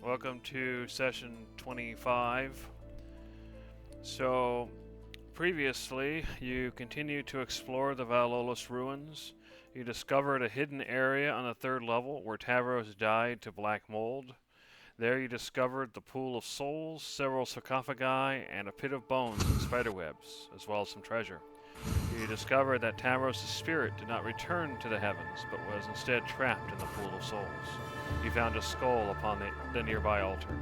Welcome to session 25. So, previously, you continued to explore the Valolus ruins. You discovered a hidden area on the third level where Tavros died to black mold. There you discovered the pool of souls, several sarcophagi, and a pit of bones and spiderwebs, as well as some treasure. You discovered that Tavros' spirit did not return to the heavens, but was instead trapped in the pool of souls. You found a skull upon the nearby altar.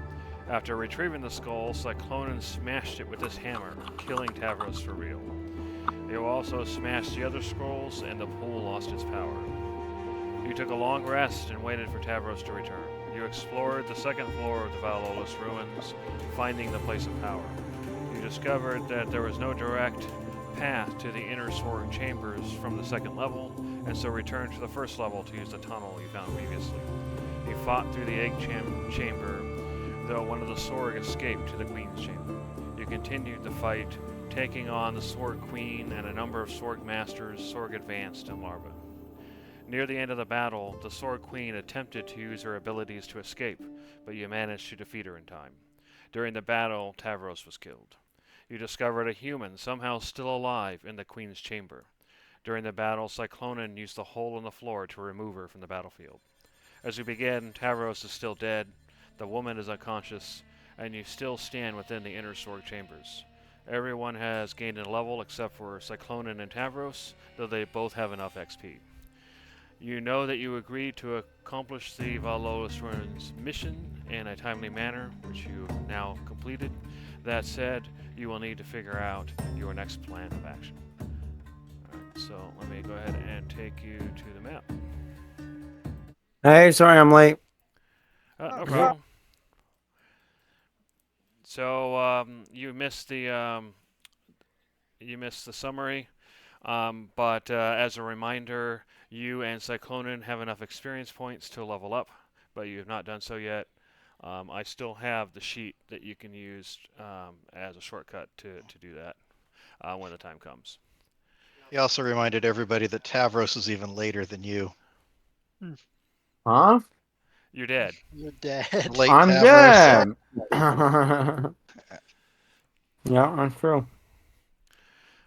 After retrieving the skull, Cyclonen smashed it with his hammer, killing Tavros for real. You also smashed the other scrolls, and the pool lost its power. You took a long rest and waited for Tavros to return. You explored the second floor of the Valolus ruins, finding the place of power. You discovered that there was no direct path to the inner Sorg chambers from the second level, and so returned to the first level to use the tunnel you found previously. You fought through the egg chamber, though one of the Sorg escaped to the Queen's chamber. You continued the fight, taking on the Sorg Queen and a number of Sorg Masters, Sorg Advanced, and Larva. Near the end of the battle, the Sorg Queen attempted to use her abilities to escape, but you managed to defeat her in time. During the battle, Tavros was killed. You discovered a human somehow still alive in the Queen's chamber. During the battle, Cyclonen used the hole in the floor to remove her from the battlefield. As we begin, Tavros is still dead, the woman is unconscious, and you still stand within the inner Sorg chambers. Everyone has gained a level except for Cyclonen and Tavros, though they both have enough XP. You know that you agreed to accomplish the Valolus Ruins mission in a timely manner, which you have now completed. That said, you will need to figure out your next plan of action. Alright, so let me go ahead and take you to the map. Hey, sorry I'm late. No problem. So you missed the summary, but as a reminder, you and Cyclonen have enough experience points to level up, but you have not done so yet. I still have the sheet that you can use as a shortcut to do that when the time comes. He also reminded everybody that Tavros is even later than you. Huh? You're dead. You're dead. Late I'm Tavros. dead. Yeah, that's true.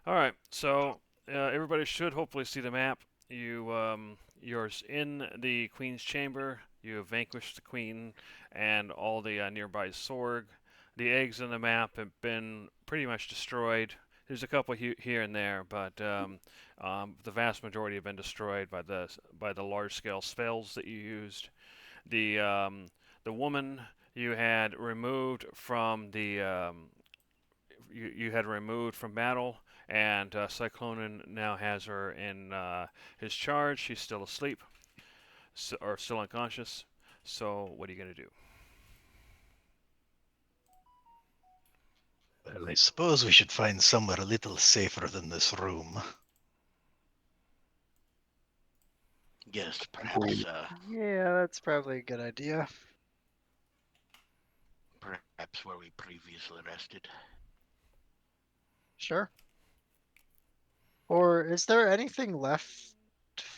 All right, so everybody should hopefully see the map. You're in the Queen's chamber. You have vanquished the Queen and all the nearby Sorg. The eggs in the map have been pretty much destroyed. There's a couple here and there, but the vast majority have been destroyed by the large-scale spells that you used. The woman you had removed from you had removed from battle, and Cyclonen now has her in his charge. She's still asleep, or still unconscious. So what are you gonna do? Well, I suppose we should find somewhere a little safer than this room. Yes, perhaps Yeah, that's probably a good idea. perhaps where we previously rested. Sure. Or is there anything left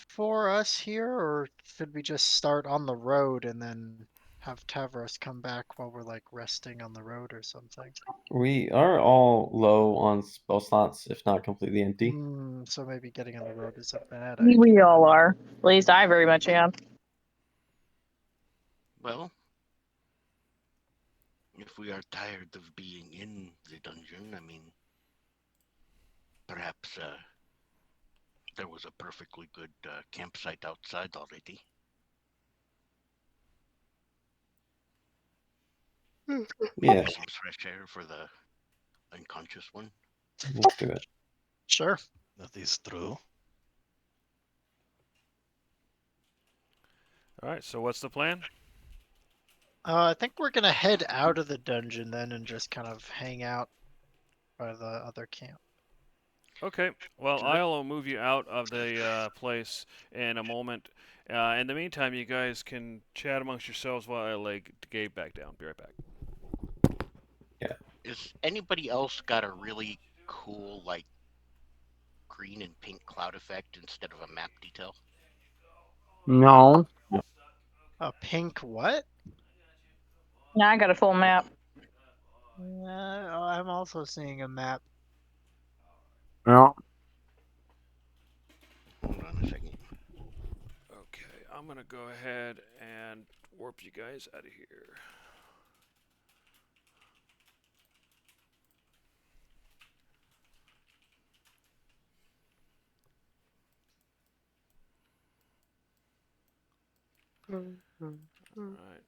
for us here, or should we just start on the road and then have Tavros come back while we're like resting on the road or something? We are all low on spell slots, if not completely empty. So maybe getting on the road is a bad We idea. all are. At least I very much am. Well, if we are tired of being in the dungeon, I mean, perhaps there was a perfectly good campsite outside already. Yeah, Some fresh air for the unconscious one. let's do it. Sure. That is true. All right. So what's the plan? I think we're gonna head out of the dungeon then and just kind of hang out by the other camp. Okay. Well, I'll move you out of the place in a moment. In the meantime, you guys can chat amongst yourselves while I lay Gabe back down. Be right back. Is anybody else got a really cool, like, green and pink cloud effect instead of a map detail? No. A pink what? Yeah, I got a full map. I'm also seeing a map. Yeah. Hold on a second. Okay, I'm gonna go ahead and warp you guys out of here. Alright.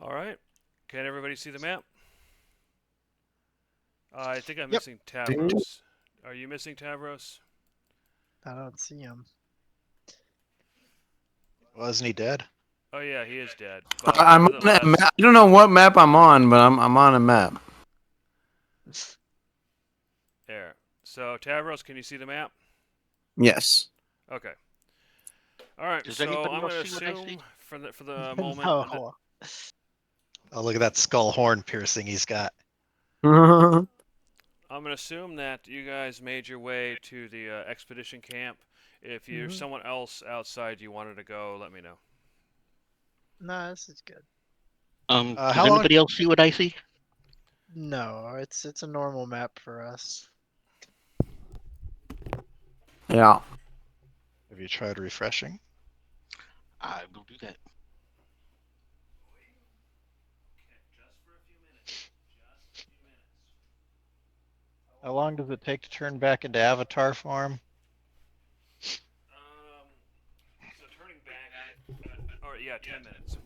Alright. Can everybody see the map? I think I'm Yep. missing Tavros. Are you missing Tavros? I don't see him. Wasn't he dead? Oh yeah, he is dead. But I'm on that nevertheless, map. I don't know what map I'm on, but I'm on a map. there. So Tavros, can you see the map? Yes. Okay. All right. Does So anybody I'm else going to see what I see? assume for the moment. No. Oh, look at that skull horn piercing he's got. yeah. I'm going to assume that you guys made your way to the expedition camp. If you're Mhm. someone else outside you wanted to go, let me know. No, this is good. Does How long- anybody else see what I see? No, it's a normal map for us. Have you tried refreshing? I will do that. How long does it take to turn back into avatar form? So turning back, or yeah, 10 minutes.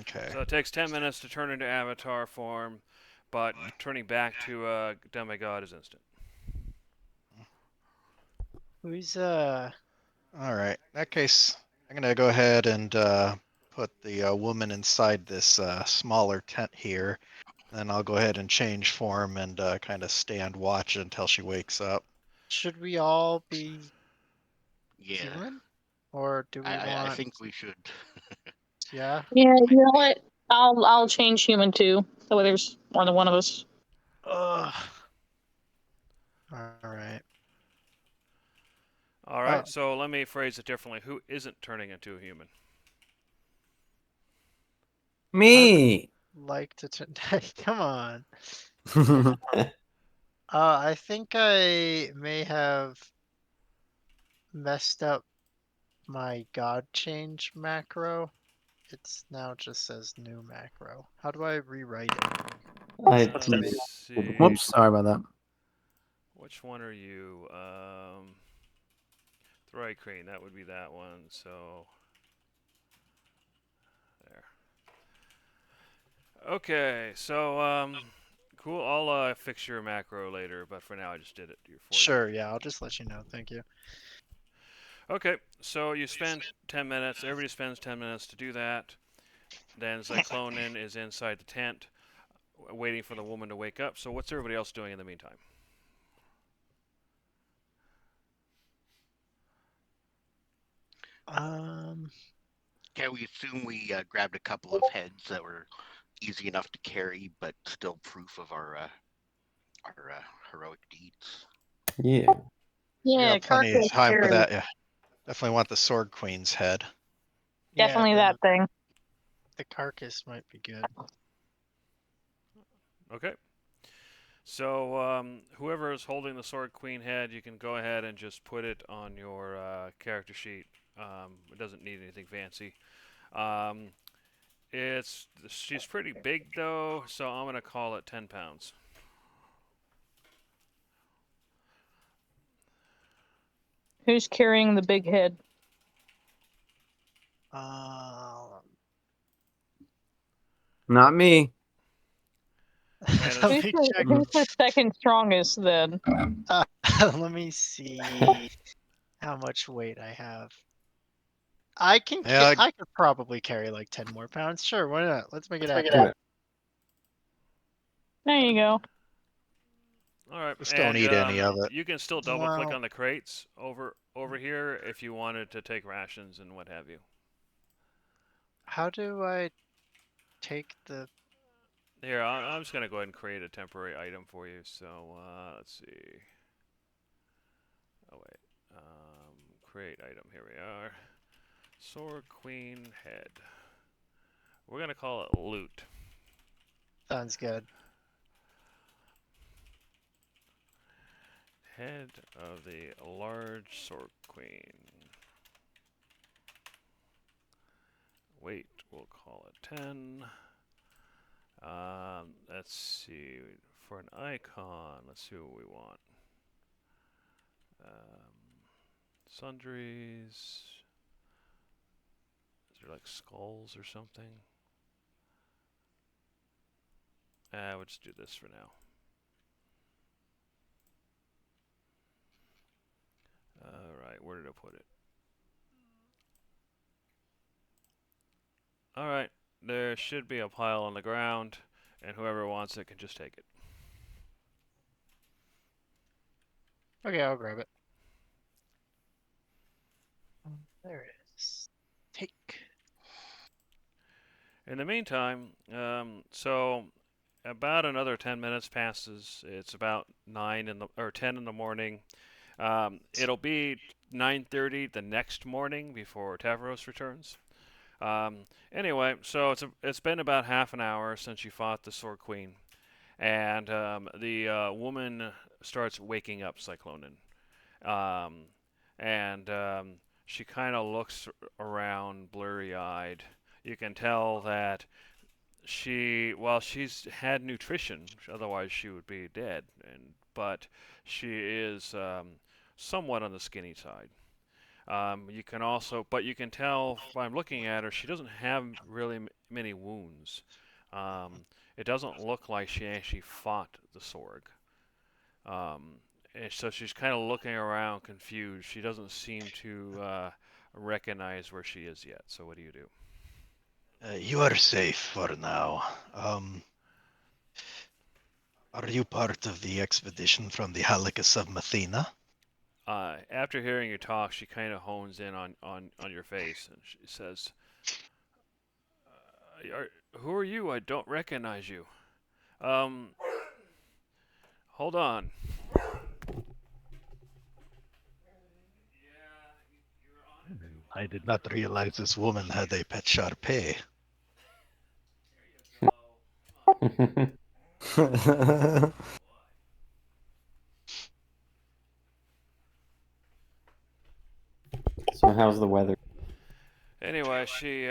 Okay. So it takes 10 minutes to turn into avatar form, but turning back to demigod is instant. Who's All right. In that case, I'm gonna go ahead and put the woman inside this smaller tent here. Then I'll go ahead and change form and kind of stand watch until she wakes up. should we all be Yeah. human? Or do we I want think we should. yeah? Yeah, you know what? I'll change human too. That way there's more than one of us. Ugh. Alright. All right, so let me phrase it differently. Who isn't turning into a human? Me. Like to come on. I think I may have messed up my god change macro. It's now just says new macro. How do I rewrite it? I Let's do. see. Whoops. Sorry about that. Which one are you? Throy Crane, that would be that one. So there. Okay, so cool. I'll fix your macro later, but for now I just did it for you. Sure, yeah, I'll just let you know. Thank you. Okay, so you spend 10 minutes. Everybody spends 10 minutes to do that. Then Zyclonin is inside the tent, waiting for the woman to wake up. So what's everybody else doing in the meantime? Can we assume we grabbed a couple of heads that were easy enough to carry, but still proof of our heroic deeds? Yeah. We Yeah, got plenty of carcass time for carry. that. Yeah. Definitely want the Sword Queen's head. Definitely Yeah, that thing. the carcass might be good. Okay. So whoever is holding the Sword Queen head, you can go ahead and just put it on your character sheet. It doesn't need anything fancy. She's pretty big though, so I'm gonna call it 10 pounds. Who's carrying the big head? Not me. And Let Who's me the, check. who's the second strongest then? Let me see how much weight I have. I can. Yeah, I could probably carry like 10 more pounds. Sure, why not? Let's make it happen. There you go. All right. Just don't eat any of it. You can still double click Wow. on the crates over here if you wanted to take rations and what have you. How do I take the? Here, I'm just gonna go ahead and create a temporary item for you. So let's see. Oh wait, create item. Here we are. Sword Queen head. We're gonna call it loot. Sounds good. Head of the large Sword Queen. Weight, we'll call it 10. Let's see. For an icon, let's see what we want. Sundries. Is there like skulls or something? We'll just do this for now. Alright, where did I put it? Alright, there should be a pile on the ground, and whoever wants it can just take it. Okay, I'll grab it. There it is. Take. In the meantime, so about another 10 minutes passes. It's about 10 in the morning. It'll be 9:30 the next morning before Tavros returns. Anyway, so it's been about half an hour since you fought the Sword Queen, and the woman starts waking up Cyclonin, and she kind of looks around, blurry-eyed. You can tell that while she's had nutrition, otherwise she would be dead, but she is somewhat on the skinny side. You can tell by looking at her, she doesn't have really many wounds. It doesn't look like she actually fought the Sorg. And so she's kind of looking around confused. She doesn't seem to recognize where she is yet. So what do you do? You are safe for now. Are you part of the expedition from the Halicus of Mathena? After hearing you talk, she kind of hones in on your face, and she says, "Who are you? I don't recognize you." Hold on. I did not realize this woman had a pet Sharpei. So how's the weather? Anyway, she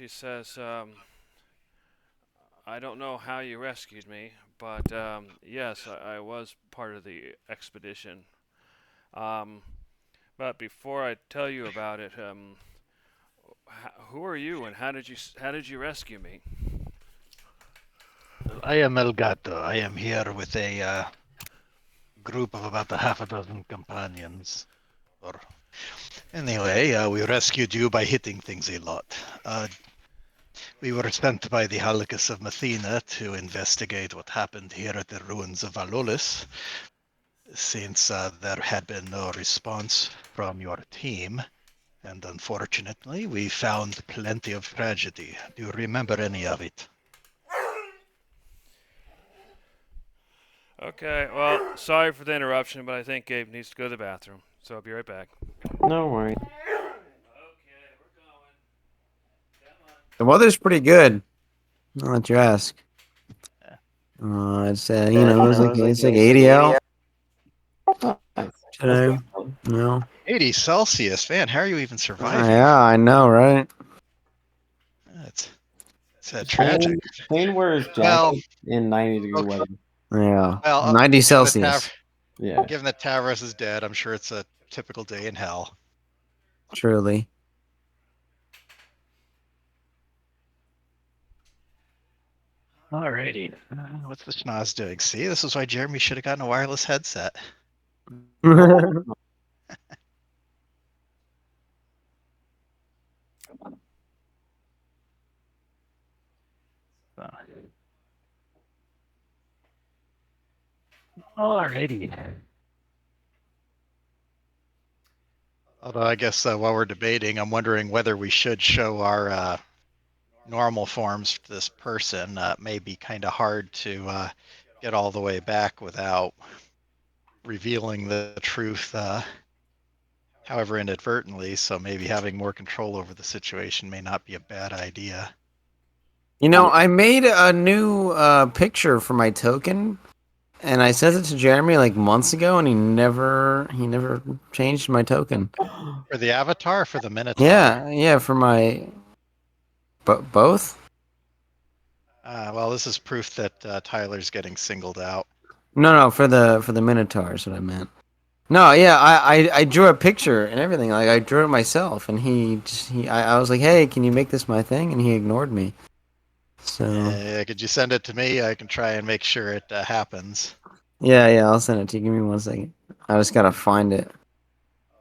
says, "I don't know how you rescued me, but yes, I was part of the expedition. But before I tell you about it, who are you, and how did you rescue me?" I am Elgato. I am here with a group of about a half a dozen companions. Anyway, we rescued you by hitting things a lot. We were sent by the Halicus of Mathena to investigate what happened here at the ruins of Valolis, since there had been no response from your team. And unfortunately, we found plenty of tragedy. Do you remember any of it? Okay, well, sorry for the interruption, but I think Gabe needs to go to the bathroom, so I'll be right back. No worries. Okay, we're going. Come on. The weather's pretty good. I'll let you ask. It's it's like 80 out today. No. 80 Celsius, man, how are you even surviving? Yeah, I know, right? It's tragic. Spain wears jackets Well, in 90-degree okay. weather. Yeah. Well, 90 Celsius. Yeah. Given that Tavros is dead, I'm sure it's a typical day in hell. Truly. Alrighty. What's the schnoz doing? See, this is why Jeremy should have gotten a wireless headset. Alrighty. Although I guess while we're debating, I'm wondering whether we should show our normal forms to this person, it may be kind of hard to get all the way back without revealing the truth, however inadvertently. So maybe having more control over the situation may not be a bad idea. You know, I made a new picture for my token, and I sent it to Jeremy like months ago, and he never changed my token. For the avatar, or for the Minotaur? Yeah, for my both. Well, this is proof that Tyler's getting singled out. No, for the Minotaur is what I meant. No, yeah, I drew a picture and everything. Like I drew it myself, and I was like, hey, can you make this my thing? And he ignored me. So Could you send it to me? I can try and make sure it happens. yeah, I'll send it to you. Give me 1 second. I just gotta find it.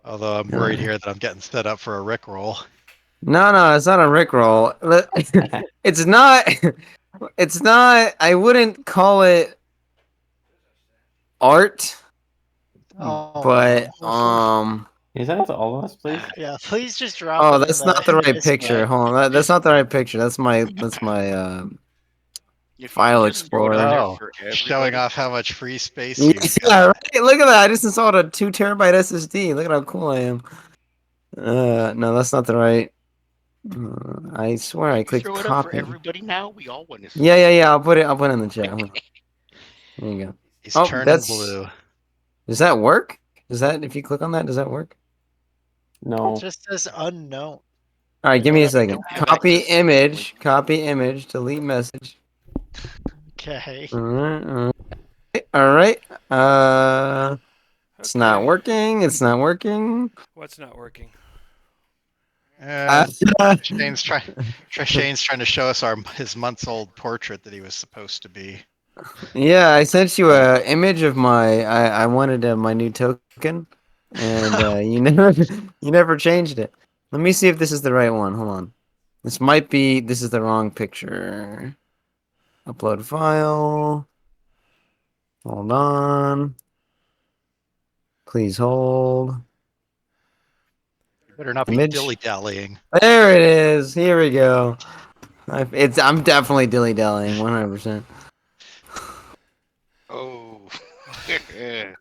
Although I'm worried here that I'm getting set up for a Rickroll. No, it's not a Rickroll. It's not. It's not. I wouldn't call it art, Oh, but no. Can you send it to all of us, please? Yeah, please just drop Oh, it in that's not the right Discord. picture. Hold on, that's not the right picture. That's my If you File just throw it Explorer. out there Oh, for showing everybody- off how much free space Yeah, you've got. right. Look at that. I just installed a 2 terabyte SSD. Look at how cool I am. No, that's not the right. I swear I You clicked throw it up for copy. everybody now. We all want to see. Yeah. I'll put it in the chat. Hold on. There you go. He's Oh, turning that's- blue. Does that work? Does that if you click on that, does that work? No. It just says unknown. All right, give me a Well, second. don't have Copy access to image. it. Copy image. Delete message. Okay. All right. It's not Okay. working. It's not working. What's not working? Shane's trying to show us his months-old portrait that he was supposed to be. Yeah, I sent you a image of my. I wanted my new token, and you never changed it. Let me see if this is the right one. Hold on. This might be. This is the wrong picture. Upload file. Hold on. Please hold. You better not be Image. dilly-dallying. There it is. Here we go. I'm definitely dilly dallying 100%. Oh. Hey,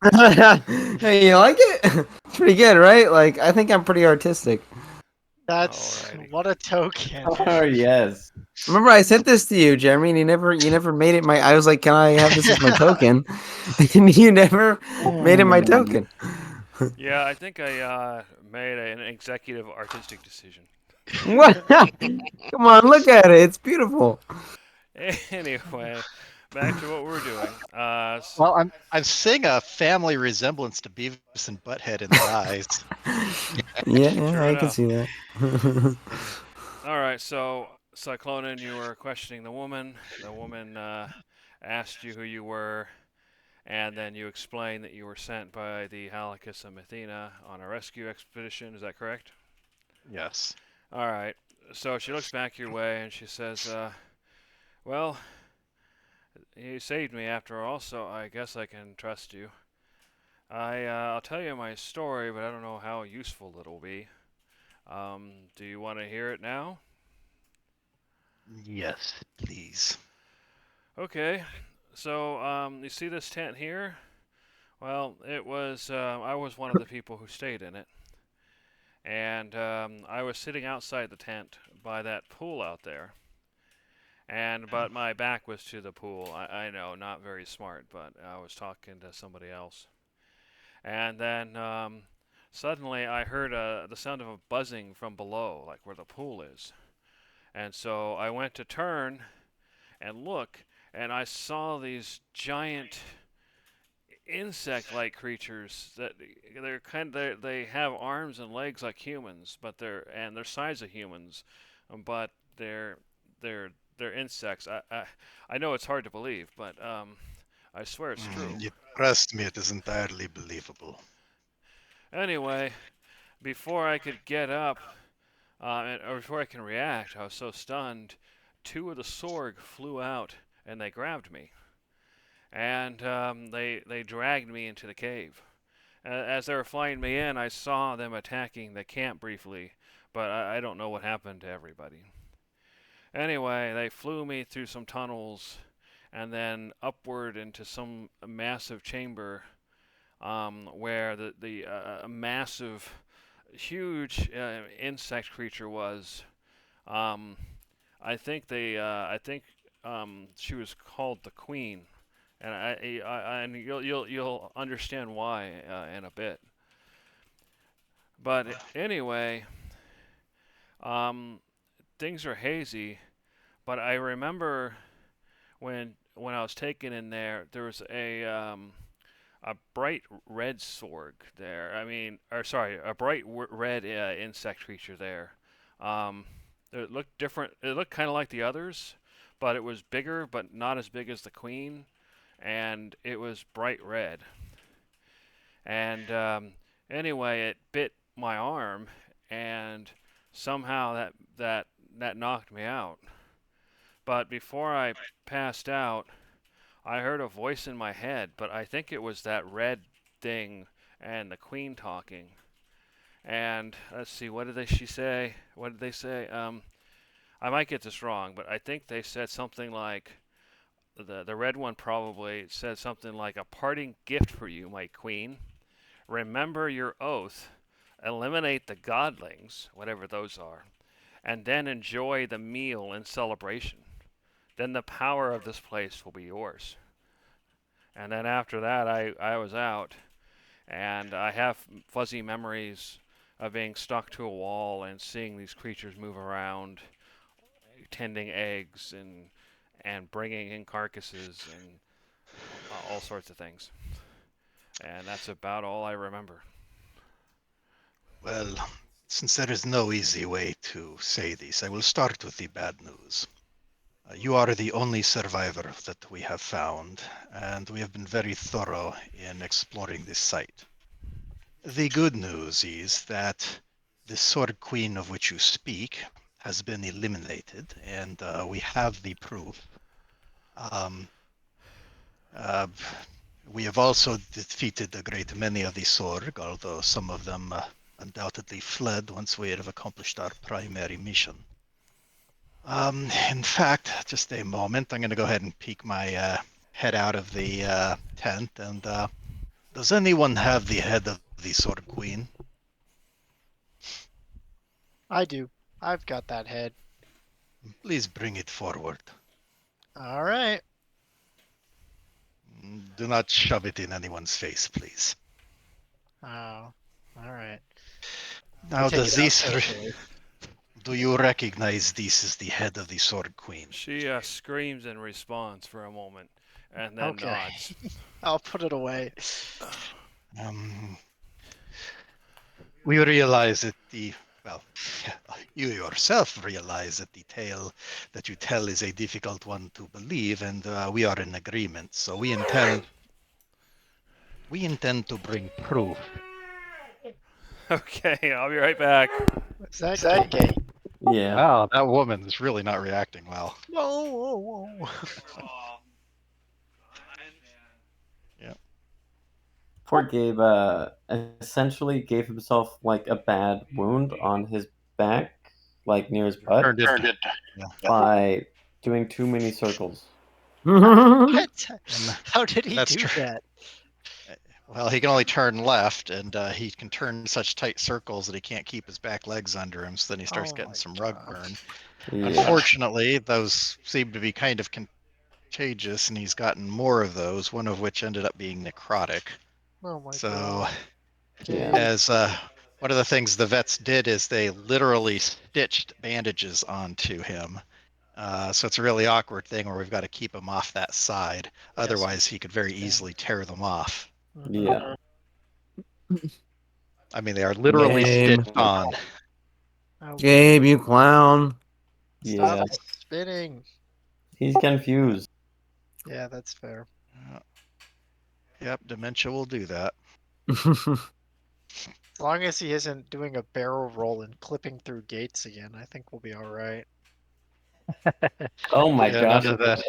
you like it? It's pretty good, right? Like I think I'm pretty artistic. That's Alrighty. what a token. Oh yes. Remember I sent this to you, Jeremy, and you never made it my. I was like, can I have this as my token? And you never made it my token. Yeah, I think I made an executive artistic decision. What? Come on, look at it. It's beautiful. Anyway, back to what we're doing. Well, I'm seeing a family resemblance to Beavis and Butthead in the eyes. Yeah, True I can enough. see that. All right, so Cyclonin, you were questioning the woman. The woman asked you who you were, and then you explained that you were sent by the Halakis of Athena on a rescue expedition. Is that correct? Yes. All right. So she looks back your way and she says, well, you saved me after all, so I guess I can trust you. I'll tell you my story, but I don't know how useful it'll be. Do you want to hear it now? Yes, please. Okay. So, you see this tent here? Well, it was, I was one of the people who stayed in it. And I was sitting outside the tent by that pool out there. But my back was to the pool. I know, not very smart, but I was talking to somebody else. And then suddenly I heard the sound of a buzzing from below, like where the pool is. And so I went to turn and look, and I saw these giant insect-like creatures that they have arms and legs like humans, but they're size of humans, but they're insects. I know it's hard to believe, but I swear it's true. You trust me, it is entirely believable. Anyway, before I could get up, or before I can react, I was so stunned. 2 of the Sorg flew out and they grabbed me. And they dragged me into the cave. As they were flying me in, I saw them attacking the camp briefly, but I don't know what happened to everybody. Anyway, they flew me through some tunnels and then upward into some massive chamber where a massive, huge insect creature was. Um, I think she was called the Queen, and and you'll understand why in a bit. But anyway, um, things are hazy. But I remember when I was taken in there, there was a bright red sword there. I mean, or sorry, a bright red insect creature there. Um, it looked different. It looked kind of like the others, but it was bigger, but not as big as the queen, and it was bright red. And anyway, it bit my arm, and somehow that knocked me out. But before I passed out, I heard a voice in my head, but I think it was that red thing and the queen talking. And let's see, what did she say? What did they say? I might get this wrong, but I think they said something like the red one probably said something like a parting gift for you, my queen. Remember your oath. Eliminate the godlings, whatever those are, and then enjoy the meal in celebration. Then the power of this place will be yours. And then after that, I was out, and I have fuzzy memories of being stuck to a wall and seeing these creatures move around, tending eggs and bringing in carcasses and all sorts of things. And that's about all I remember. Well, since there is no easy way to say this, I will start with the bad news. You are the only survivor that we have found, and we have been very thorough in exploring this site. The good news is that the Sword Queen of which you speak has been eliminated, and we have the proof. We have also defeated a great many of the Sorg, although some of them undoubtedly fled once we have accomplished our primary mission. In fact, just a moment, I'm going to go ahead and peek my head out of the tent, and does anyone have the head of the Sword Queen? I do. I've got that head. Please bring it forward. All right. Do not shove it in anyone's face, please. Oh, all right. Now, Take does it out this... carefully. Do you recognize this as the head of the Sword Queen? She screams in response for a moment, and then Okay. nods. I'll put it away. We realize that you yourself realize that the tale that you tell is a difficult one to believe, and we are in agreement. So we intend to bring proof. Okay, I'll be right back. Is that gay? Yeah. Wow, that woman is really not reacting well. Whoa. Poor Gabe essentially gave himself like a bad wound on his back, like near his butt, Turned it. by doing too many circles. What? How did he That's do true. that? Well, he can only turn left, and he can turn such tight circles that he can't keep his back legs under him, so then he starts Oh getting my some rug God. burn. Yeah. Unfortunately, those seem to be kind of contagious, and he's gotten more of those, one of which ended up being necrotic. Oh my So, God. Yeah. as one of the things the vets did is they literally stitched bandages onto him. So it's a really awkward thing where we've got to keep him off that side. Yes. Otherwise, he could very easily tear them off. Yeah. I mean, they are literally Game. stitched on. Oh, Gabe, you clown. Yeah. Stop spinning. He's confused. Yeah, that's fair. Yep, dementia will do that. As long as he isn't doing a barrel roll and clipping through gates again, I think we'll be all right. Oh my Yeah, gosh. none of I that.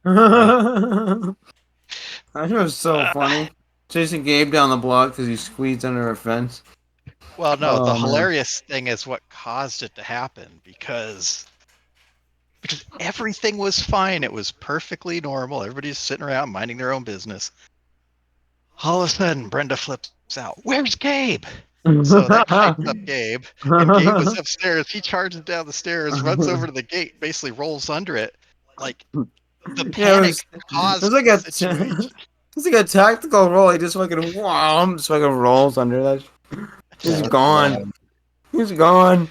happened. That was so funny. Chasing Gabe down the block because he squeezed under a fence. Well, no, Oh, the man. hilarious thing is what caused it to happen, because because everything was fine. It was perfectly normal. Everybody's sitting around minding their own business. All of a sudden, Brenda flips out. Where's Gabe? So that hypes up Gabe, and Gabe was upstairs. He charges down the stairs, runs over to the gate, basically rolls under it. Like the Yeah, panic caused it was like the a situation. it's like a tactical roll. He just fucking just fucking rolls under that. He's That's gone. wild. He's gone.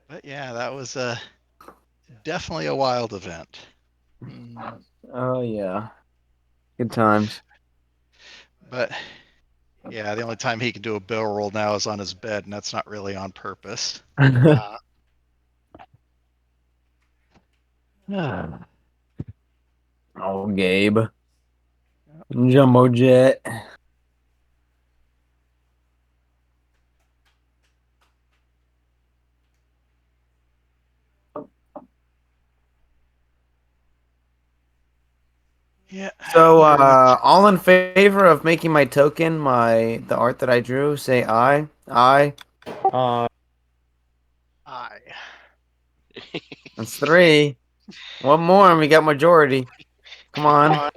But yeah, that was definitely a wild event. Oh yeah, good times. But yeah, the only time he can do a barrel roll now is on his bed, and that's not really on purpose. Oh, Gabe, Jumbo Jet. Yeah. So, all in favor of making my token the art that I drew? Say aye. Aye. Uh, I. That's 3. One more, and we got majority. Come on.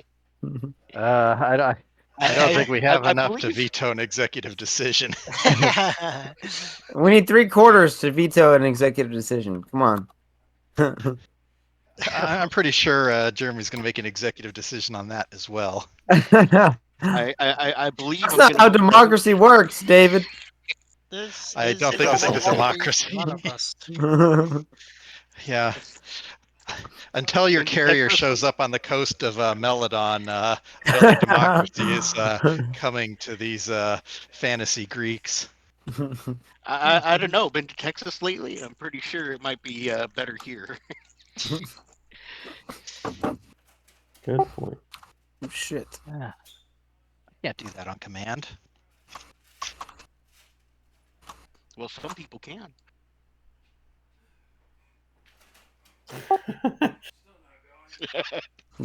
I don't think we have I enough to believe- veto an executive decision. We need 3/4 to veto an executive decision. Come on. I'm pretty sure Jeremy's going to make an executive decision on that as well. That's I believe I'm not gonna how vote democracy works, David. This I is don't think this is a every democracy. One of us. Yeah. Until your carrier shows up on the coast of Meladon, really democracy is coming to these fantasy Greeks. I don't know. Been to Texas lately? I'm pretty sure it might be better here. good point. Oh, shit. I can't do that on command. Well, some people can.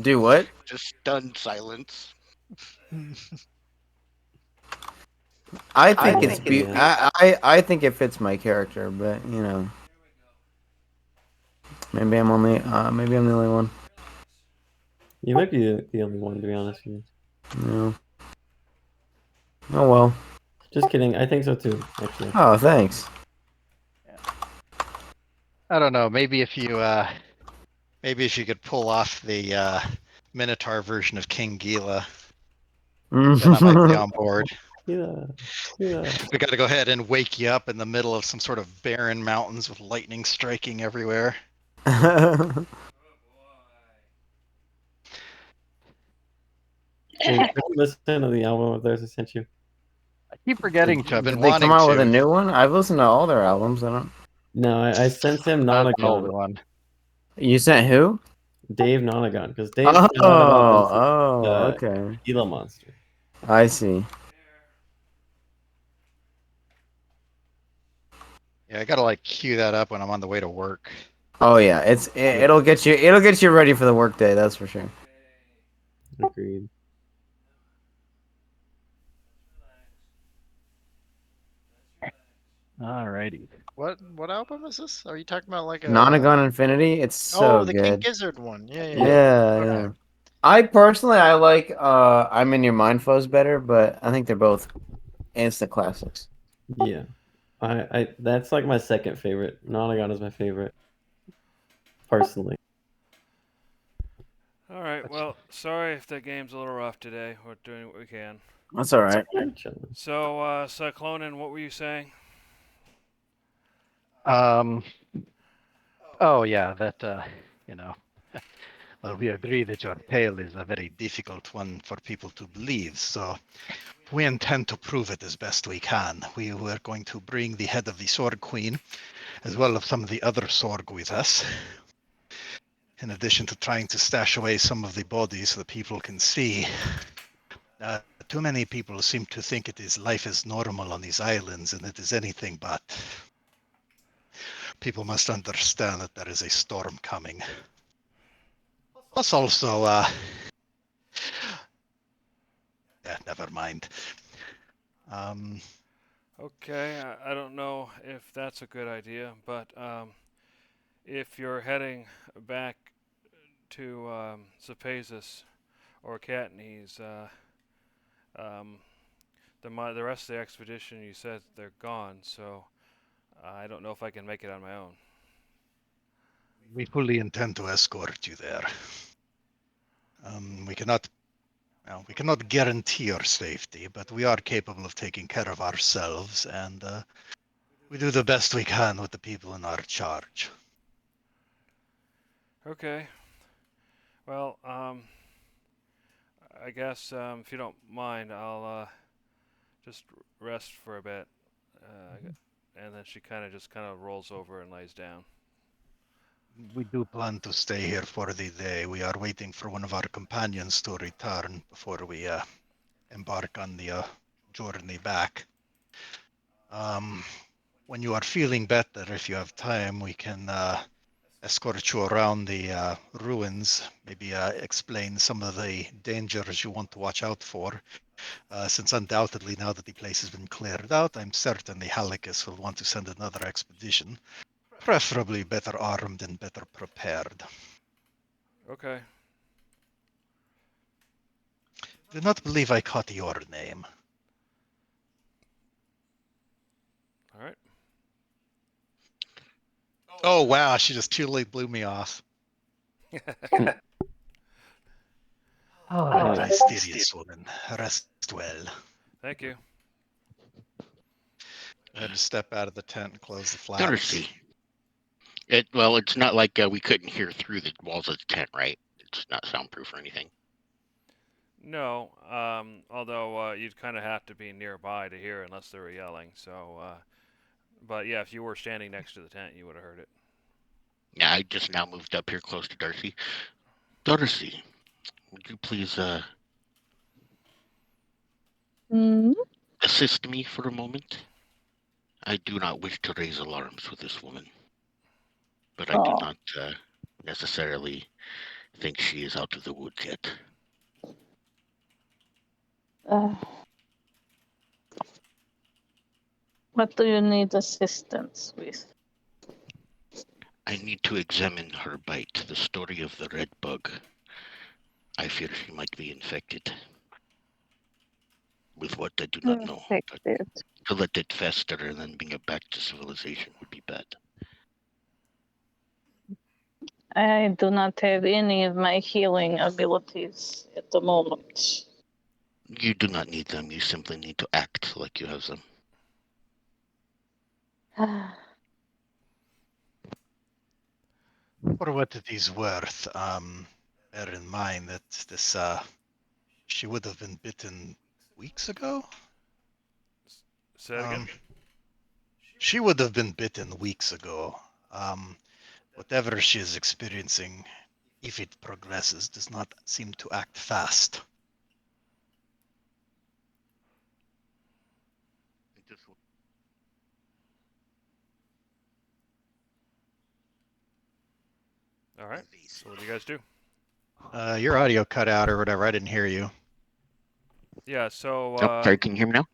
Do what? Just stunned silence. I think it's think it is. I think it fits my character, but you know, maybe I'm the only one. You might be the only one, to be honest with you. No. Oh well. Just kidding. I think so too, actually. Oh, thanks. I don't know. Maybe if you could pull off the Minotaur version of King Gila, then I might be on board. Yeah. We got to go ahead and wake you up in the middle of some sort of barren mountains with lightning striking everywhere. Hey, listen to the album of theirs I sent you. I keep forgetting to. I've been Did they wanting come out to. with a new one? I've listened to all their albums. I don't. No, I sent him Not an old Nonagon. one. You sent who? Dave Nonagon, because Dave Okay. Gila Monster. I see. Yeah, I gotta like cue that up when I'm on the way to work. Oh yeah, it'll get you ready for the workday. That's for sure. Agreed. Alrighty. What album is this? Are you talking about like a Nonagon Infinity. It's so Oh, the King good. Gizzard one. Yeah. Yeah. Okay. I personally like I'm in Your Mind Foes better, but I think they're both instant classics. Yeah. I that's like my second favorite. Nonagon is my favorite. Personally. All right. Well, sorry if the game's a little rough today. We're doing what we can. That's all right. Chilling. So, Cyclonin, what were you saying? Oh yeah, that well, we agree that your tale is a very Difficult one for people to believe, so we intend to prove it as best we can. We were going to bring the head of the Sorg Queen, as well as some of the other Sorg with us, in addition to trying to stash away some of the bodies so that people can see. Too many people seem to think life is normal on these islands, and it is anything but. People must understand that there is a storm coming. Plus also, yeah, never mind. Okay, I don't know if that's a good idea, but if you're heading back to Zepesis or Katniss, the rest of the expedition, you said they're gone, so I don't know if I can make it on my own. We fully intend to escort you there. We cannot guarantee your safety, but we are capable of taking care of ourselves, and we do the best we can with the people in our charge. Okay. Well, I guess if you don't mind, I'll just rest for a bit, and then she kind of rolls over and lays down. We do plan to stay here for the day. We are waiting for one of our companions to return before we embark on the journey back. When you are feeling better, if you have time, we can escort you around the ruins, maybe explain some of the dangers you want to watch out for. Since undoubtedly now that the place has been cleared out, I'm certain the Halicus will want to send another expedition, preferably better armed and better prepared. Okay. Do not believe I caught your name. All right. Oh wow, she just totally blew me off. Oh, Mysterious woman, rest well. Thank you. I had to step out of the tent and close the flaps. Darcy. It's not like we couldn't hear through the walls of the tent, right? It's not soundproof or anything. No, although you'd kind of have to be nearby to hear unless they were yelling. So, but yeah, if you were standing next to the tent, you would have heard it. Yeah, I just now moved up here close to Darcy. Darcy, would you please assist me for a moment? I do not wish to raise alarms with this woman, but I do not necessarily think she is out of the woods yet. What do you need assistance with? I need to examine her bite, the story of the red bug. I fear she might be infected. With what I do not know. But to let it fester and then bring it back to civilization would be bad. I do not have any of my healing abilities at the moment. You do not need them. You simply need to act like you have them. For what it is worth, bear in mind that this she would have been bitten weeks ago. Say that again. She would have been bitten weeks ago. Whatever she is experiencing, if it progresses, does not seem to act fast. All right. So what do you guys do? Your audio cut out or whatever. I didn't hear you. Yeah. So. Sorry, can you hear me now?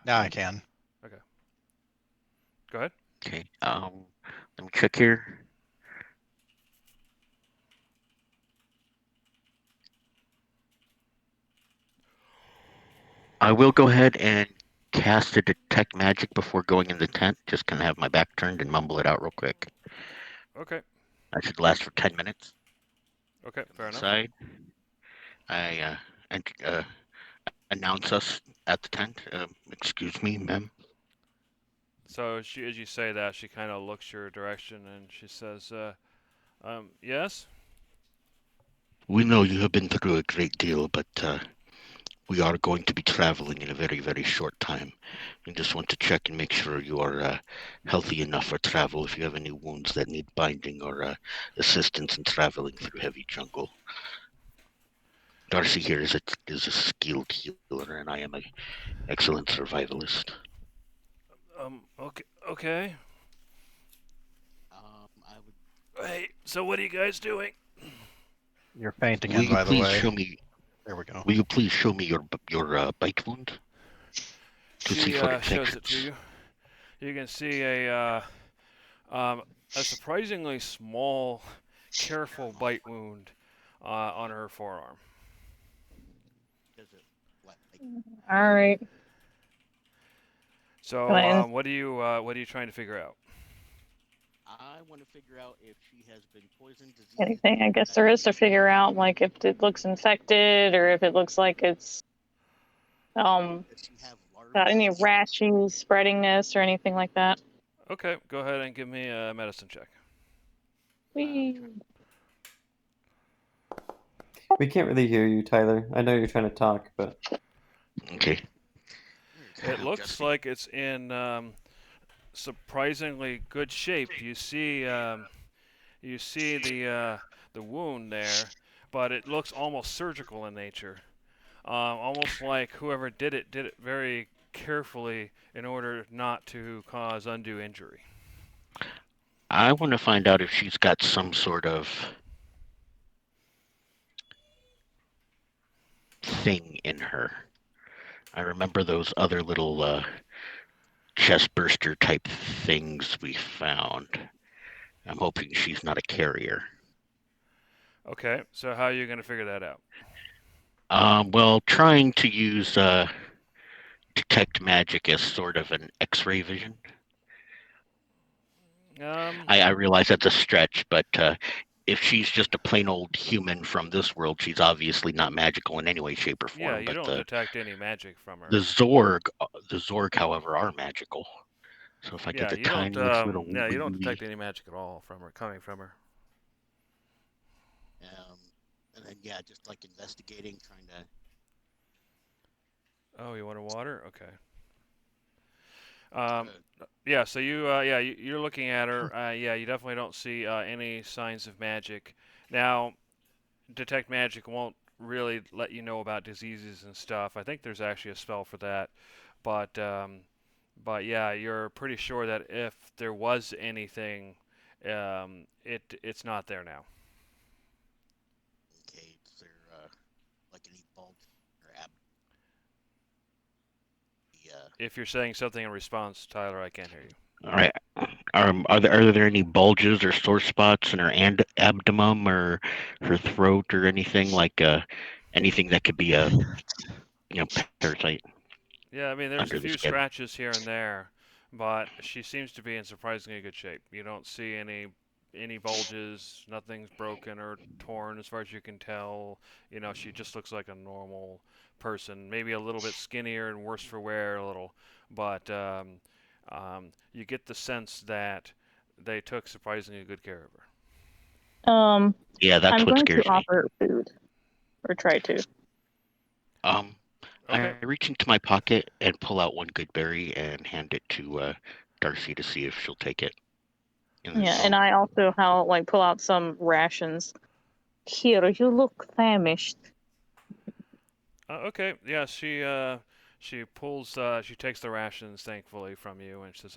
Now I can. Okay. Go ahead. Okay. Let me check here. I will go ahead and cast a detect magic before going in the tent. Just kind of have my back turned and mumble it out real quick. Okay. That should last for 10 minutes. Okay. Fair enough. Inside, I announce us at the tent. Excuse me, ma'am. So as you say that, she kind of looks your direction and she says, yes? We know you have been through a great deal, but we are going to be traveling in a very, very short time. We just want to check and make sure you are healthy enough for travel. If you have any wounds that need binding or assistance in traveling through heavy jungle. Darcy here is a skilled healer, and I am an excellent survivalist. Okay. Hey, so what are you guys doing? You're faint Will again, you by the please way. show me? There we go. Will you please show me your bite wound to see She for shows it to infections? you. You can see a a surprisingly small, careful bite wound on her forearm. Does it like All right. So, Fine. what are you trying to figure out? I want to figure out if she has been poisoned, diseased. Anything I guess there is to figure out, like if it looks infected or if it looks like it's Does she have got any larvae? rashes, spreadingness, or anything like that. Okay, go ahead and give me a medicine check. Whee. We can't really hear you, Tyler. I know you're trying to talk, but Okay. It looks like it's in surprisingly good shape. You see the wound there, but it looks almost surgical in nature. Almost like whoever did it very carefully in order not to cause undue injury. I want to find out if she's got some sort of thing in her. I remember those other little chest burster type things we found. I'm hoping she's not a carrier. Okay, so how are you going to figure that out? Well, trying to use detect magic as sort of an X-ray vision. I realize that's a stretch, but if she's just a plain old human from this world, she's obviously not magical in any way, shape, or form. Yeah, you but don't detect any magic from her. the Zorg, however, are magical. So if I Yeah, get the you don't. tiniest little Yeah, you don't wee- detect any magic at all from her, coming from her. and then yeah, just like investigating, trying to. Oh, you want a water? Okay. Uh, Yeah, so you're looking at her. Yeah, you definitely don't see any signs of magic. Now, detect magic won't really let you know about diseases and stuff. I think there's actually a spell for that, but yeah, you're pretty sure that if there was anything, it's not there now. Okay, is there like any bulge or If you're saying something in response, Tyler, I can't hear you. All right. Are there any bulges or sore spots in her abdomen or her throat or anything like anything that could be a parasite Yeah, I mean, there's a under the few skin? scratches here and there, but she seems to be in surprisingly good shape. You don't see any bulges, nothing's broken or torn as far as you can tell. You know, she just looks like a normal person, maybe a little bit skinnier and worse for wear a little, but you get the sense that they took surprisingly good care of her. Yeah, that's I'm what going scares to me. offer her food, or try to. Okay. I reach into my pocket and pull out one good berry and hand it to Darcy to see if she'll take it. Yeah, and I also pull out some rations. Here, you look famished. Okay. Yeah, she pulls she takes the rations thankfully from you and says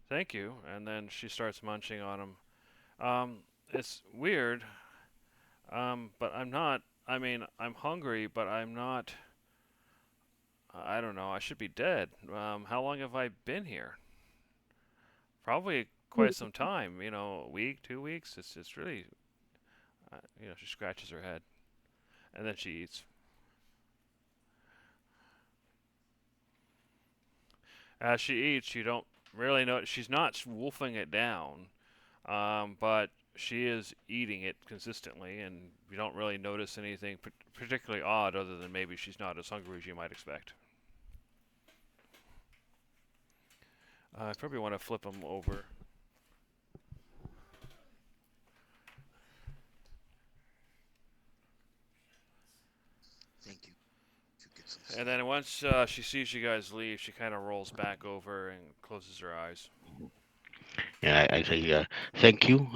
thank you, and then she starts munching on them. It's weird, but I'm not. I mean, I'm hungry, but I'm not. I don't know. I should be dead. How long have I been here? Probably quite some time. You know, a week, 2 weeks. It's really. She scratches her head, and then she eats. As she eats, you don't really know. She's not wolfing it down, but she is eating it consistently, and you don't really notice anything particularly odd other than maybe she's not as hungry as you might expect. I probably want to flip them over. Thank you. And then once she sees you guys leave, she kind of rolls back over and closes her eyes. Yeah, I say thank you.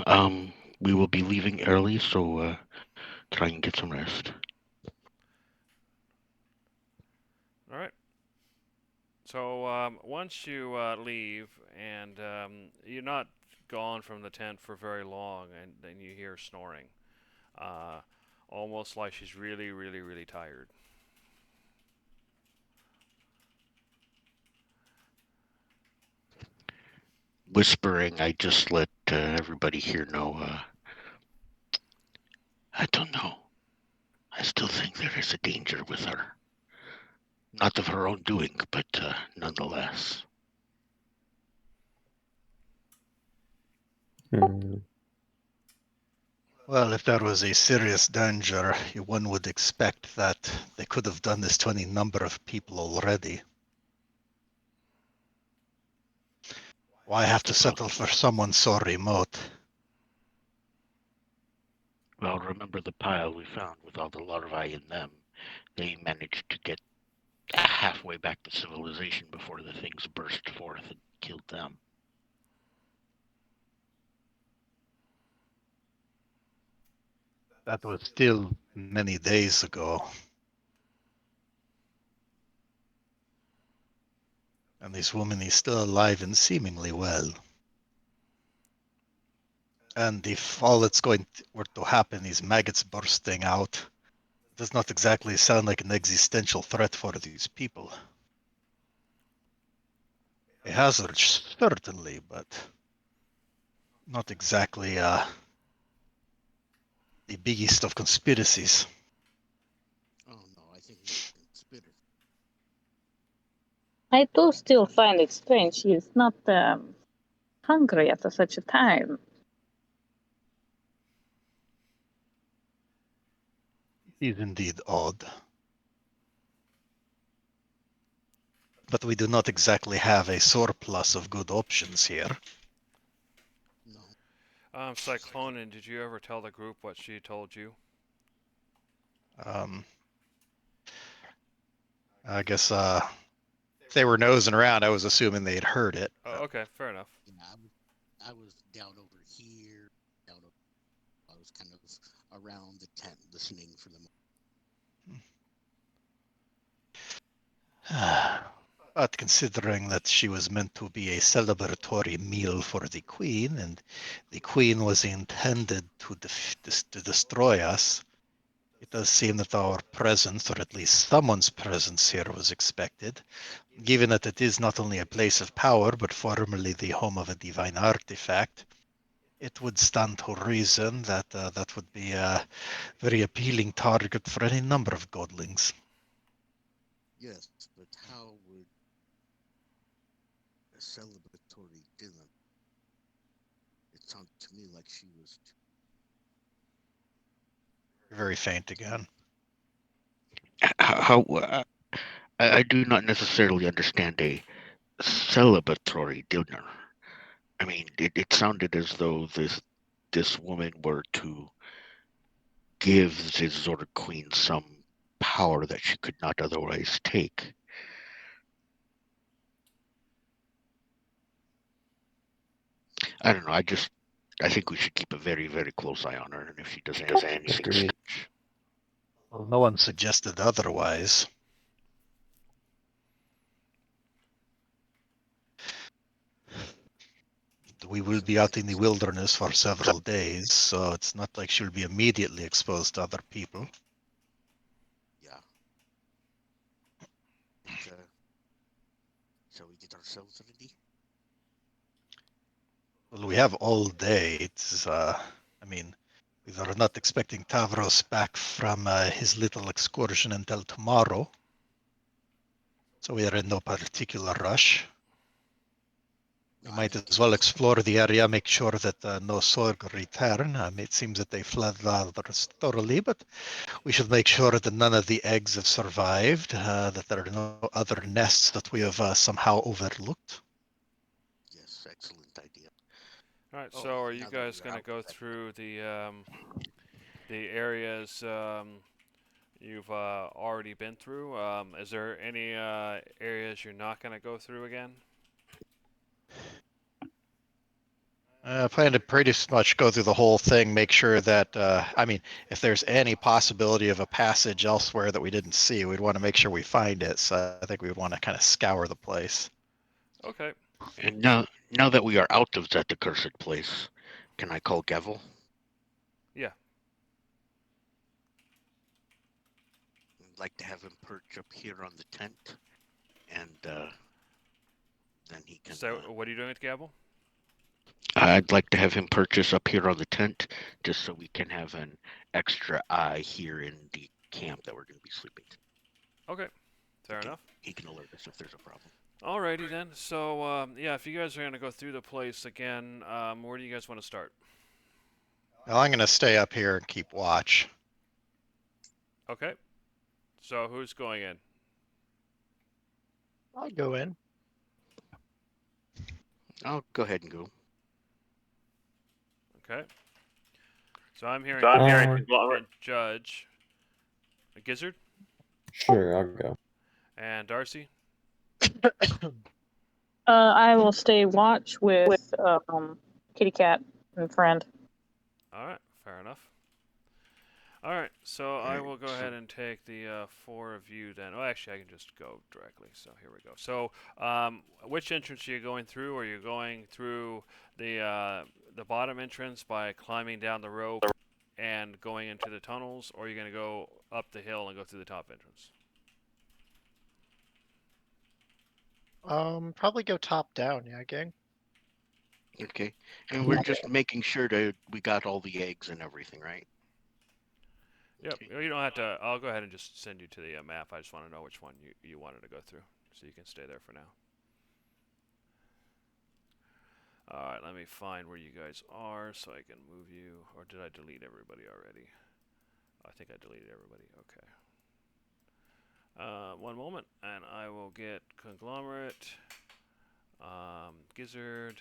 We will be leaving early, so try and get some rest. All right. So once you leave, and you're not gone from the tent for very long, and then you hear snoring, almost like she's really, really, really tired. whispering, I just let everybody here know. I don't know. I still think there is a danger with her. Not of her own doing, but nonetheless. Hmm. Well, if there was a serious danger, one would expect that they could have done this to any number of people already. Why have to settle for someone so remote? Well, remember the pile we found with all the larvae in them? They managed to get halfway back to civilization before the things burst forth and killed them. That was still many days ago. And this woman is still alive and seemingly well. And if all that's were to happen is maggots bursting out, it does not exactly sound like an existential threat for these people. A hazard, certainly, but not exactly the biggest of conspiracies. Oh no, I think it's conspiracy. I do still find it strange she is not hungry at such a time. It is indeed odd. But we do not exactly have a surplus of good options here. No. Cyclonin, did you ever tell the group what she told you? I guess if they were nosing around, I was assuming they'd heard it. Oh, okay, fair enough. Yeah, I was down over here. I was kind of around the tent listening for them. But considering that she was meant to be a celebratory meal for the Queen, and the Queen was intended to destroy us, it does seem that our presence, or at least someone's presence here, was expected, given that it is not only a place of power, but formerly the home of a divine artifact. It would stand to reason that that would be a very appealing target for any number of godlings. Yes, but how would a celebratory dinner? It sounded to me like she was. Very faint again. How I do not necessarily understand a celebratory dinner. I mean, it sounded as though this woman were to give the Zord Queen some power that she could not otherwise take. I don't know. I think we should keep a very, very close eye on her, and if she does anything Agreed. strange. Well, no one Suggested otherwise. We will be out in the wilderness for several days, so it's not like she'll be immediately exposed to other people. Yeah. Shall we get ourselves ready? Well, we have all day. It's, I mean, we are not expecting Tavros back from his little excursion until tomorrow. So we are in no particular rush. We might as well explore the area, make sure that no Sorg return. It seems that they fled rather thoroughly, but we should make sure that none of the eggs have survived, that there are no other nests that we have somehow overlooked. Yes, excellent idea. All right, Oh, so are you now that guys we're going to out go of that- through the areas you've already been through? Is there any areas you're not going to go through again? I plan to pretty much go through the whole thing, make sure that, I mean, if there's any possibility of a passage elsewhere that we didn't see, we'd want to make sure we find it. So I think we would want to kind of scour the place. Okay. And now that we are out of that accursed place, can I call Gavel? Yeah. I'd like to have him perch up here on the tent, and then he can. So what are you doing with Gabble? I'd like to have him purchase up here on the tent, just so we can have an extra eye here in the camp that we're going to be sleeping. Okay, fair Okay. enough. He can alert us if there's a problem. Alrighty then. So yeah, if you guys are gonna go through the place again, where do you guys want to start? Well, I'm gonna stay up here and keep watch. Okay. So who's going in? I'll go in. I'll go ahead and go. Okay. So I'm hearing I'm hearing Conglomerate Conglomerate. and Judge, a Gizzard, Sure, I'll go. and Darcy. I will stay watch with Kitty Cat and friend. All right, fair enough. All right, so I will go ahead and take the 4 of you then. Oh, actually, I can just go directly. So here we go. So, which entrance are you going through? Are you going through the bottom entrance by climbing down the rope and going into the tunnels, or are you going to go up the hill and go through the top entrance? Probably go top down, yeah, gang. Okay. And we're just making sure that we got all the eggs and everything, right? Yep. Okay. You don't have to. I'll go ahead and just send you to the map. I just want to know which one you wanted to go through, so you can stay there for now. All right. Let me find where you guys are so I can move you. Or did I delete everybody already? I think I deleted everybody. Okay. One moment, and I will get Conglomerate, Gizzard,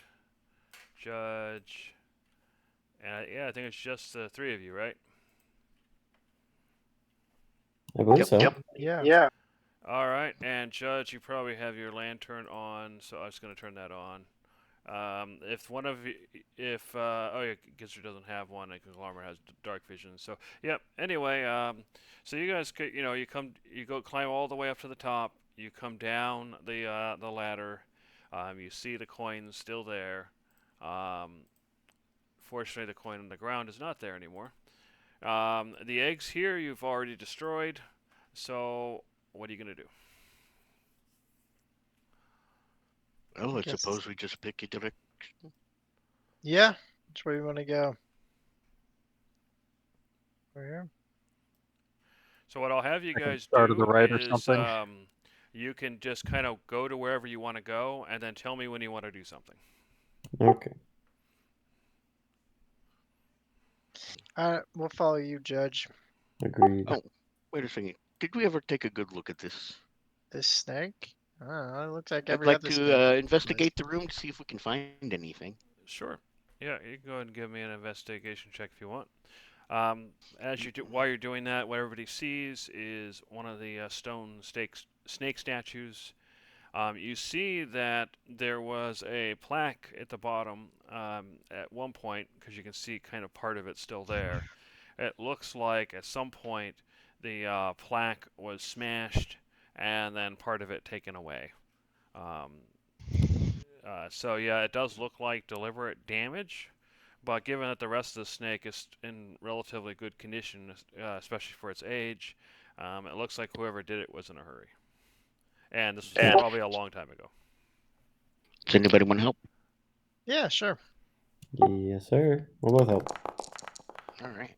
Judge, and yeah, I think it's just the 3 of you, right? I believe so. Yeah. All right, and Judge, you probably have your lantern on, so I'm just going to turn that on. If one of you, oh yeah, Gizzard doesn't have one, and Conglomerate has dark vision. So, yep. Anyway, so you guys, you go climb all the way up to the top. You come down the ladder. You see the coin still there. Fortunately, the coin on the ground is not there anymore. The eggs here you've already destroyed. So, what are you gonna do? Well, I Guess- suppose we just pick a direction. Yeah. Which way you want to go? Over here? So what I'll have you I can guys start do to the right or is something. you can just kind of go to wherever you want to go, and then tell me when you want to do something. Okay. We'll follow you, Judge. Agreed. Oh. Wait a second. Did we ever take a good look at this? This snake? I don't know. It looks like I'd every like other snake. to investigate the room to see if we can find anything. Sure. Yeah, you can go ahead and give me an investigation check if you want. As you do, while you're doing that, what everybody sees is one of the stone snake statues. You see that there was a plaque at the bottom at one point, because you can see kind of part of it still there. It looks like at some point the plaque was smashed and then part of it taken away. So yeah, it does look like deliberate damage, but given that the rest of the snake is in relatively good condition, especially for its age, it looks like whoever did it was in a hurry. And this was probably a long time ago. Does anybody want to help? Yeah, sure. Yes, sir. We'll both help. All right.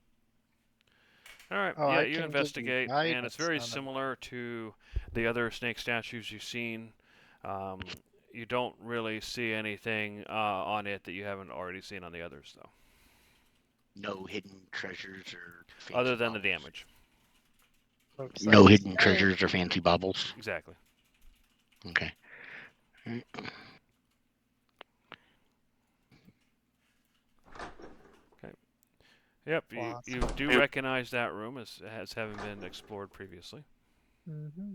All right, Oh, yeah, I you can give you investigate, and it's very guidance on it. similar to the other snake statues you've seen. You don't really see anything on it that you haven't already seen on the others, though, No hidden treasures or fancy other than the baubles? damage. Looks No like hidden snake. treasures or fancy baubles. Exactly. Okay. Alright. Yep, Lots. you do recognize that room as having been explored previously. Mm-hmm.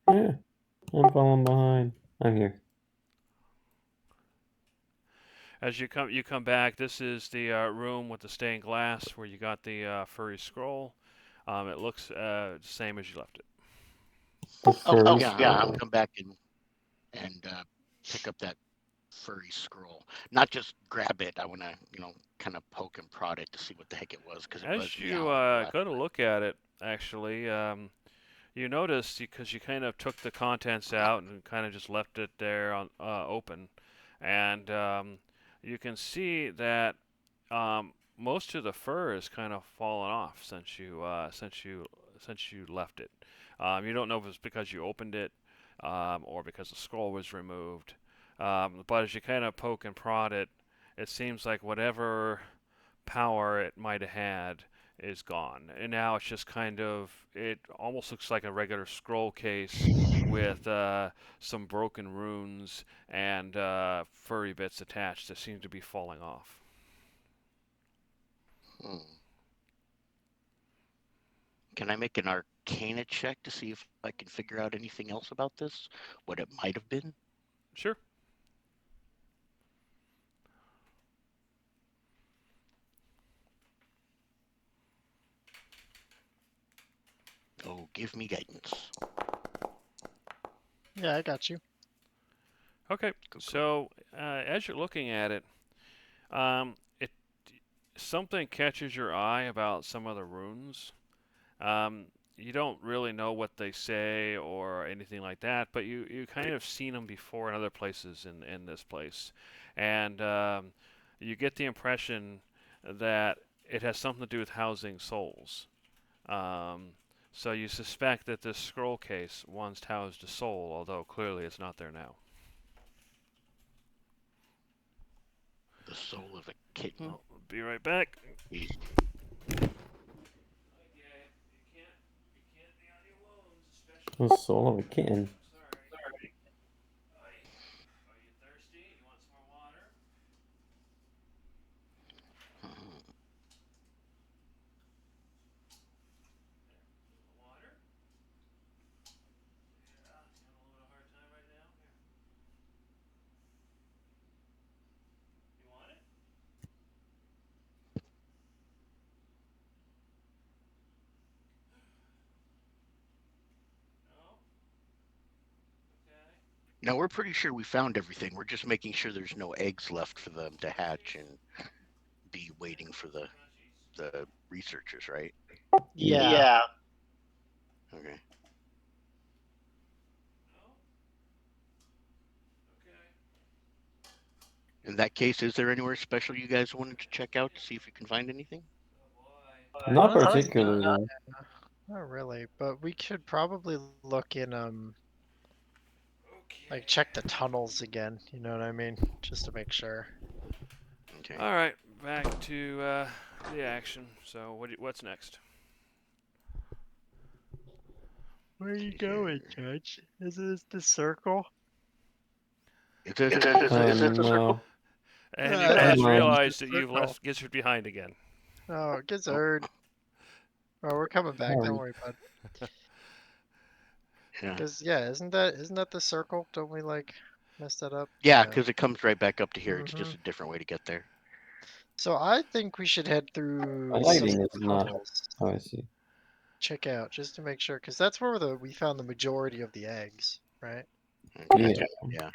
Yeah. I'm falling behind. I'm here. As you come back, this is the room with the stained glass where you got the furry scroll. It looks the same as you left it. The Oh, furry yeah, scroll. I'll come back and pick up that furry scroll. Not just grab it. I want to, kind of poke and prod it to see what the heck it was, because it was As you meowing. go to look at it, actually, you notice because you kind of took the contents out and kind of just left it there on open. and you can see that most of the fur is kind of fallen off since you left it. You don't know if it's because you opened it or because the skull was removed. But as you kind of poke and prod it, it seems like whatever power it might have had is gone. And now it's just it almost looks like a regular scroll case with some broken runes and furry bits attached that seem to be falling off. Hmm. Can I make an Arcana check to see if I can figure out anything else about this? What it might have been? Sure. Oh, give me guidance. Yeah, I got you. Okay. Go. So as you're looking at it, it something catches your eye about some of the runes. You don't really know what they say or anything like that, but you kind of seen them before in other places in this place, and you get the impression that it has something to do with housing souls. Um, so you suspect that this scroll case once housed a soul, although clearly it's not there now. The soul of a kitten. I'll be right back. Jeez. The soul of a kitten. Mhm. Now we're pretty sure we found everything. We're just making sure there's no eggs left for them to hatch and be waiting for the researchers, right? Yeah. Okay. In that case, is there anywhere special you guys wanted to check out to see if you can find anything? Not Honestly, particularly. not really, but we should probably look in like check the tunnels again. You know what I mean? Just to make sure. Okay. All right, back to the action. So what's next? Where are you going, Judge? Is this the circle? Is this the circle? No. And Yeah, you I guys thought- realize that you've Circle. left Gizzard behind again. Oh, Gizzard. Oh, we're coming back. Don't Sorry. worry, bud. Yeah. Because yeah, isn't that the circle? Don't we like mess that up? Yeah, because it comes right back up to here. It's just Mhm. a different way to get there. So I think we should head through My some lighting is not. tunnels. Oh, I see. Check out just to make sure, because that's where we found the majority of the eggs, right? Okay. Yeah. Yeah.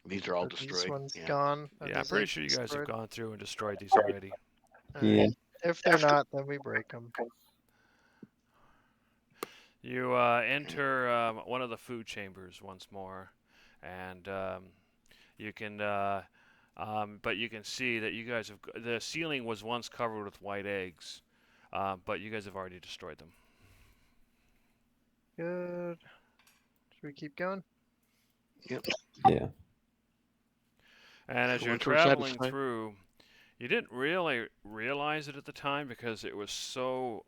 These are all Are destroyed. These ones Yeah. gone. Are Yeah, I'm these pretty eggs sure you guys have destroyed? gone through and destroyed these already. Yeah. If they're not, then we break them. You enter one of the food chambers once more, and you can, but you can see that you guys the ceiling was once covered with white eggs, but you guys have already destroyed them. Good. Should we keep going? Yeah. And as you're Once we're traveling satisfied. through, you didn't really realize it at the time because it was so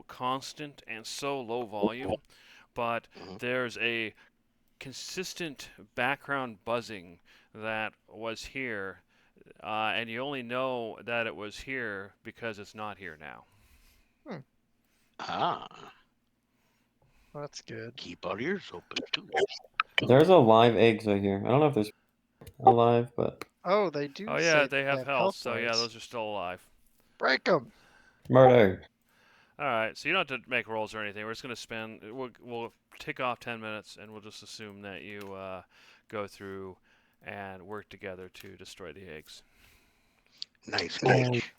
constant and so low volume, but Mhm. there's a consistent background buzzing that was here, and you only know that it was here because it's not here now. Ah, That's good. keep our ears open too. There's a live eggs right here. I don't know if there's alive, but Oh, they do Oh say yeah, that they have health, so yeah, bars. those are still alive. Break them. murder. All right, so you don't have to make rolls or anything. We're just gonna we'll take off 10 minutes, and we'll just assume that you go through and work together to destroy the eggs. Nice Oh. catch.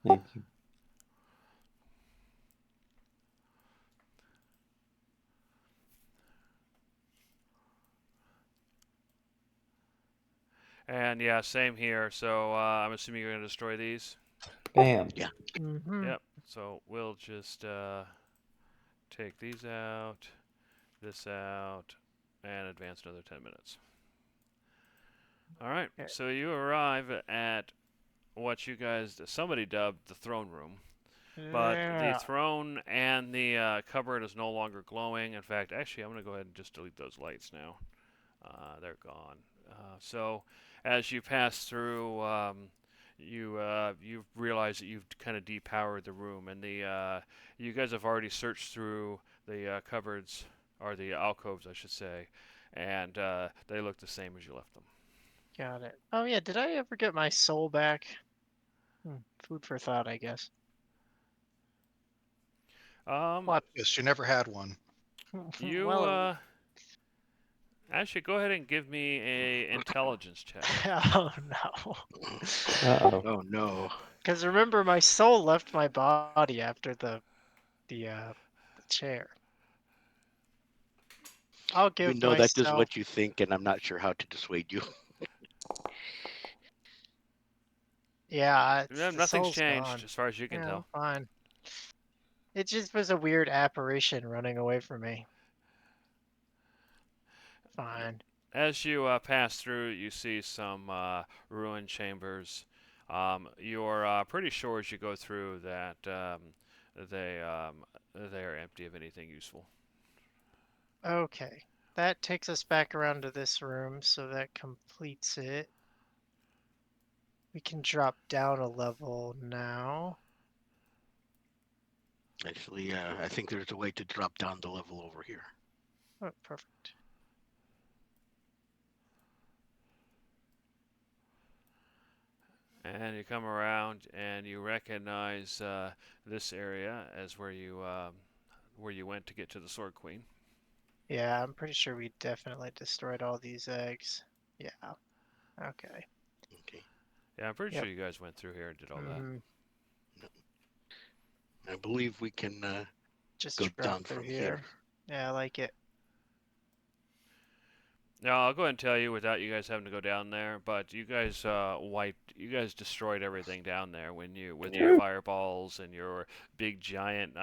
Thank you. And yeah, same here. So I'm assuming you're going to destroy these. Bam. Mm-hmm. Yep. So we'll just take these out, this out, and advance another 10 minutes. All right. Okay. So you arrive at what you guys, somebody dubbed the throne room. But the Yeah. throne and the cupboard is no longer glowing. In fact, actually, I'm going to go ahead and just delete those lights now. They're gone. So as you pass through, you realize that you've kind of depowered the room, and you guys have already searched through the cupboards, or the alcoves, I should say, and they look the same as you left them. Got it. Oh yeah, did I ever get my soul back? Food for thought, I guess. What? Yes, you never had one. You Well, actually go ahead and give me a intelligence check. oh no. Uh-oh. Oh no. Because remember, my soul left my body after the chair. I'll You give know that's just myself. what you think, and I'm not sure how to dissuade you. Yeah, Yeah, the nothing's soul's changed gone. as far as you can Yeah, tell. fine. It just was a weird apparition running away from me. Fine. As you pass through, you see some ruined chambers. You're pretty sure as you go through that they are empty of anything useful. Okay. That takes us back around to this room, so that completes it. We can drop down a level now. Actually, I think there's a way to drop down the level over here. Oh, perfect. And you come around and you recognize this area as where you went to get to the Sword Queen. Yeah, I'm pretty sure we definitely destroyed all these eggs. Yeah. Okay. Okay. Yeah, I'm pretty Yep. sure you guys went through here and did all that. Mhm. I believe we can Just go drop down through from here. here. Yeah, I like it. Now I'll go ahead and tell you without you guys having to go down there, but you guys destroyed everything down there with your fireballs and your big giant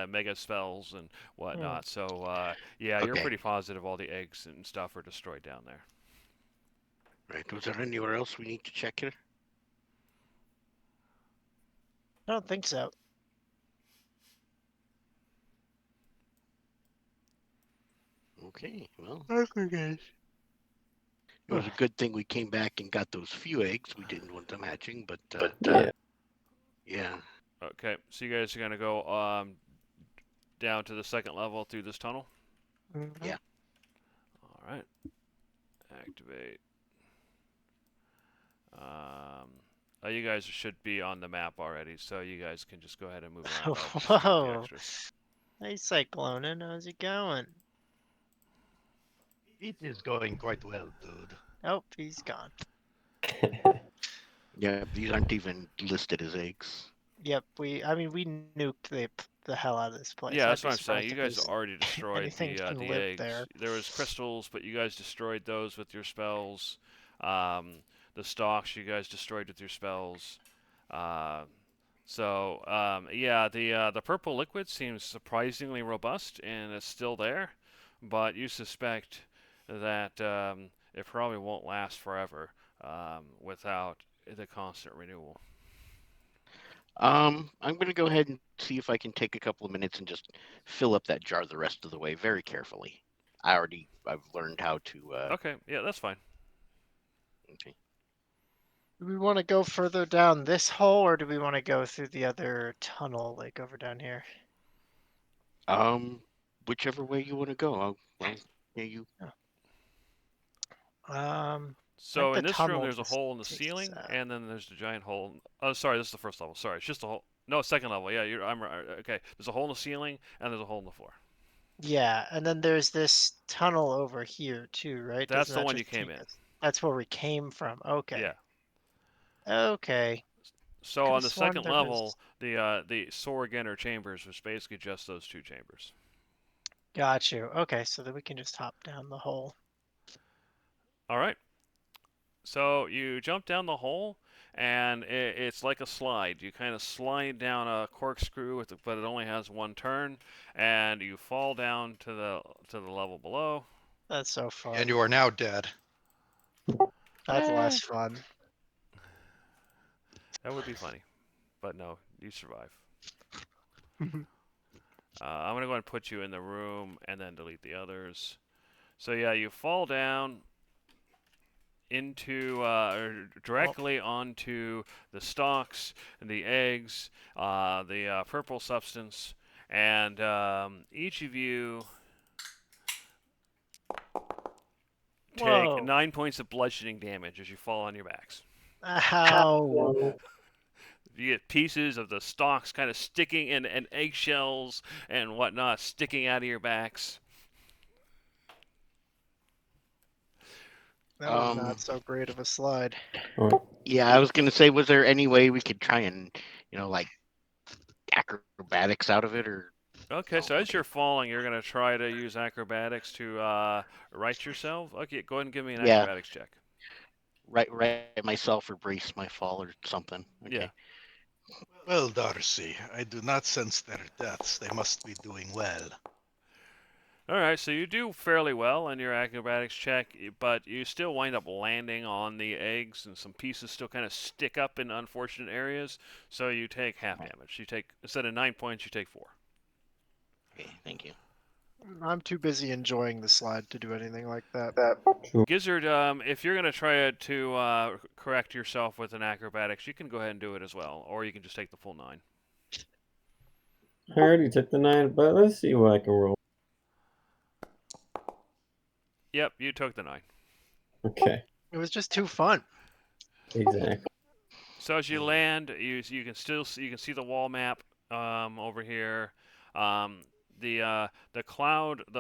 mega spells and whatnot. So yeah, you're Okay. pretty positive all the eggs and stuff are destroyed down there. Right. Was there anywhere else we need to check here? I don't think so. Okay. Well, Okay, guys. it was a good thing we came back and got those few eggs. We didn't want them hatching, but Yeah. yeah. Okay, so you guys are gonna go down to the second level through this tunnel. Mhm. Yeah. All right. Activate. You guys should be on the map already, so you guys can just go ahead and move around. I'll just skip the Whoa. extras. Hey, Cyclonin, how's it going? It is going quite well, dude. Oh, he's gone. Yeah, these aren't even listed as eggs. Yep, we nuked the hell out of this place. Yeah, I'd that's be what I'm saying. surprised You if guys there's already destroyed anything the can the live eggs. there. There was crystals, but you guys destroyed those with your spells. The stalks you guys destroyed with your spells. Yeah, the purple liquid seems surprisingly robust and it's still there, but you suspect that it probably won't last forever without the constant renewal. I'm gonna go ahead and see if I can take a couple of minutes and just fill up that jar the rest of the way very carefully. I've learned how to. Okay, yeah, that's fine. Okay. Do we want to go further down this hole, or do we want to go through the other tunnel, like over down here? Whichever way you want to go. Well, yeah, you. So the in this room, tunnel there's a just hole in the takes us ceiling, out. and then there's the giant hole. Oh, sorry, this is the first level. Sorry, it's just a hole. No, second level. Yeah, I'm right. Okay, there's a hole in the ceiling, and there's a hole in the floor. Yeah, and then there's this tunnel over here too, right? That's Doesn't the that one you just came take in. us- That's where we came from. Okay. Yeah. Okay. So on the Could've sworn second there level, was- the Sorganer chambers was basically just those two chambers. Got you. Okay, so then we can just hop down the hole. All right. So you jump down the hole, and it's like a slide. You kind of slide down a corkscrew, but it only has one turn, and you fall down to the level below. That's so fun. And you are now dead. That's less fun. That would be funny, but no, you survive. I'm gonna go ahead and put you in the room, and then delete the others. So yeah, you fall down into or directly onto the stalks and the eggs, the purple substance, and each of you take Whoa. 9 points of bludgeoning damage as you fall on your backs. Ow. You get pieces of the stalks kind of sticking and eggshells and whatnot sticking out of your backs. That was not so great of a slide. Yeah, I was gonna say, was there any way we could try and, like acrobatics out of it, or? Okay, so as you're falling, you're gonna try to use acrobatics to right yourself. Okay, go ahead and give me an Yeah. acrobatics check. Right myself or brace my fall or something. Okay. Yeah. Well, Darcy, I do not sense their deaths. They must be doing well. All right, so you do fairly well in your acrobatics check, but you still wind up landing on the eggs, and some pieces still kind of stick up in unfortunate areas. So you take half damage. You take, instead of 9 points, you take 4. Okay, thank you. I'm too busy enjoying the slide to do anything like that. Gizzard, if you're gonna try to correct yourself with an acrobatics, you can go ahead and do it as well, or you can just take the full 9. I already took the 9, but let's see what I can roll. Yep, you took the 9. Okay. It was just too fun. Exactly. So as you land, you can still see the wall map over here. The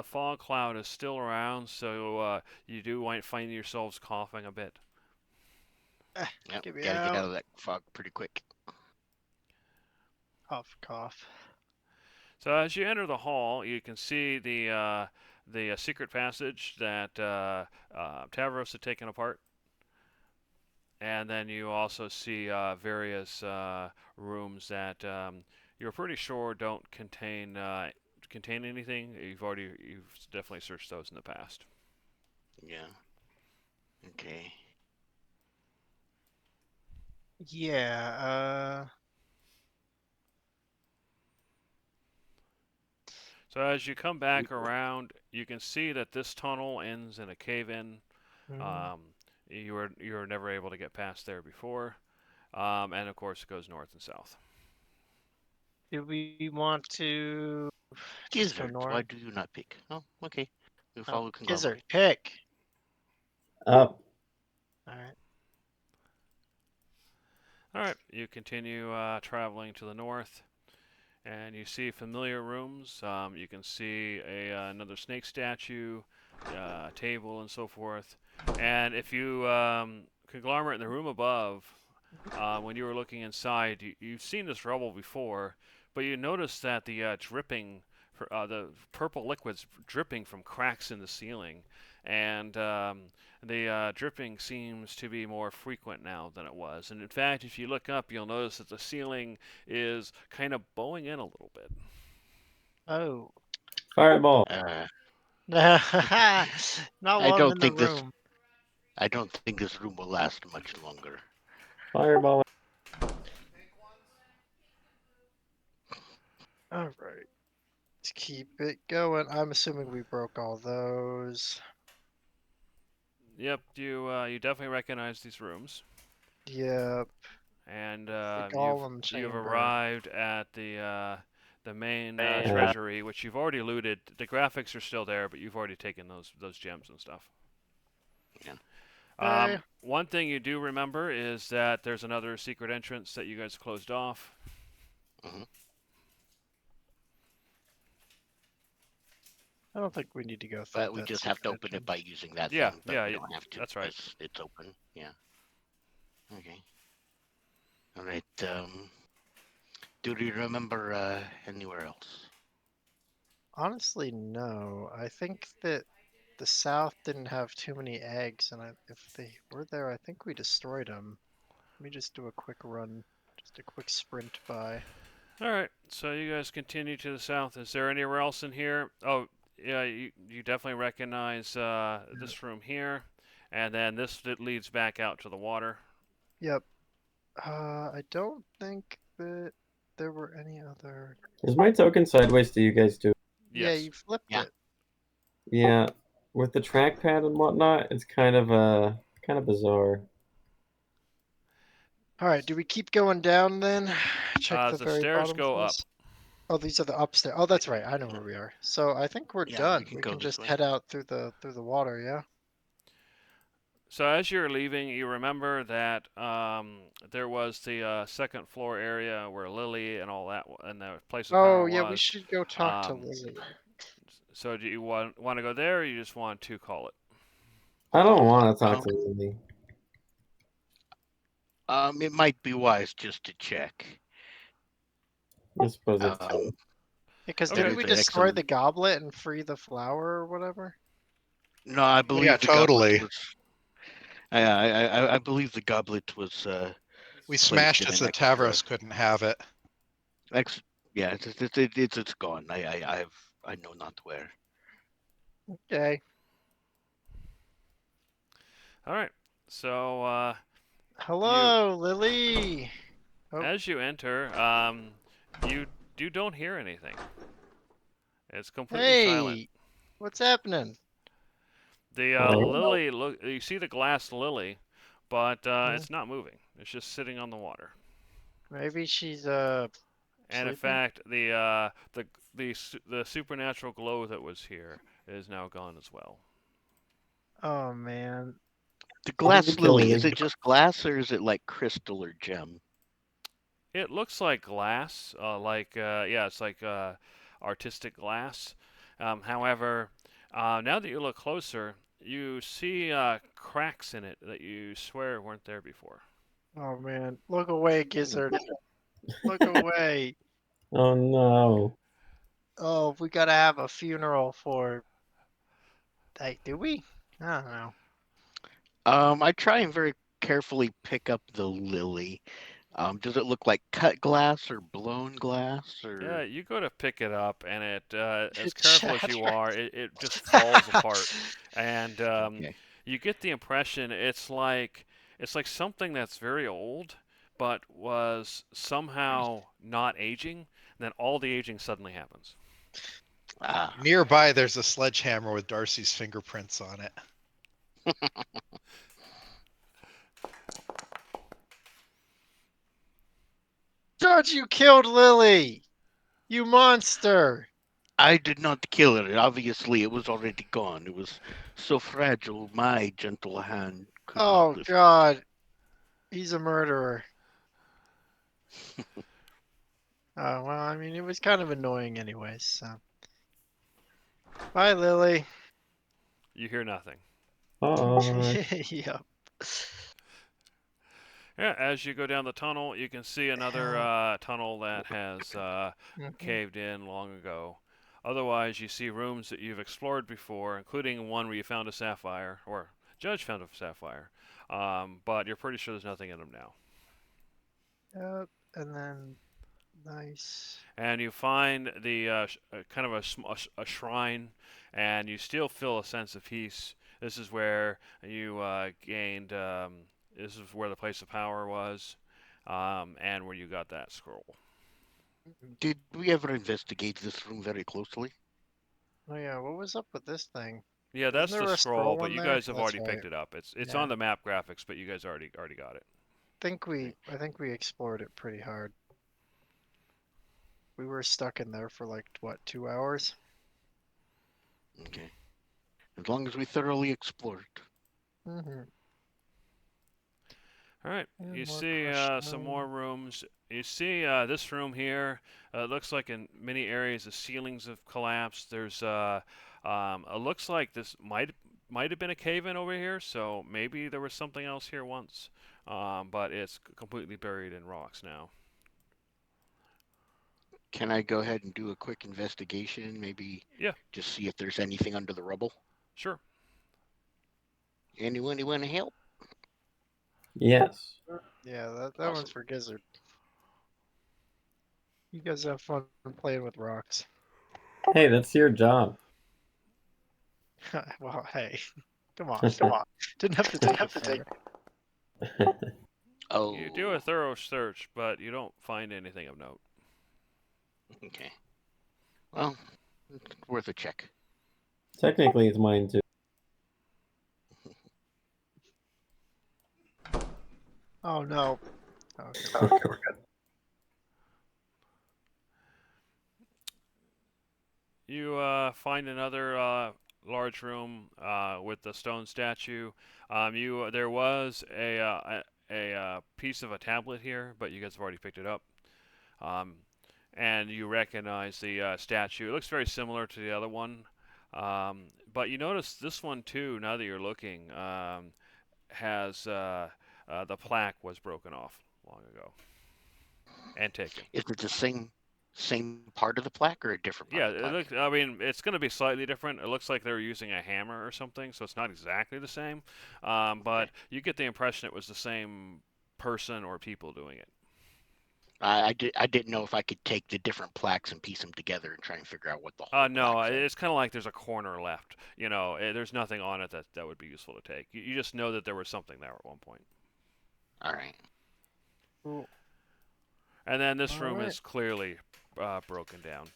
fog cloud is still around, so you do find yourselves coughing a bit. Yep, Get me gotta get out out. of that fog pretty quick. Cough. So as you enter the hall, you can see the secret passage that Tavros had taken apart. And then you also see various rooms that you're pretty sure don't contain anything. You've definitely searched those in the past. Yeah. Okay. Yeah, So as you come back around, you can see that this tunnel ends in a cave-in. You were never able to get past there before, and of course it goes north and south. do we want to just go Gizzard, north? why do you not pick? Oh, okay. You follow Gizzard, conglomerate. pick. Up. Alright. All right, you continue traveling to the north, and you see familiar rooms. You can see another snake statue, table, and so forth. And if you conglomerate in the room above, when you were looking inside, you've seen this rubble before, but you notice that the the purple liquid's dripping from cracks in the ceiling, and the dripping seems to be more frequent now than it was. And in fact, if you look up, you'll notice that the ceiling is kind of bowing in a little bit. Oh. Fireball. Not I while don't I'm in think the this- room. I don't think this room will last much longer. Fireball. Alright. Let's keep it going. I'm assuming we broke all those. Yep, you definitely recognize these rooms. Yep. And golem you've chamber. arrived at the main treasury, which you've already looted. The graphics are still there, but you've already taken those gems and stuff. Yeah. Okay. One thing you do remember is that there's another secret entrance that you guys closed off. Mm-hmm. I don't think we need to go through But we just have to open it by using that Yeah, thing. But yeah, we don't have to. that's right. It's open. Yeah. Okay. All right. Do you remember anywhere else? Honestly, no. I think that the south didn't have too many eggs, and if they were there, I think we destroyed them. Let me just do a quick run, just a quick sprint by. All right, so you guys continue to the south. Is there anywhere else in here? Oh, yeah, you definitely recognize this room here, and then this that leads back out to the water. Yep. I don't think that there were any other. Is my token sideways to you guys too? Yeah, Yes. you flipped Yeah. it. Yeah, with the trackpad and whatnot, it's kind of bizarre. All right, do we keep going down then? Check the The very stairs bottom go up. first. Oh, these are the upstairs. Oh, that's right. I know where we are. So I think we're Yeah, done. we can We go can this just way. head out through the water, yeah? So as you're leaving, you remember that there was the second floor area where Lily and all that and the place of Oh, power yeah, we was. should go talk to Um, Lily. So do you want to go there, or you just want to call it? I don't want to talk Um, to Lily. It might be wise just to check. I suppose it's Um, Because Okay. didn't we There's an destroy the excellent- goblet and free the flower or whatever? No, I believe yeah, the totally. goblet was. I believe the goblet was. We placed smashed in it an so extra- Tavros couldn't have it. Yeah, it's gone. I know not where. Okay. All right. So Hello, Lily. Oh. as you enter, you don't hear anything. It's completely silent. Hey, what's happening? The Hello? lily look. You see the glass lily, but Hmm. it's not moving. It's just sitting on the water. Maybe she's And in sleeping? fact, the supernatural glow that was here is now gone as well. Oh man. The glass Maybe lily, Lily. is it just glass or is it like crystal or gem? It looks like glass, it's like artistic glass. However, now that you look closer, you see cracks in it that you swear weren't there before. Oh man. Look away, Gizzard. Look away. Oh no. Oh, we gotta have a funeral for. Hey, do we? I don't know. I try and very carefully pick up the lily. Does it look like cut glass or blown glass or? Yeah, you go to pick it up, and it, as It careful as you shatters. are, it just falls apart. And Okay. you get the impression it's like something that's very old, but was somehow not aging. Then all the aging suddenly happens. Ah, Nearby, there's a sledgehammer with Darcy's fingerprints on it. George, you killed Lily! You monster! I did not kill it. Obviously, it was already gone. It was so fragile. My gentle hand could not Oh lift it. god. He's a murderer. Oh, well, I mean, it was kind of annoying anyways, so. Bye, Lily. You hear nothing. Yep. Yeah, as you go down the tunnel, you can see another tunnel that has Mhm. caved in long ago. Otherwise, you see rooms that you've explored before, including one where you found a sapphire, or Judge found a sapphire. But you're pretty sure there's nothing in them now. Yep, and then nice. And you find the kind of a shrine, and you still feel a sense of peace. This is where you gained. This is where the place of power was, and where you got that scroll. Did we ever investigate this room very closely? Oh yeah, what was up with this thing? Yeah, that's Isn't there the a scroll, scroll but in you there? guys have That's already right. picked it up. It's Yeah. on the map graphics, but you guys already got it. I think we explored it pretty hard. We were stuck in there for like what, 2 hours? Okay. As long as we thoroughly explored. Mm-hmm. All right, And you more see crushed some more stone. rooms. You see this room here. It looks like in many areas the ceilings have collapsed. There's it looks like this might have been a cave-in over here, so maybe there was something else here once, but it's completely buried in rocks now. Can I go ahead and do a quick investigation? Maybe Yeah. just see if there's anything under the rubble? Sure. Anyone want to help? Yes. Yeah, that one's Awesome. for Gizzard. You guys have fun playing with rocks. Hey, that's your job. Well, hey, come on, come on. Didn't have to take it further. Oh, You do a thorough search, but you don't find anything of note. okay. Well, it's worth a check. Technically, it's mine too. Oh no. Okay. Okay, we're good. You find another large room with the stone statue. There was a piece of a tablet here, but you guys have already picked it up. Um, and you recognize the statue. It looks very similar to the other one, but you notice this one too. Now that you're looking, has the plaque was broken off long ago and taken. Is it the same part of the plaque or a different part Yeah, of the it plaque? looks. I mean, it's going to be slightly different. It looks like they were using a hammer or something, so it's not exactly the same. But you get the impression it was the same person or people doing it. I didn't know if I could take the different plaques and piece them together and try and figure out what the whole No, plaque said. it's kind of like there's a corner left. You know, there's nothing on it that would be useful to take. You just know that there was something there at one point. All right. Cool. And then this All room right. is clearly broken down.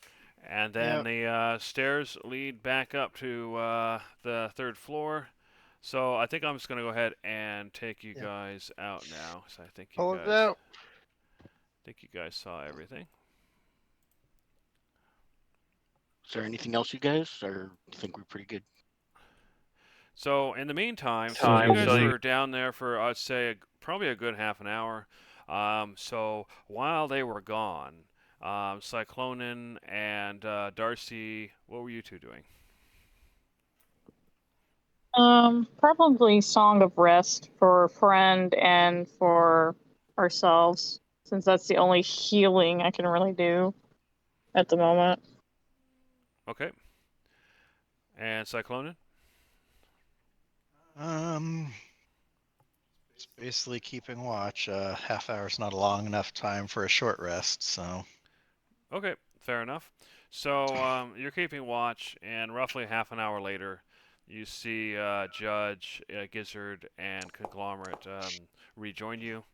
And then the stairs lead back up to the third floor. So I think I'm just going to go ahead and take you Yep. guys out now. So I think Pull it out. you guys saw everything. Is there anything else, you guys, or you think we're pretty good? So in the meantime, so Time, you guys so you- were down there for I'd say probably a good half an hour. So while they were gone, Cyclonin and Darcy, what were you two doing? Probably Song of Rest for friend and for ourselves, since that's the only healing I can really do at the moment. Okay. And Cyclonin? It's basically keeping watch. Half hour's not a long enough time for a short rest, so. Okay, fair enough. So you're keeping watch, and roughly half an hour later, you see Judge, Gizzard, and Conglomerate rejoin you.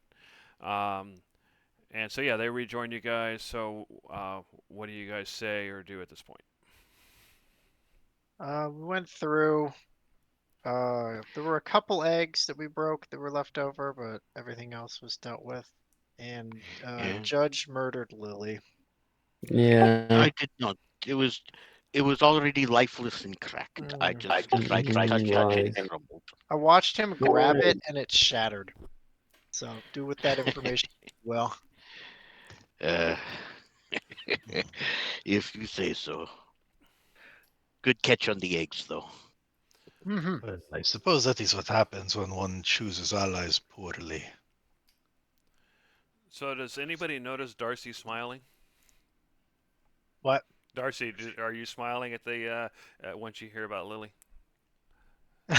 And so yeah, they rejoin you guys. So what do you guys say or do at this point? We went through. There were a couple eggs that we broke that were left over, but everything else was dealt with. And Yeah. Judge murdered Lily. Yeah. I did not. It was already lifeless and cracked. I just tried to touch it and it crumbled. I watched him grab it and it shattered. So do with that information as well. If you say so. Good catch on the eggs, though. I suppose that is what happens when one chooses allies poorly. So does anybody notice Darcy smiling? What? Darcy, are you smiling at the once you hear about Lily?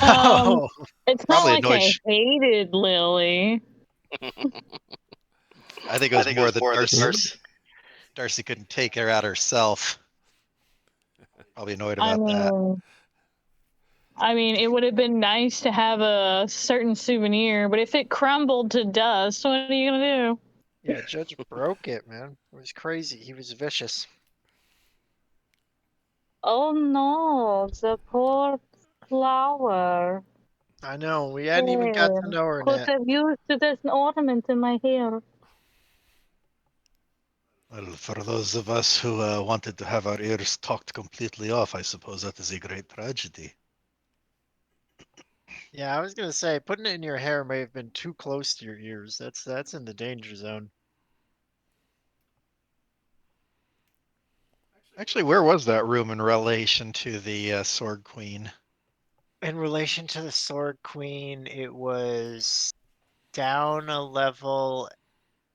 Oh, It's not Probably like annoyed I hated Lily. I think it was more that Darcy couldn't take her out herself. Probably annoyed about that. I mean, it would have been nice to have a certain souvenir, but if it crumbled to dust, what are you gonna do? yeah, Judge broke it, man. It was crazy. He was vicious. Oh no, the poor flower. I know. We hadn't even got to know her Could yet. have used it as an ornament in my hair. Well, for those of us who wanted to have our ears talked completely off, I suppose that is a great tragedy. Yeah, I was gonna say putting it in your hair may have been too close to your ears. That's in the danger zone. Actually, where was that room in relation to the Sword Queen? In relation to the Sword Queen, it was down a level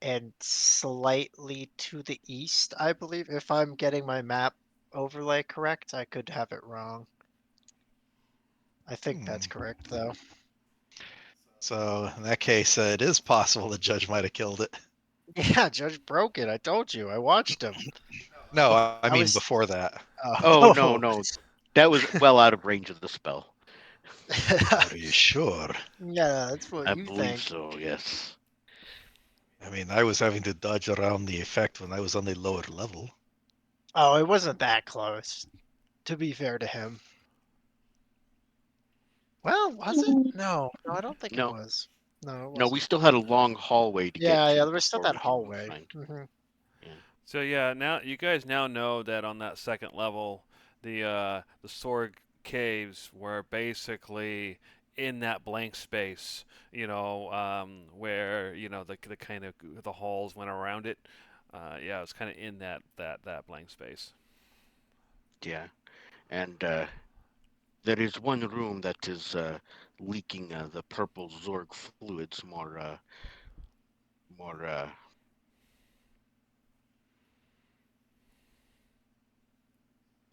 and slightly to the east, I believe. If I'm getting my map overlay correct, I could have it wrong. I think that's correct, though. So in that case, it is possible the judge might have killed it. Yeah, Judge broke it. I told you. I watched him. No, I mean was- before that. Oh, no, no. That was well out of range of the spell. Are you sure? Yeah, that's what I you believe think. so, yes. I mean, I was having to dodge around the effect when I was on the lower level. Oh, it wasn't that close. To be fair to him. Well, was it? No, I don't think it No. was. No, it No, wasn't. we still had a long hallway to get to Yeah, there was still before that we can hallway. find. So yeah, now you guys now know that on that second level, the Sorg caves were basically in that blank space, where the kind of the halls went around it. Yeah, it was kind of in that blank space. Yeah. And there is one room that is leaking the purple Zorg fluids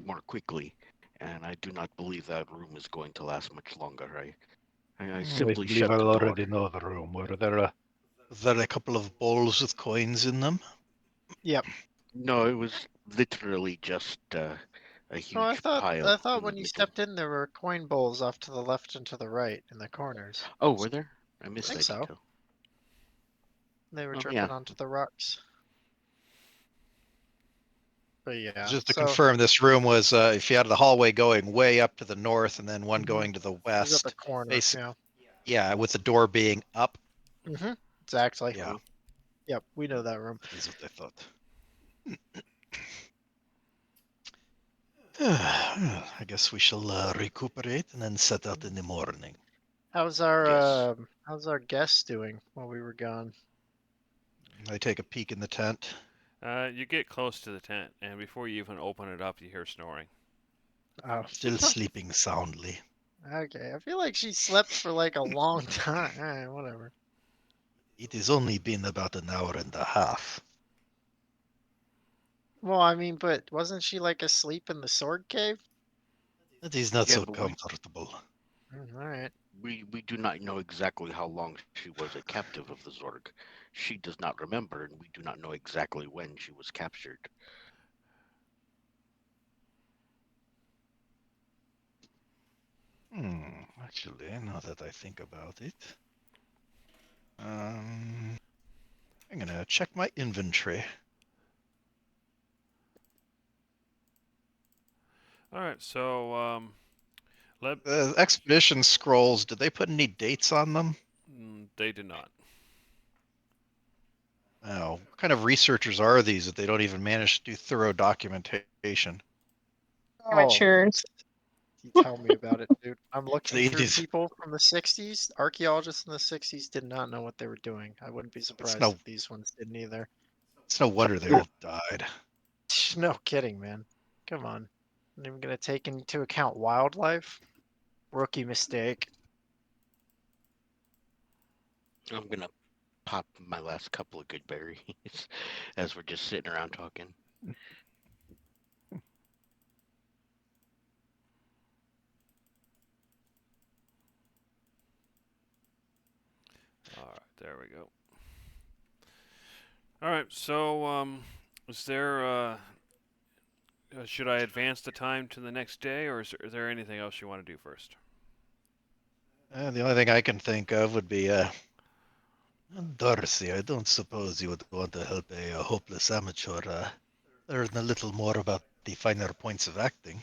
more quickly, and I do not believe that room is going to last much longer. I I simply believe shut I the door. already know the room. Were there Was there a couple of bowls with coins in them? Yep. No, it was literally just a huge Oh, I pile thought in the when you middle. stepped in there were coin bowls off to the left and to the right in the corners. Oh, were there? I missed think that so. detail. They were Oh, dripping yeah. onto the rocks. But yeah. Just to so confirm, this room was if you had the hallway going way up to the north and then one Mhm. going to the it was at the west. corner. Basic- Yeah. Yeah, with the door being up. Exactly. Yeah, Yep, we know that room. is what I thought. I guess we shall recuperate and then set out in the morning. How's Yes. our guest doing while we were gone? I take a peek in the tent. You get close to the tent, and before you even open it up, you hear snoring. Oh, Still sleeping soundly. okay. I feel like she slept for like a long time. Whatever. It has only been about an hour and a half. Well, I mean, but wasn't she like asleep in the sword cave? That is not Yeah, so but comfortable. All right. we do not know exactly how long she was a captive of the Zorg. She does not remember, and we do not know exactly when she was captured. Actually, now that I think about it, I'm gonna check my inventory. All right, so The expedition scrolls, did they put any dates on them? they did not. Oh, what kind of researchers are these that they don't even manage to do thorough documentation? Amateurs. You tell me about it, dude. I'm looking They through did- people from the 60s. Archaeologists in the 60s did not know what they were doing. I wouldn't be surprised no- if these ones didn't either. It's no wonder they all died. No kidding, man. Come on. Not even gonna take into account wildlife? Rookie mistake. I'm gonna pop my last couple of good berries as we're just sitting around talking. All right, there we go. All right, so is there should I advance the time to the next day, or is there anything else you want to do first? The only thing I can think of would be, Darcy, I don't suppose you would want to help a hopeless amateur learn a little more about the finer points of acting.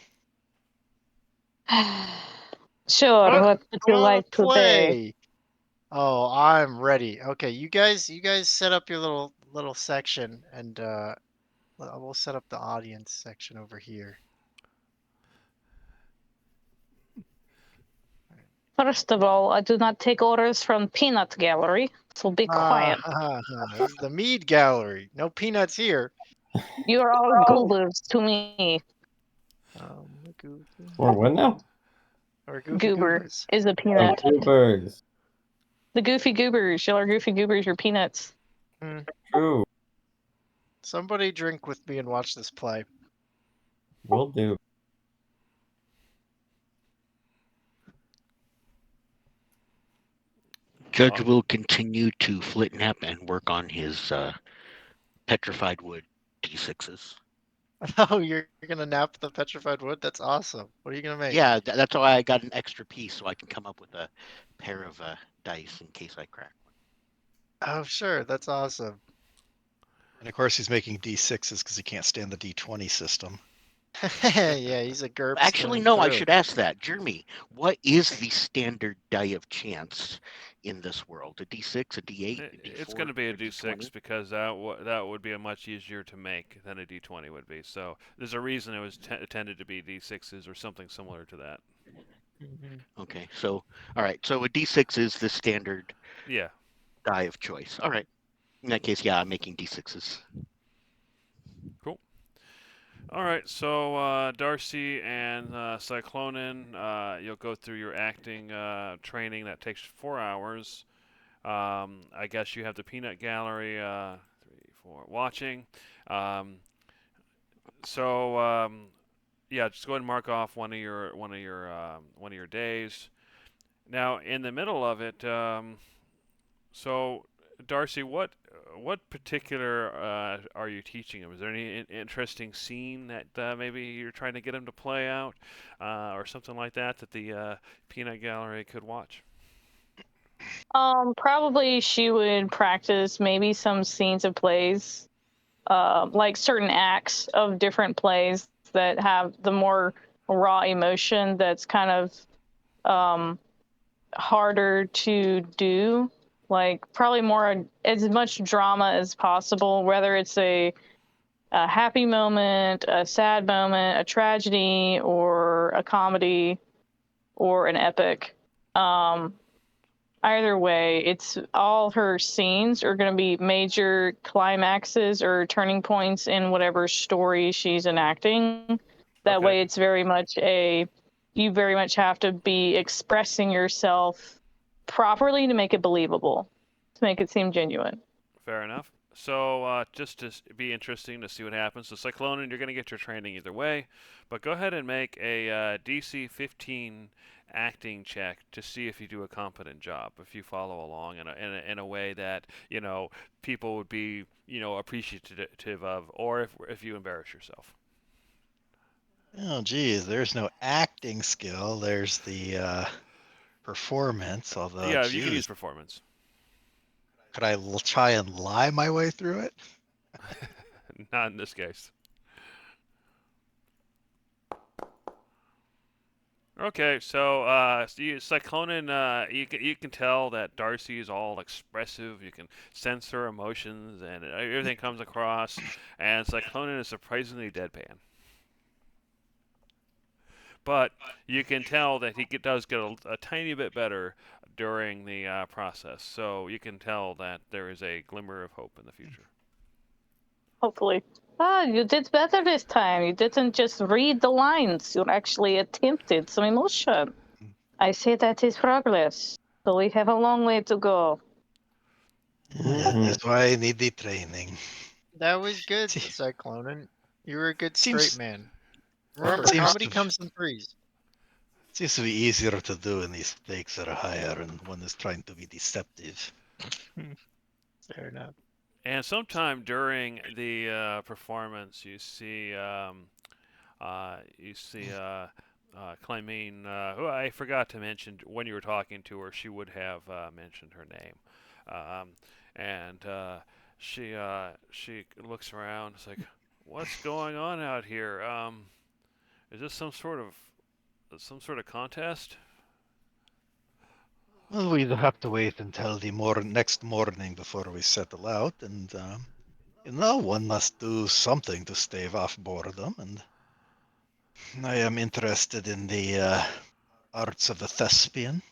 Sure, what would you like today? play. Oh, I'm ready. Okay, you guys set up your little section, and we'll set up the audience section over here. First of all, I do not take orders from Peanut Gallery, so be quiet. This is the Mead Gallery. No peanuts here. You are all goobers to me. Goofy. Or what now? Or goofy Goober goobers. is a Oh, peanut. goobers. The goofy goobers. Y'all are goofy goobers, you're peanuts. True. Somebody drink with me and watch this play. Will do. Judge will continue to flip-nap and work on his petrified wood D6s. Oh, you're gonna nap the petrified wood? That's awesome. What are you gonna make? Yeah, that's why I got an extra piece so I can come up with a pair of dice in case I crack one. Oh, sure. That's awesome. And of course, he's making D6s because he can't stand the D20 system. Yeah, he's a GURPS. Actually, no, I should ask that. Jeremy, what is the standard die of chance in this world? A D6, a D8, a D4? It's going to be a or D6 D20? because that would be a much easier to make than a D20 would be. So there's a reason it was tended to be D6s or something similar to that. Okay, so, all right, so a D6 is the standard Yeah. die of choice. All right. In that case, yeah, I'm making D6s. Cool. All right, so Darcy and Cyclonin, you'll go through your acting training that takes 4 hours. I guess you have the peanut gallery 3, 4 watching. Yeah, just go ahead and mark off one of your days. Now, in the middle of it, so Darcy, what particular are you teaching him? Is there any interesting scene that maybe you're trying to get him to play out, or something like that the peanut gallery could watch? Probably she would practice maybe some scenes of plays, like certain acts of different plays that have the more raw emotion that's kind of harder to do. Like probably more as much drama as possible, whether it's a happy moment, a sad moment, a tragedy, or a comedy, or an epic. Either way, it's all her scenes are going to be major climaxes or turning points in whatever story she's enacting. That Okay. way, it's very much you very much have to be expressing yourself properly to make it believable, to make it seem genuine. Fair enough. So just to be interesting to see what happens. So Cyclonin, you're going to get your training either way, but go ahead and make a DC 15 acting check to see if you do a competent job. If you follow along in a way that people would be appreciative of, or if you embarrass yourself. Oh, geez, there's no acting skill. There's the performance. Although, Yeah, you can geez, use performance. could I try and lie my way through it? Not in this case. Okay, so Cyclonin, you can tell that Darcy is all expressive. You can sense her emotions, and everything comes across. And Cyclonin is surprisingly deadpan. But you can tell that he does get a tiny bit better during the process. So you can tell that there is a glimmer of hope in the future. Hopefully. You did better this time. You didn't just read the lines. You actually attempted some emotion. I say that is progress. So we have a long way to go. Yeah, that's why I need the training. That was good, Cyclonin. You were a good straight Seems- man. Remember, Seems comedy to- comes in threes. Seems to be easier to do when these stakes are higher and one is trying to be deceptive. Fair enough. And sometime during the performance, you see Clymene, who I forgot to mention when you were talking to her. She would have mentioned her name, and she looks around. It's like, what's going on out here? Is this some sort of contest? Well, we'll have to wait until the next morning before we settle out, and one must do something to stave off boredom. And I am interested in the arts of the thespian,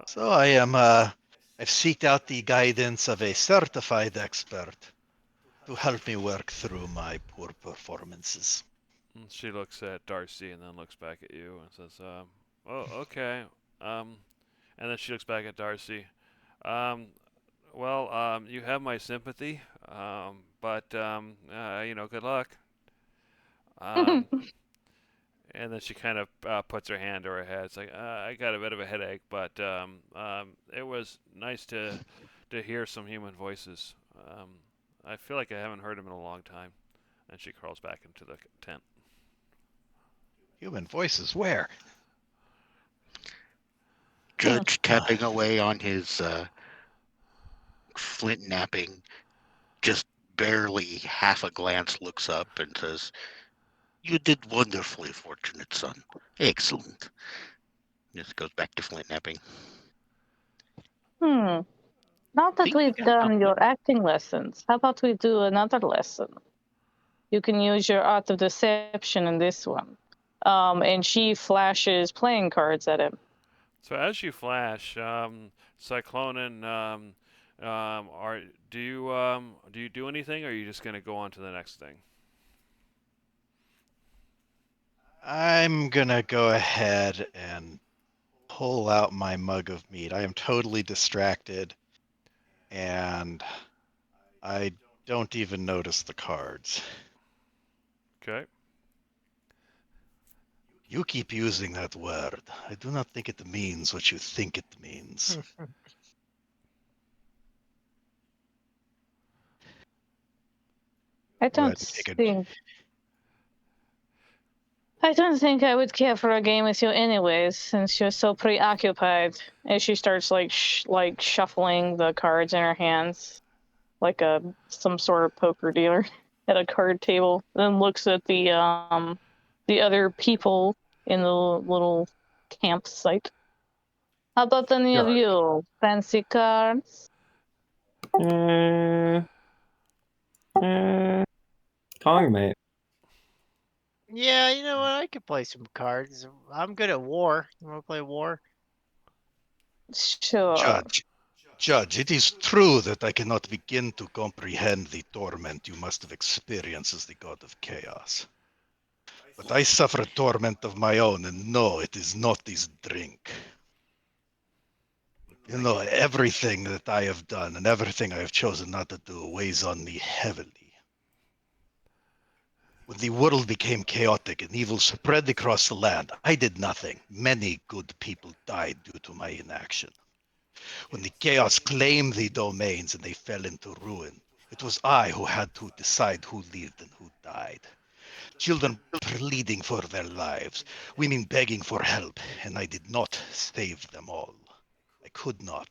so I've seeked out the guidance of a certified expert to help me work through my poor performances. And she looks at Darcy and then looks back at you and says, "Oh, okay." And then she looks back at Darcy. Well, you have my sympathy, but good luck. And then she kind of puts her hand to her head. It's like, I got a bit of a headache, but it was nice to hear some human voices. I feel like I haven't heard them in a long time. And she crawls back into the tent. Human voices, where? Judge tapping away on his flint napping, just barely half a glance looks up and says, "You did wonderfully, fortunate son. Excellent." Just goes back to flint napping. Now that Think you we've got done something? your acting lessons, how about we do another lesson? You can use your art of deception in this one. And she flashes playing cards at him. So as you flash, Cyclonin, do you do anything, or are you just gonna go on to the next thing? I'm gonna go ahead and pull out my mug of meat. I am totally distracted, and I don't even notice the cards. Okay. You keep using that word. I do not think it means what you think it means. I Go ahead don't and take it. think. I don't think I would care for a game with you anyways, since you're so preoccupied. And she starts like shuffling the cards in her hands, like some sort of poker dealer at a card table. Then looks at the other people in the little campsite. How about any of Sure. you? Fancy cards? Calling mate. Yeah, you know what? I could play some cards. I'm good at war. You want to play war? Sure. Judge, it is true that I cannot begin to comprehend the torment you must have experienced as the god of chaos. But I suffer torment of my own, and no, it is not this drink. You know, everything that I have done and everything I have chosen not to do weighs on me heavily. When the world became chaotic and evil spread across the land, I did nothing. Many good people died due to my inaction. When the chaos claimed the domains and they fell into ruin, it was I who had to decide who lived and who died. Children pleading for their lives, women begging for help, and I did not save them all. I could not.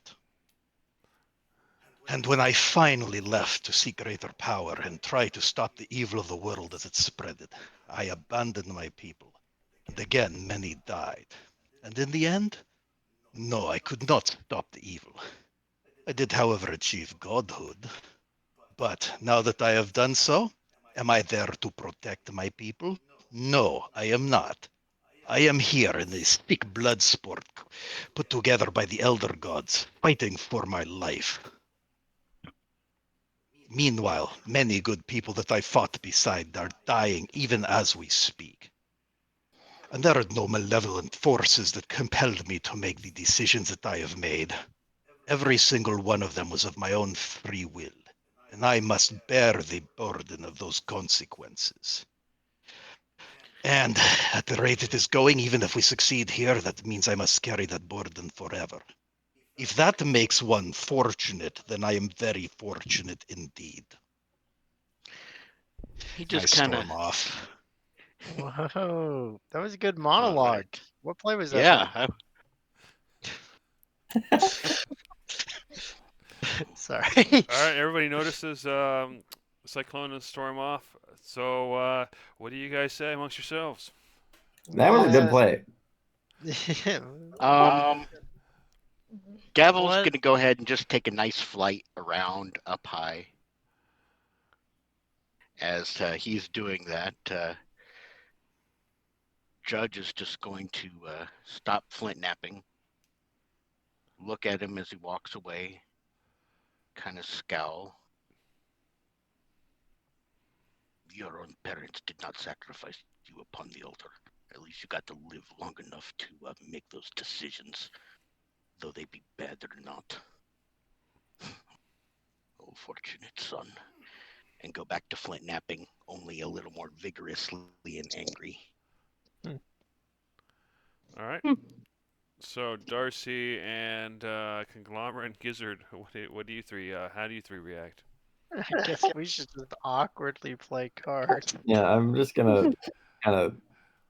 And when I finally left to seek greater power and try to stop the evil of the world as it spreaded, I abandoned my people. And again, many died. And in the end, no, I could not stop the evil. I did, however, achieve godhood. But now that I have done so, am I there to protect my people? No, I am not. I am here in a sick blood sport put together by the elder gods, fighting for my life. Meanwhile, many good people that I fought beside are dying even as we speak. And there are no malevolent forces that compelled me to make the decisions that I have made. Every single one of them was of my own free will, and I must bear the burden of those consequences. And at the rate it is going, even if we succeed here, that means I must carry that burden forever. If that makes one fortunate, then I am very fortunate indeed. He I just kind of, storm off. Whoa, that was a good all monologue. right. What play was that Yeah, from? Sorry. All right, everybody notices Cyclone and storm off. So, what do you guys say amongst yourselves? That was a good play. Gavel's What? gonna go ahead and just take a nice flight around up high. As he's doing that, Judge is just going to stop flint napping, look at him as he walks away, kind of scowl. Your own parents did not sacrifice you upon the altar. At least you got to live long enough to make those decisions, though they be bad or not. Oh, fortunate son. And go back to flint napping, only a little more vigorously and angry. All right. Hmm. So Darcy and Conglomerate and Gizzard, what do you three? How do you three react? I guess we should just awkwardly play cards. Yeah, I'm just gonna kind of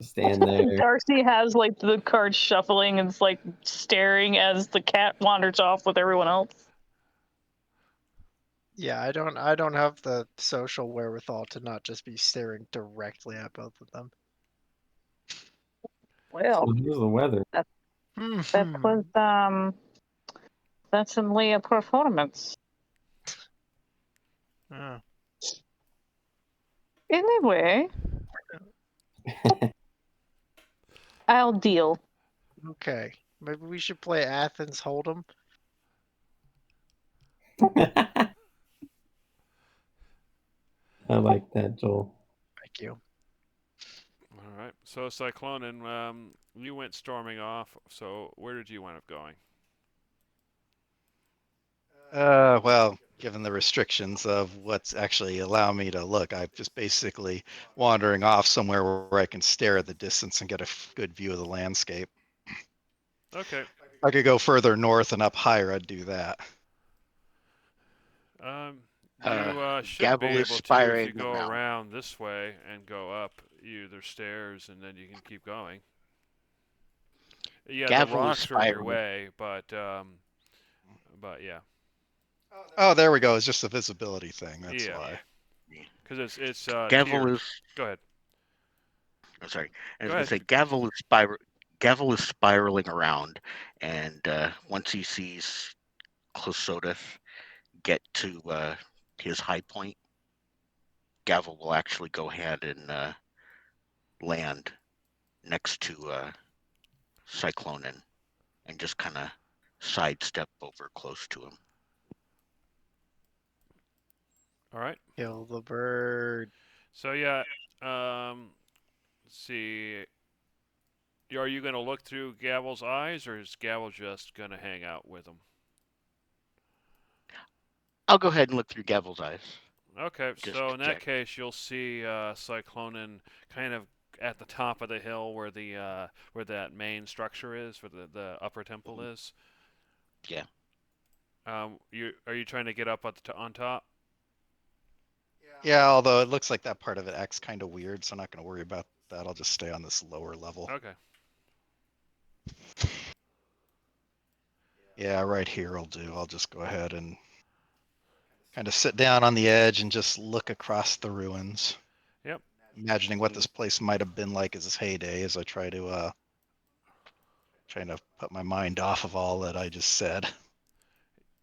stand there. Darcy has like the cards shuffling and is like staring as the cat wanders off with everyone else. Yeah, I don't have the social wherewithal to not just be staring directly at both of them. Well, So here's the weather. that Mhm. was certainly a performance. Oh, Anyway, I'll deal. okay. Maybe we should play Athens Hold'em. I like that, Joel. Thank you. All right. So Cyclonin, you went storming off. So where did you wind up going? Well, given the restrictions of what's actually allow me to look, I'm just basically wandering off somewhere where I can stare at the distance and get a good view of the landscape. Okay. If I could go further north and up higher, I'd do that. You should be Gavel is able to if you spiraling go around. around this way and go up. There's stairs, and then you can keep going. Yeah, the Gavel is rocks are in your spiraling. way, but yeah, Oh, there we go. It's just a visibility thing. That's Yeah. why. because it's Gavel tiered. is. Go ahead. I'm sorry. I was Go going to say Gavel is spiraling around, and once he sees Closodus get to his high point, Gavel will actually go ahead and land next to Cyclonin and just kind of sidestep over close to him. All right. Kill the bird. So yeah, let's see. Are you gonna look through Gavel's eyes, or is Gavel just gonna hang out with him? I'll go ahead and look through Gavel's eyes. Okay, Just so to in that check. case, you'll see Cyclonin kind of at the top of the hill where the where that main structure is, where the upper temple is. Yeah. Are you trying to get up on top? Yeah, although it looks like that part of it acts kind of weird, so I'm not going to worry about that. I'll just stay on this lower level. Okay. Yeah, right here will do. I'll just go ahead and kind of sit down on the edge and just look across the ruins. Yep. Imagining what this place might have been like as its heyday as I try to trying to put my mind off of all that I just said.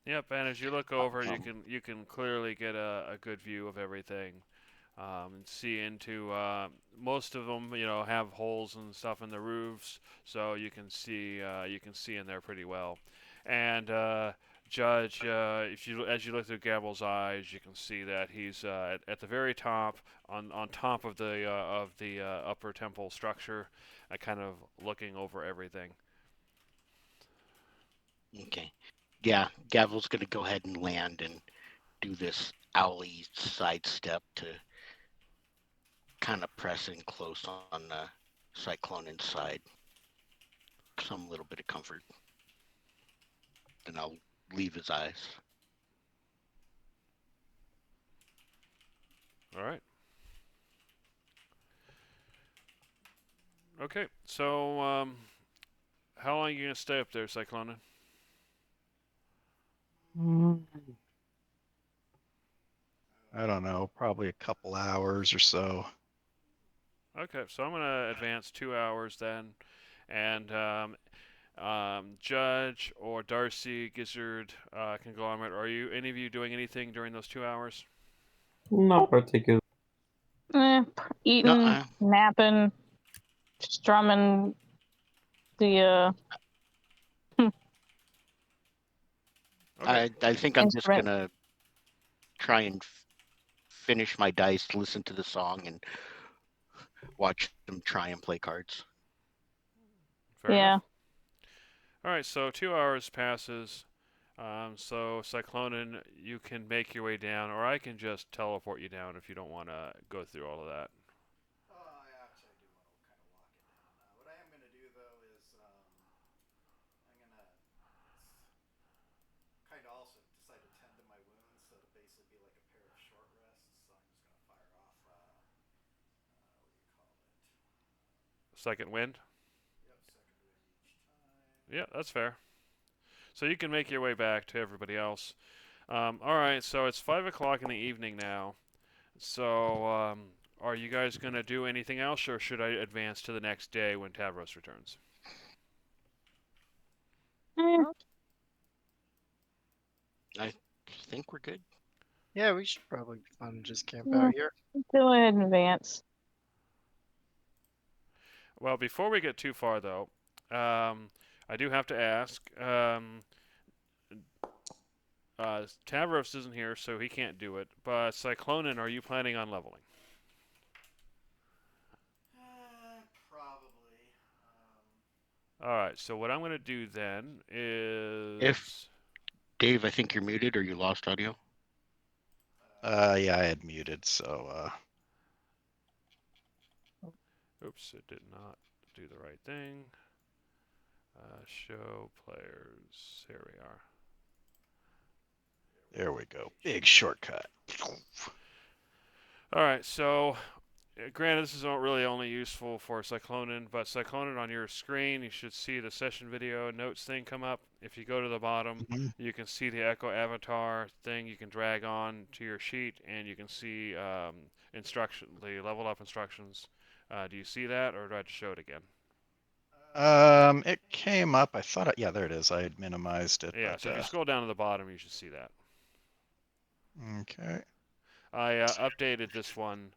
Yep, and as you look over, you can clearly get a good view of everything, and see into most of them. Have holes and stuff in the roofs, so you can see in there pretty well. And Judge, as you look through Gavel's eyes, you can see that he's at the very top, on top of the upper temple structure, kind of looking over everything. Okay. Yeah, Gavel's going to go ahead and land and do this owly sidestep to kind of press in close on the Cyclonin's side. Some little bit of comfort. Then I'll leave his eyes. All right. Okay, so how long are you gonna stay up there, Cyclonin? I don't know, probably a couple hours or so. Okay, so I'm gonna advance 2 hours then, and Judge or Darcy, Gizzard, Conglomerate, are you any of you doing anything during those 2 hours? Not particularly. Eating, No, napping, strumming the Okay. I think I'm just instrument. gonna try and finish my dice, listen to the song, and watch them try and play cards. Fair Yeah. enough. All right, so 2 hours passes. So Cyclonin, you can make your way down, or I can just teleport you down if you don't want to go through all of that. I actually do want to kind of walk it down. What I am going to do though is second wind? Yeah, that's fair. So you can make your way back to everybody else. All right, so it's 5 o'clock in the evening now. So are you guys going to do anything else, or should I advance to the next day when Tavros returns? Eh, I think we're good. Yeah, we should probably be fun and just camp Yeah. out here. go ahead and advance. Well, before we get too far, though, I do have to ask. Tavros isn't here, so he can't do it. But Cyclonin, are you planning on leveling? Probably. All right. So what I'm going to do then is. If Dave, I think you're muted or you lost audio. Yeah, I had muted, so Oops, it did not do the right thing. Show players. Here we are. there we go. Big shortcut. All right, so granted, this is not really only useful for Cyclonin, but Cyclonin on your screen, you should see the session video notes thing come up. If you go to the bottom, Mhm. you can see the Echo Avatar thing you can drag on to your sheet, and you can see the level up instructions. Do you see that, or do I have to show it again? It came up. I thought, yeah, there it is. I had minimized it. Yeah, but, so if you scroll down to the bottom, you should see that. okay. I updated this one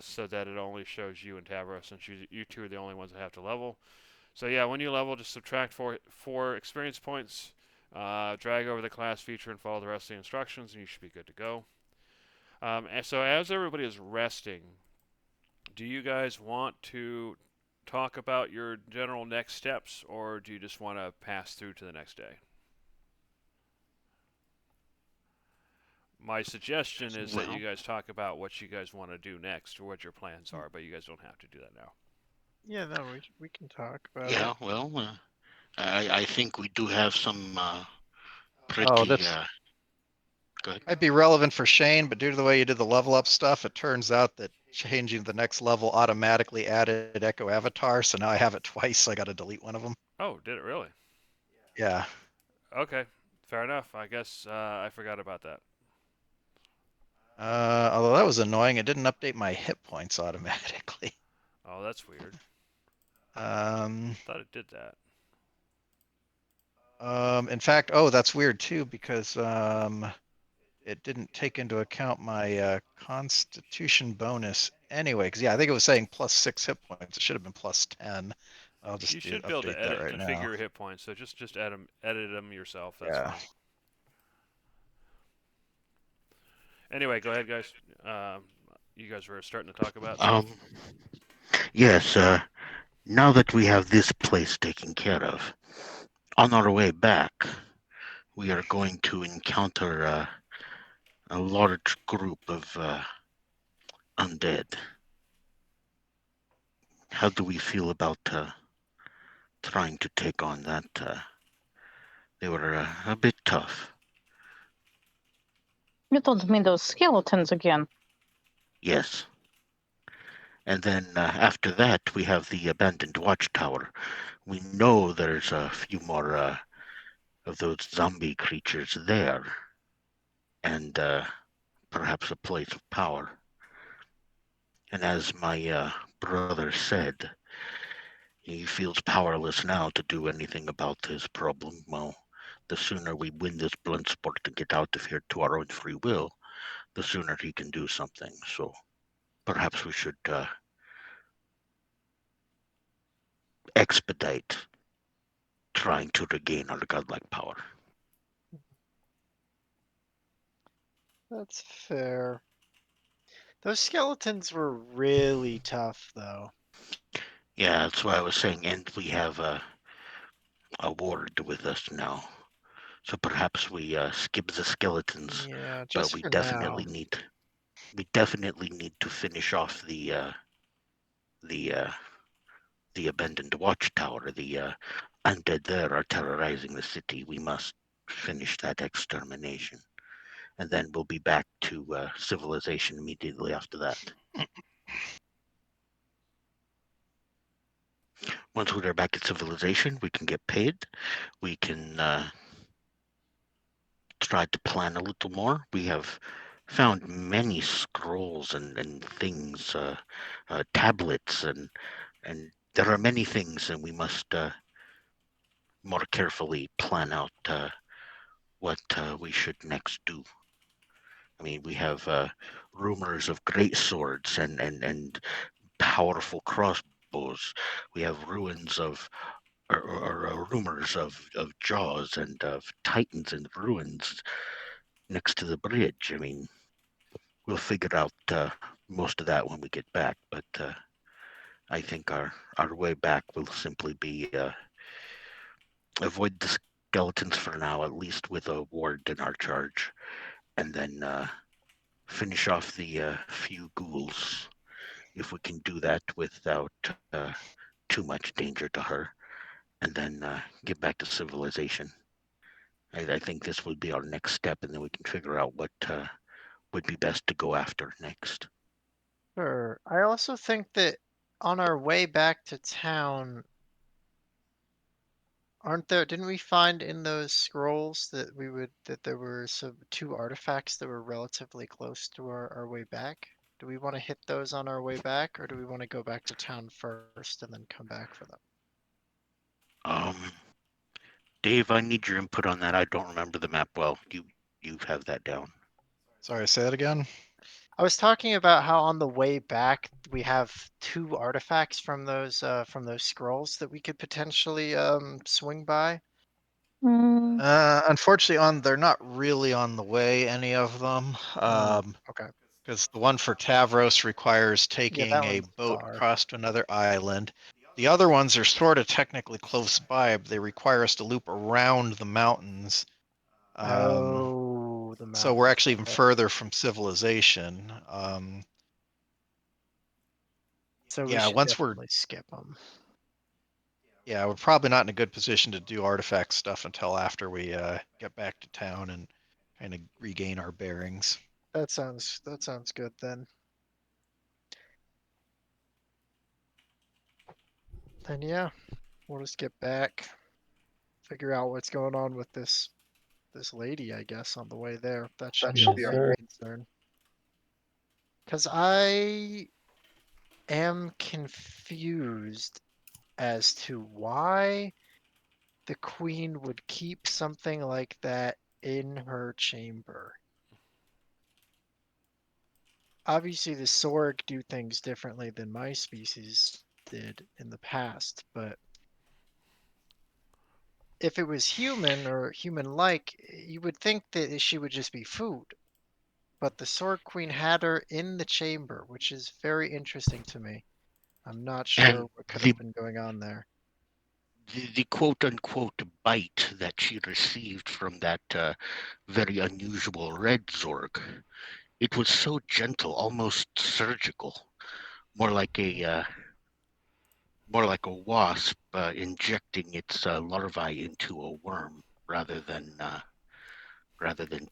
so that it only shows you and Tavros, since you two are the only ones that have to level. So yeah, when you level, just subtract four experience points, drag over the class feature, and follow the rest of the instructions, and you should be good to go. And so as everybody is resting, do you guys want to talk about your general next steps, or do you just want to pass through to the next day? My suggestion is that Well- you guys talk about what you guys want to do next, or what your plans are, but you guys don't have to do that now. Yeah, no, we can talk about Yeah, it. well, I think we do have some pretty. Oh, that's- Go ahead. Might be relevant for Shane, but due to the way you did the level up stuff, it turns out that changing the next level automatically added Echo Avatar. So now I have it twice. So I got to delete one of them. Oh, did it really? Yeah. Okay, fair enough. I guess I forgot about that. Although that was annoying, it didn't update my hit points automatically. Oh, that's weird. Um, Thought it did that. in fact, oh, that's weird too because it didn't take into account my Constitution bonus anyway. Because yeah, I think it was saying +6 hit points. It should have been +10. I'll just You should be able to update that edit, right configure now. your hit points. So just edit them yourself. That's Yeah. fine. Anyway, go ahead, guys. You guys were starting to talk about stuff. Yes. Now that we have this place taken care of, on our way back, we are going to encounter a large group of undead. How do we feel about trying to take on that? They were a bit tough. You don't mean those skeletons again. Yes. And then after that, we have the abandoned watchtower. We know there's a few more of those zombie creatures there, and perhaps a place of power. And as my brother said, he feels powerless now to do anything about his problem. Well, the sooner we win this blunt sport and get out of here to our own free will, the sooner he can do something. So perhaps we should expedite trying to regain our godlike power. That's fair. Those skeletons were really tough, though. Yeah, that's why I was saying, and we have a ward with us now. So perhaps we skip the skeletons, Yeah, but just we for definitely now. need to finish off the abandoned watchtower. The undead there are terrorizing the city. We must finish that extermination, and then we'll be back to civilization immediately after that. once we're back at civilization, we can get paid. We can try to plan a little more. We have found many scrolls and things, tablets, and there are many things, and we must more carefully plan out what we should next do. I mean, we have rumors of great swords and powerful crossbows. We have ruins of or rumors of jaws and of titans and ruins next to the bridge. I mean, we'll figure out most of that when we get back, but I think our way back will simply be avoid the skeletons for now, at least with a ward in our charge, and then finish off the few ghouls if we can do that without too much danger to her, and then get back to civilization. I think this would be our next step, and then we can figure out what would be best to go after next. Sure. I also think that on our way back to town, didn't we find in those scrolls that there were some two artifacts that were relatively close to our way back? Do we want to hit those on our way back, or do we want to go back to town first and then come back for them? Dave, I need your input on that. I don't remember the map well. You have that down. Sorry, say that again. I was talking about how on the way back we have two artifacts from those scrolls that we could potentially swing by. Mm, Unfortunately, they're not really on the way, any of them. Okay. Because the one for Tavros requires taking that a one's boat far. across to another island. The other ones are sort of technically close by, but they require us to loop around the mountains. Oh, the So we're mountains. actually even Okay. further from civilization. So we yeah, should once we're definitely skip them. yeah, we're probably not in a good position to do artifact stuff until after we get back to town and kind of regain our bearings. That sounds good then. Then yeah, we'll just get back, figure out what's going on with this lady, I guess, on the way there. That should be our Yes, main sir. concern. Because I am confused as to why the queen would keep something like that in her chamber. Obviously, the Sorg do things differently than my species did in the past, but if it was human or human-like, you would think that she would just be food. But the Sorg Queen had her in the chamber, which is very interesting to me. I'm not sure And what could the have been going on there. the quote unquote bite that she received from that very unusual red Zorg, it was so gentle, almost surgical, more like a wasp injecting its larvae into a worm rather than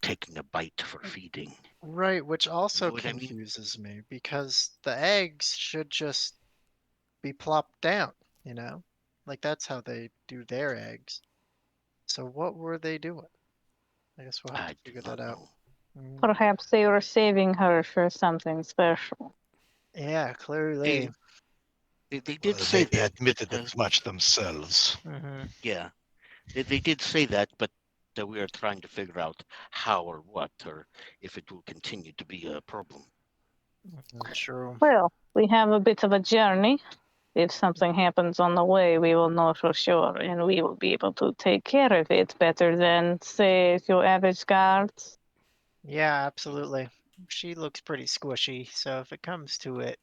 taking a bite for feeding. Right, which You also know what I mean? confuses me because the eggs should just be plopped down, you know? Like that's how they do their eggs. So what were they doing? I guess we'll have I to do figure that not out. know. perhaps they were saving her for something special. Yeah, clearly. They Well, did say they that, but admitted as much themselves. yeah, they did say that, but we are trying to figure out how or what, or if it will continue to be a problem. True. Well, we have a bit of a journey. If something happens on the way, we will know for sure, and we will be able to take care of it better than, say, your average guards. Yeah, absolutely. She looks pretty squishy, so if it comes to it,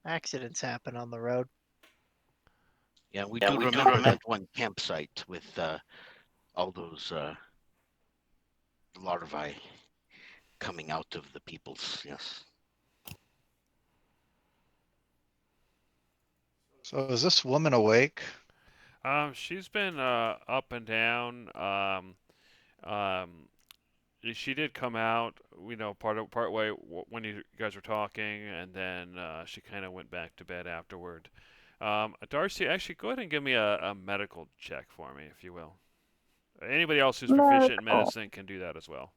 accidents happen on the road. Yeah, we do remember that one campsite with all those larvae coming out of the peoples. Yes. So is this woman awake? She's been up and down. Um, she did come out, part way when you guys were talking, and then she kind of went back to bed afterward. Darcy, actually, go ahead and give me a medical check for me, if you will. Anybody else who's Medical. proficient in medicine can do that as well.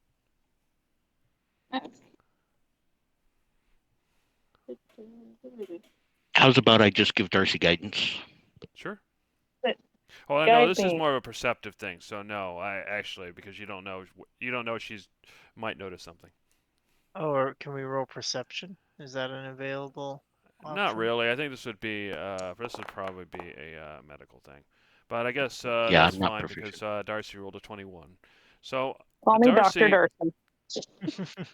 How's about I just give Darcy guidance? Sure. But Well, no, guide this is me. more of a perceptive thing. So no, I actually because you don't know she's might notice something. Or can we roll perception? Is that an available Not option? really. I think this would probably be a medical thing. But I guess Yeah, that's I'm not fine because proficient. Darcy rolled a 21. So Call me Dr. Darcy, Darcy.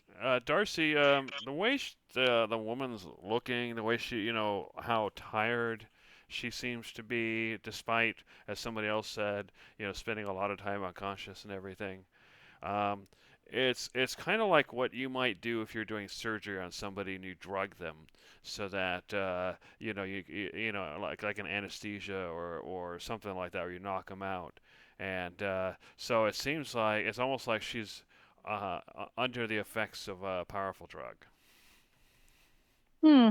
Darcy, the way the woman's looking, the way she, how tired she seems to be, despite, as somebody else said, spending a lot of time unconscious and everything. Um, it's kind of like what you might do if you're doing surgery on somebody and you drug them, so that like an anesthesia or something like that, where you knock them out. And so it seems like it's almost like she's under the effects of a powerful drug. Hmm.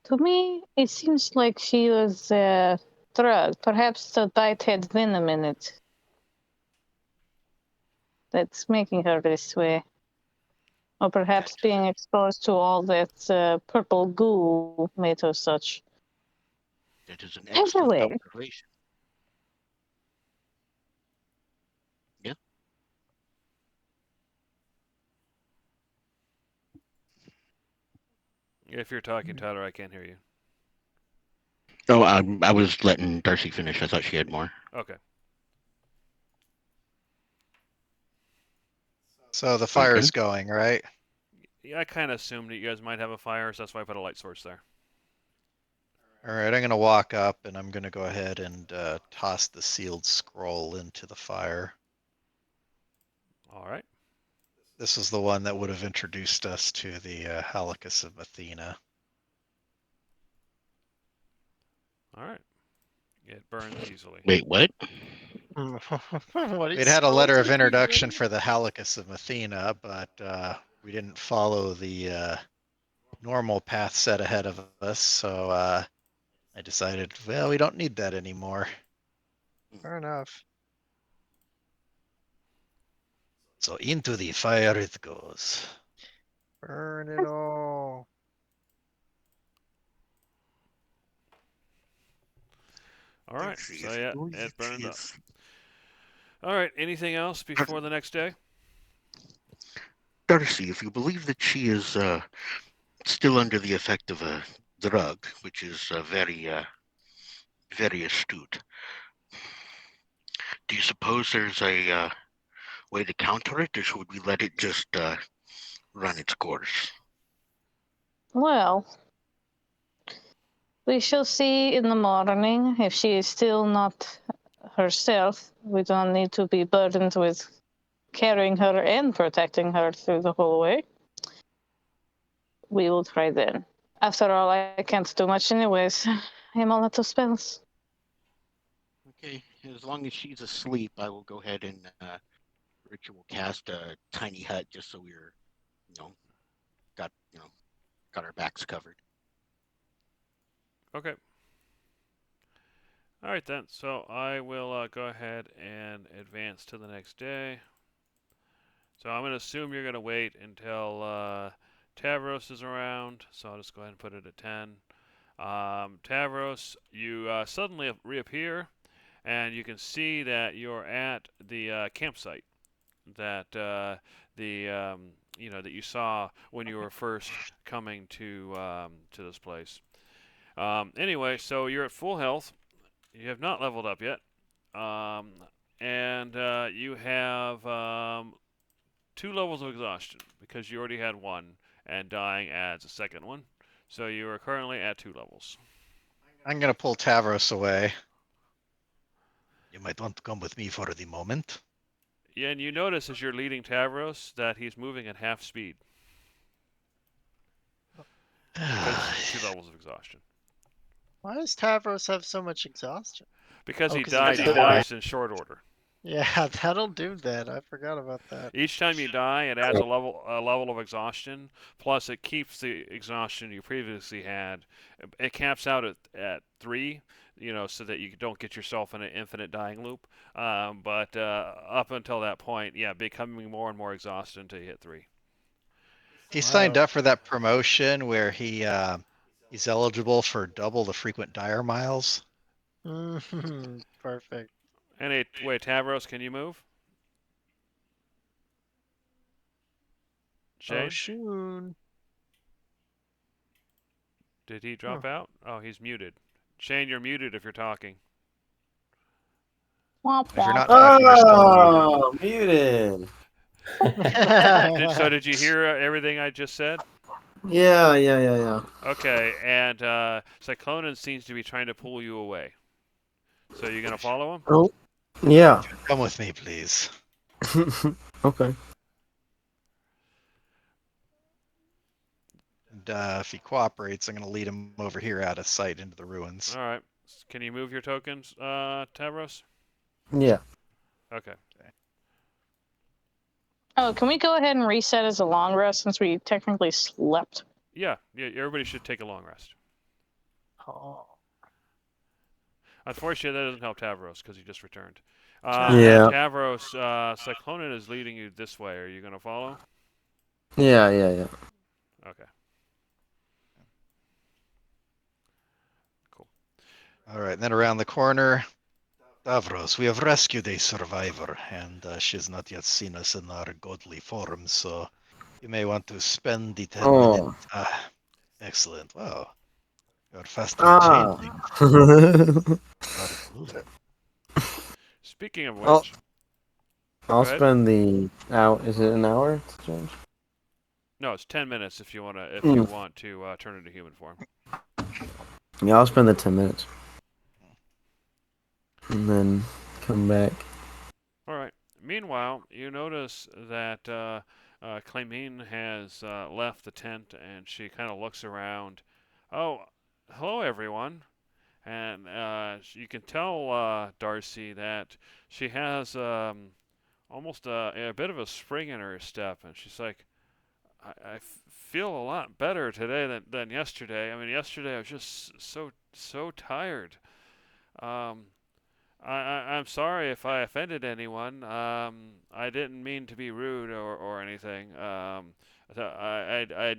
To me, it seems like she was drugged. Perhaps the bite had venom in it. That's making her this way. Or perhaps being exposed to all that purple goo made her such. That is an excellent Anyway. observation. Yeah. If you're talking, Tyler, I can't hear you. Oh, I was letting Darcy finish. I thought she had more. Okay. So the fire's going, right? Yeah, I kind of assumed that you guys might have a fire, so that's why I put a light source there. All right, I'm gonna walk up and I'm gonna go ahead and toss the sealed scroll into the fire. All right. This is the one that would have introduced us to the Halicus of Athena. All right. It burns easily. Wait, what? What We'd is had a letter of supposed to be introduction doing? for the Halicus of Athena, but we didn't follow the normal path set ahead of us, so I decided, well, we don't need that anymore. Fair enough. So into the fire it goes. Burn it all. All right. Darcy, So if you yeah, believe it that she burned up. is- All right. Anything else before the next day? Darcy, if you believe that she is still under the effect of a drug, which is very astute, do you suppose there's a way to counter it, or should we let it just run its course? Well, we shall see in the morning. If she is still not herself, we don't need to be burdened with carrying her and protecting her through the whole way. We will try then. After all, I can't do much anyways. I'm all out of spells. Okay, as long as she's asleep, I will go ahead and ritual cast a tiny hut just so we're, got our backs covered. Okay. All right then. So I will go ahead and advance to the next day. So I'm going to assume you're going to wait until Tavros is around. So I'll just go ahead and put it at 10. Tavros, you suddenly reappear, and you can see that you're at the campsite that that you saw when you were first coming to this place. Anyway, so you're at full health. You have not leveled up yet, and you have 2 levels of exhaustion because you already had 1, and dying adds a second one. So you are currently at 2 levels. I'm gonna pull Tavros away. You might want to come with me for the moment. Yeah, and you notice as you're leading Tavros that he's moving at half speed because 2 levels of exhaustion. Why does Tavros have so much exhaustion? Because Oh, he 'cause he died died. in short order. Yeah, that'll do that. I forgot about that. Each time you die, it adds a level of exhaustion. Plus, it keeps the exhaustion you previously had. It caps out at 3, so that you don't get yourself in an infinite dying loop. But up until that point, yeah, becoming more and more exhausted until you hit 3. He signed Wow. up for that promotion where he's eligible for double the frequent dire miles. Perfect. And wait, Tavros, can you move? Oh, Shane, shoot. did he Huh. drop out? Oh, he's muted. Shane, you're muted if you're talking. Womp If you're womp. not talking, you're still muted. Oh, muted. So did you hear everything I just said? Yeah. Okay, and Cyclonan seems to be trying to pull you away. So you're gonna follow him? Oh, yeah. Come with me, please. Okay. And if he cooperates, I'm going to lead him over here out of sight into the ruins. All right. Can you move your tokens, Tavros? Yeah. Okay. Oh, can we go ahead and reset as a long rest since we technically slept? Yeah. Everybody should take a long rest. Oh. Unfortunately, that doesn't help Tavros because he just returned. Yeah. Tavros, Cyclonan is leading you this way. Are you gonna follow? Yeah. Okay. Cool. All right, then around the corner, Davros, we have rescued a survivor, and she has not yet seen us in our godly form, so you may want to spend the 10 Oh. minutes. Excellent. Wow. You're fast at Ah. changing. Speaking of Oh. which, I'll Go ahead. spend the hour. Is it an hour to change? no, it's 10 minutes if you want to turn into human form. Yeah, I'll spend the 10 minutes. And then come back. All right. Meanwhile, you notice that Clemene has left the tent and she kind of looks around. Oh, hello everyone. And you can tell Darcy that she has almost a bit of a spring in her step, and she's like, I feel a lot better today than yesterday. I mean, yesterday I was just so tired. Um, I'm sorry if I offended anyone. I didn't mean to be rude or anything. I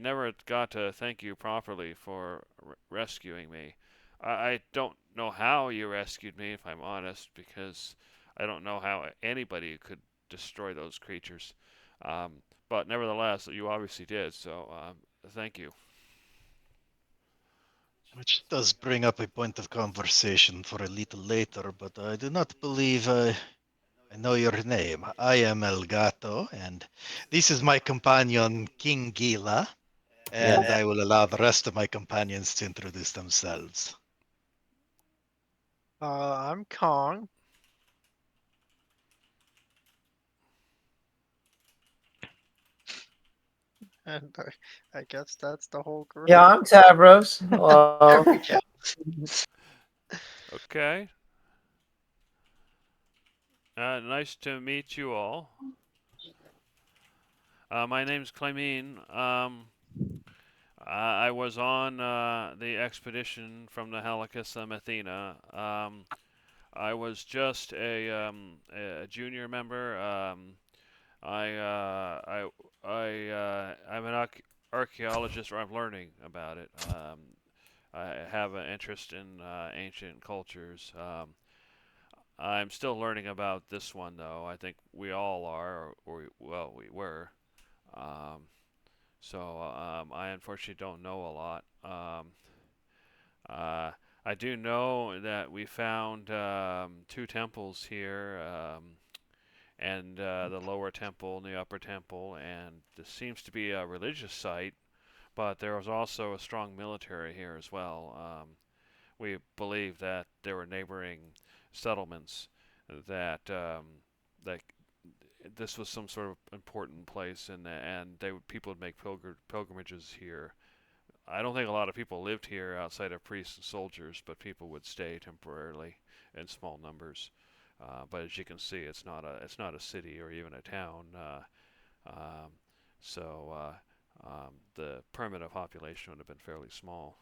never got to thank you properly for rescuing me. I don't know how you rescued me, if I'm honest, because I don't know how anybody could destroy those creatures. Um, but nevertheless, you obviously did, so thank you. Which does bring up a point of conversation for a little later, but I do not believe I know your name. I am Elgato, and this is my companion, King Gila, and I will allow the rest of my companions to introduce themselves. I'm Kong. And I guess that's the whole group. Yeah, I'm Tavros. Hello. There we go. Okay. Nice to meet you all. My name's Clemene. I was on the expedition from the Halakis Athena. I was just a junior member. I'm an archaeologist, or I'm learning about it. I have an interest in ancient cultures. I'm still learning about this one, though. I think we all are, or we were. Um, so I unfortunately don't know a lot. Uh, I do know that we found 2 temples here, and the lower temple and the upper temple, and this seems to be a religious site, but there was also a strong military here as well. We believe that there were neighboring settlements that this was some sort of important place, and people would make pilgrimages here. I don't think a lot of people lived here outside of priests and soldiers, but people would stay temporarily in small numbers. but as you can see, it's not a city or even a town. Um, so the permanent population would have been fairly small.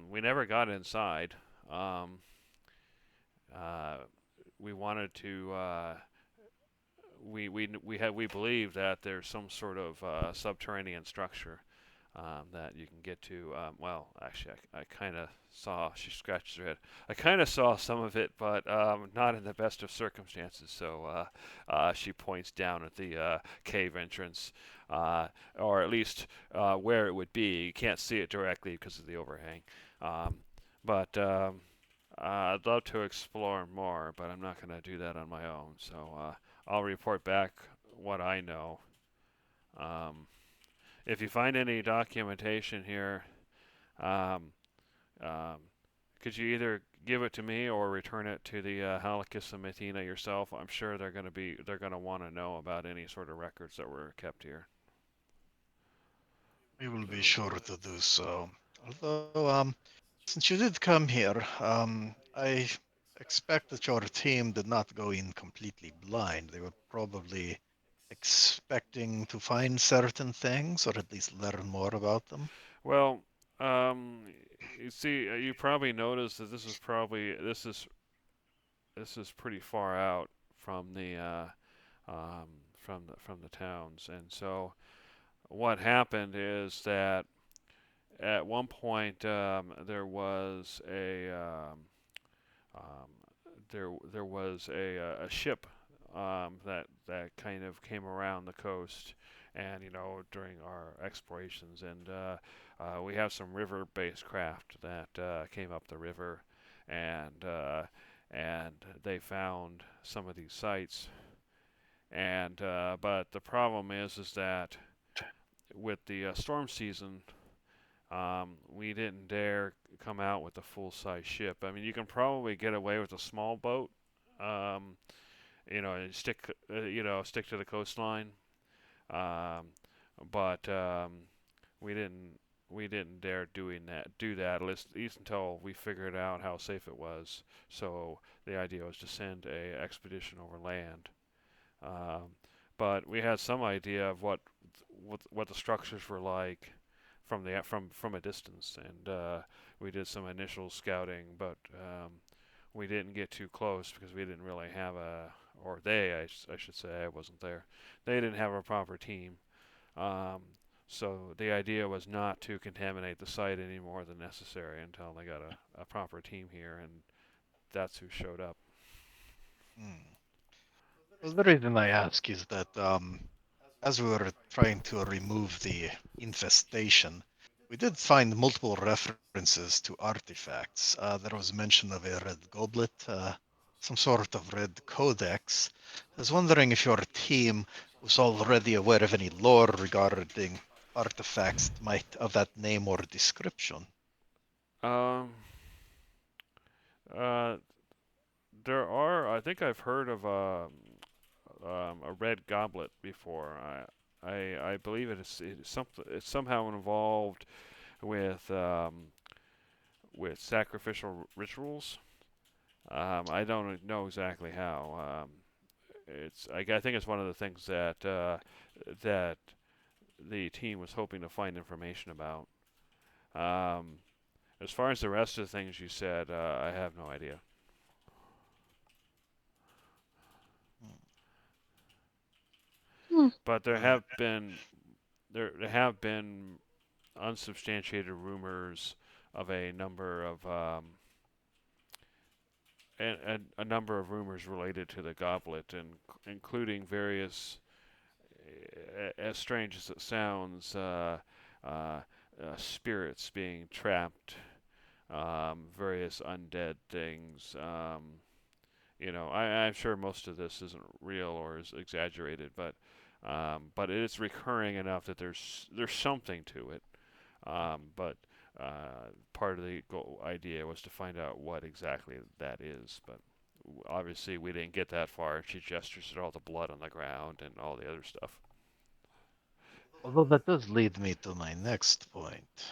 We never got inside. Um, we wanted to. We believe that there's some sort of subterranean structure that you can get to. Well, actually, I kind of saw. She scratches her head. I kind of saw some of it, but not in the best of circumstances. So she points down at the cave entrance, or at least where it would be. You can't see it directly because of the overhang. But I'd love to explore more, but I'm not going to do that on my own. So I'll report back what I know. Um, if you find any documentation here, um, um, could you either give it to me or return it to the Halakis and Methina yourself? I'm sure they're going to want to know about any sort of records that were kept here. We will be sure to do so. Although, since you did come here, I expect that your team did not go in completely blind. They were probably expecting to find certain things, or at least learn more about them. Well, you see, you probably noticed that this is pretty far out from the from the towns, and so what happened is that at one point there was um, there was a ship that kind of came around the coast, and during our explorations, and we have some river-based craft that came up the river, and they found some of these sites, and but the problem is that with the storm season, we didn't dare come out with a full-size ship. I mean, you can probably get away with a small boat, um, and stick to the coastline. Um, but we didn't dare do that at least until we figured out how safe it was. So the idea was to send a expedition over land. Um, but we had some idea of what the structures were like from a distance, and we did some initial scouting, but we didn't get too close because we didn't really have I should say, I wasn't there. They didn't have a proper team. Um, so the idea was not to contaminate the site any more than necessary until they got a proper team here, and that's who showed up. Hmm. Well, the reason I ask is that as we were trying to remove the infestation, we did find multiple references to artifacts. There was mention of a red goblet, some sort of red codex. I was wondering if your team was already aware of any lore regarding artifacts of that name or description. Um, uh, there are. I think I've heard of a red goblet before. I believe it's something. It's somehow involved with sacrificial rituals. I don't know exactly how. I think it's one of the things that the team was hoping to find information about. Um, as far as the rest of the things you said, I have no idea. But there have been unsubstantiated rumors of a number of a number of rumors related to the goblet, and including various, as strange as it sounds, spirits being trapped, various undead things. I'm sure most of this isn't real or is exaggerated, but it is recurring enough that there's something to it. But part of the idea was to find out what exactly that is. But obviously, we didn't get that far. She gestures at all the blood on the ground and all the other stuff. Although that does lead me to my next point.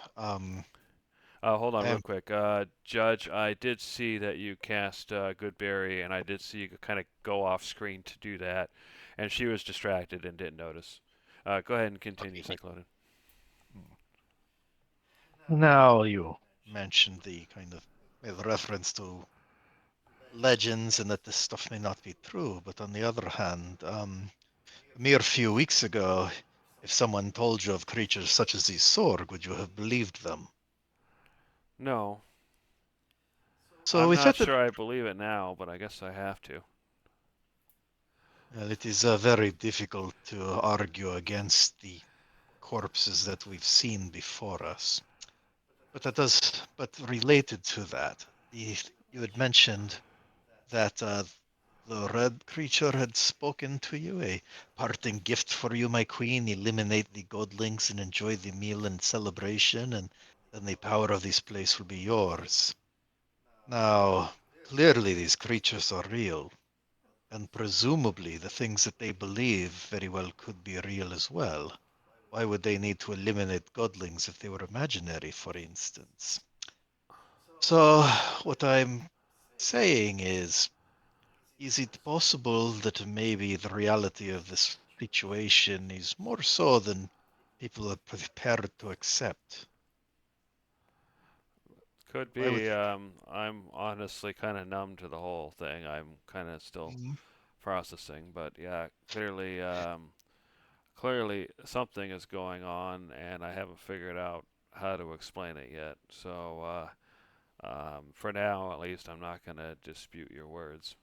Hold on, real am quick. Judge, I did see that you cast Goodberry, and I did see you kind of go off screen to do that, and she was distracted and didn't notice. Go ahead and continue, Cyclone. Now you. mentioned the kind of with reference to legends and that this stuff may not be true. But on the other hand, a mere few weeks ago, if someone told you of creatures such as these Sorg, would you have believed them? No, So I'm we not thought that sure I believe it now, but I guess I have to. well, it is very difficult to argue against the corpses that we've seen before us. But related to that, you had mentioned that the red creature had spoken to you, a parting gift for you, my queen. Eliminate the godlings and enjoy the meal and celebration, and then the power of this place will be yours. Now, clearly these creatures are real, and presumably the things that they believe very well could be real as well. Why would they need to eliminate godlings if they were imaginary, for instance? So, what I'm saying is it possible that maybe the reality of this situation is more so than people are prepared to accept? Could Why would be. I'm honestly kind of numb to the whole thing. I'm kind of still Mhm. processing, but yeah, clearly something is going on, and I haven't figured out how to explain it yet. So, for now, at least, I'm not going to dispute your words.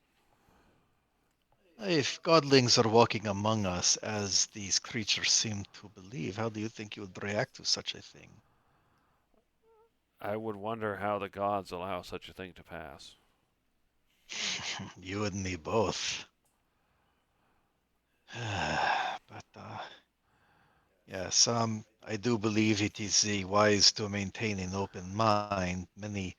If godlings are walking among us as these creatures seem to believe, how do you think you would react to such a thing? I would wonder how the gods allow such a thing to pass. You and me both. But yes, I do believe it is wise to maintain an open mind. Many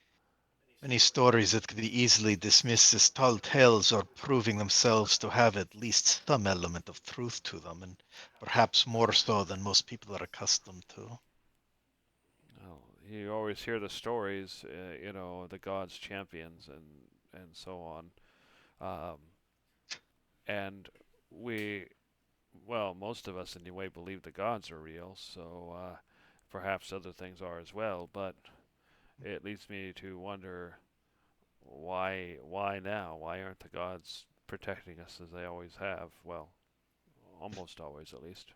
stories that could be easily dismissed as tall tales are proving themselves to have at least some element of truth to them, and perhaps more so than most people are accustomed to. Well, you always hear the stories, the gods' champions and so on. Um, and we, well, most of us anyway, believe the gods are real, so perhaps other things are as well. But it leads me to wonder why now? Why aren't the gods protecting us as they always have? Well, almost always at least.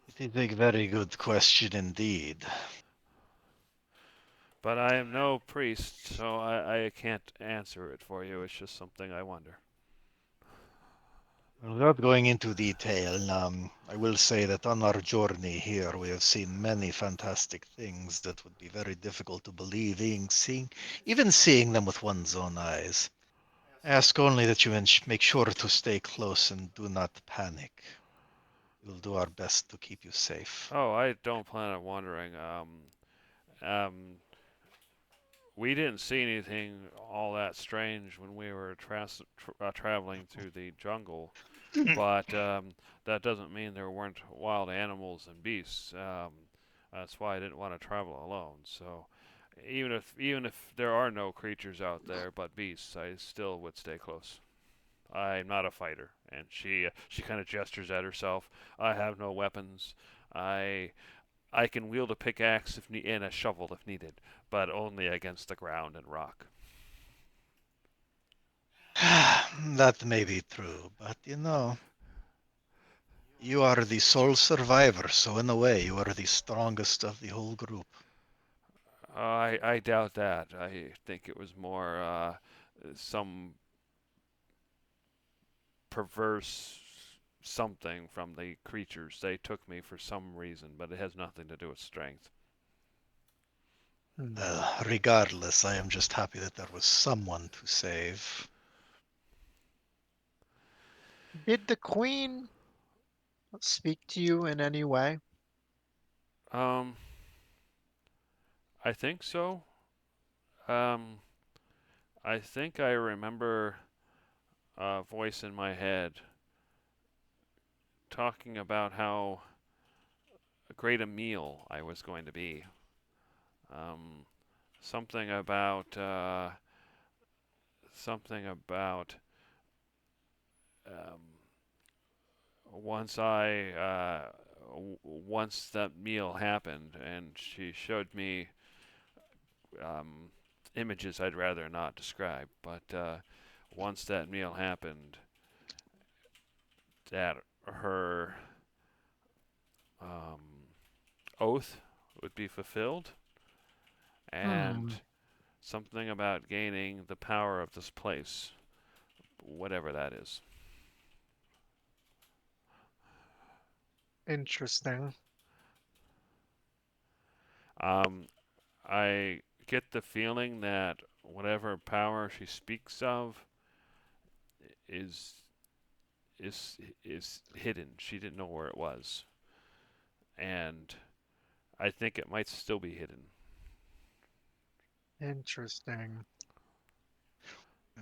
It is a very good question indeed. But I am no priest, so I can't answer it for you. It's just something I wonder. Without going into detail, I will say that on our journey here, we have seen many fantastic things that would be very difficult to believe, even seeing them with one's own eyes. I ask only that you make sure to stay close and do not panic. We'll do our best to keep you safe. Oh, I don't plan on wandering. Um, we didn't see anything all that strange when we were traveling through the jungle, but that doesn't mean there weren't wild animals and beasts. That's why I didn't want to travel alone. So even if there are no creatures out there but beasts, I still would stay close. I'm not a fighter, and she kind of gestures at herself. I have no weapons. I I can wield a pickaxe and a shovel if needed, but only against the ground and rock. That may be true, but you are the sole survivor, so in a way, you are the strongest of the whole group. I doubt that. I think it was more some perverse something from the creatures. They took me for some reason, but it has nothing to do with strength. Hmm. Regardless, I am just happy that there was someone to save. Did the queen speak to you in any way? Um, I think so. Um, I think I remember a voice in my head talking about how great a meal I was going to be. Something about once that meal happened, and she showed me images I'd rather not describe, but once that meal happened, that her oath would be fulfilled, and something about gaining the power of this place, whatever that is. Interesting. I get the feeling that whatever power she speaks of is hidden. She didn't know where it was, and I think it might still be hidden. Interesting.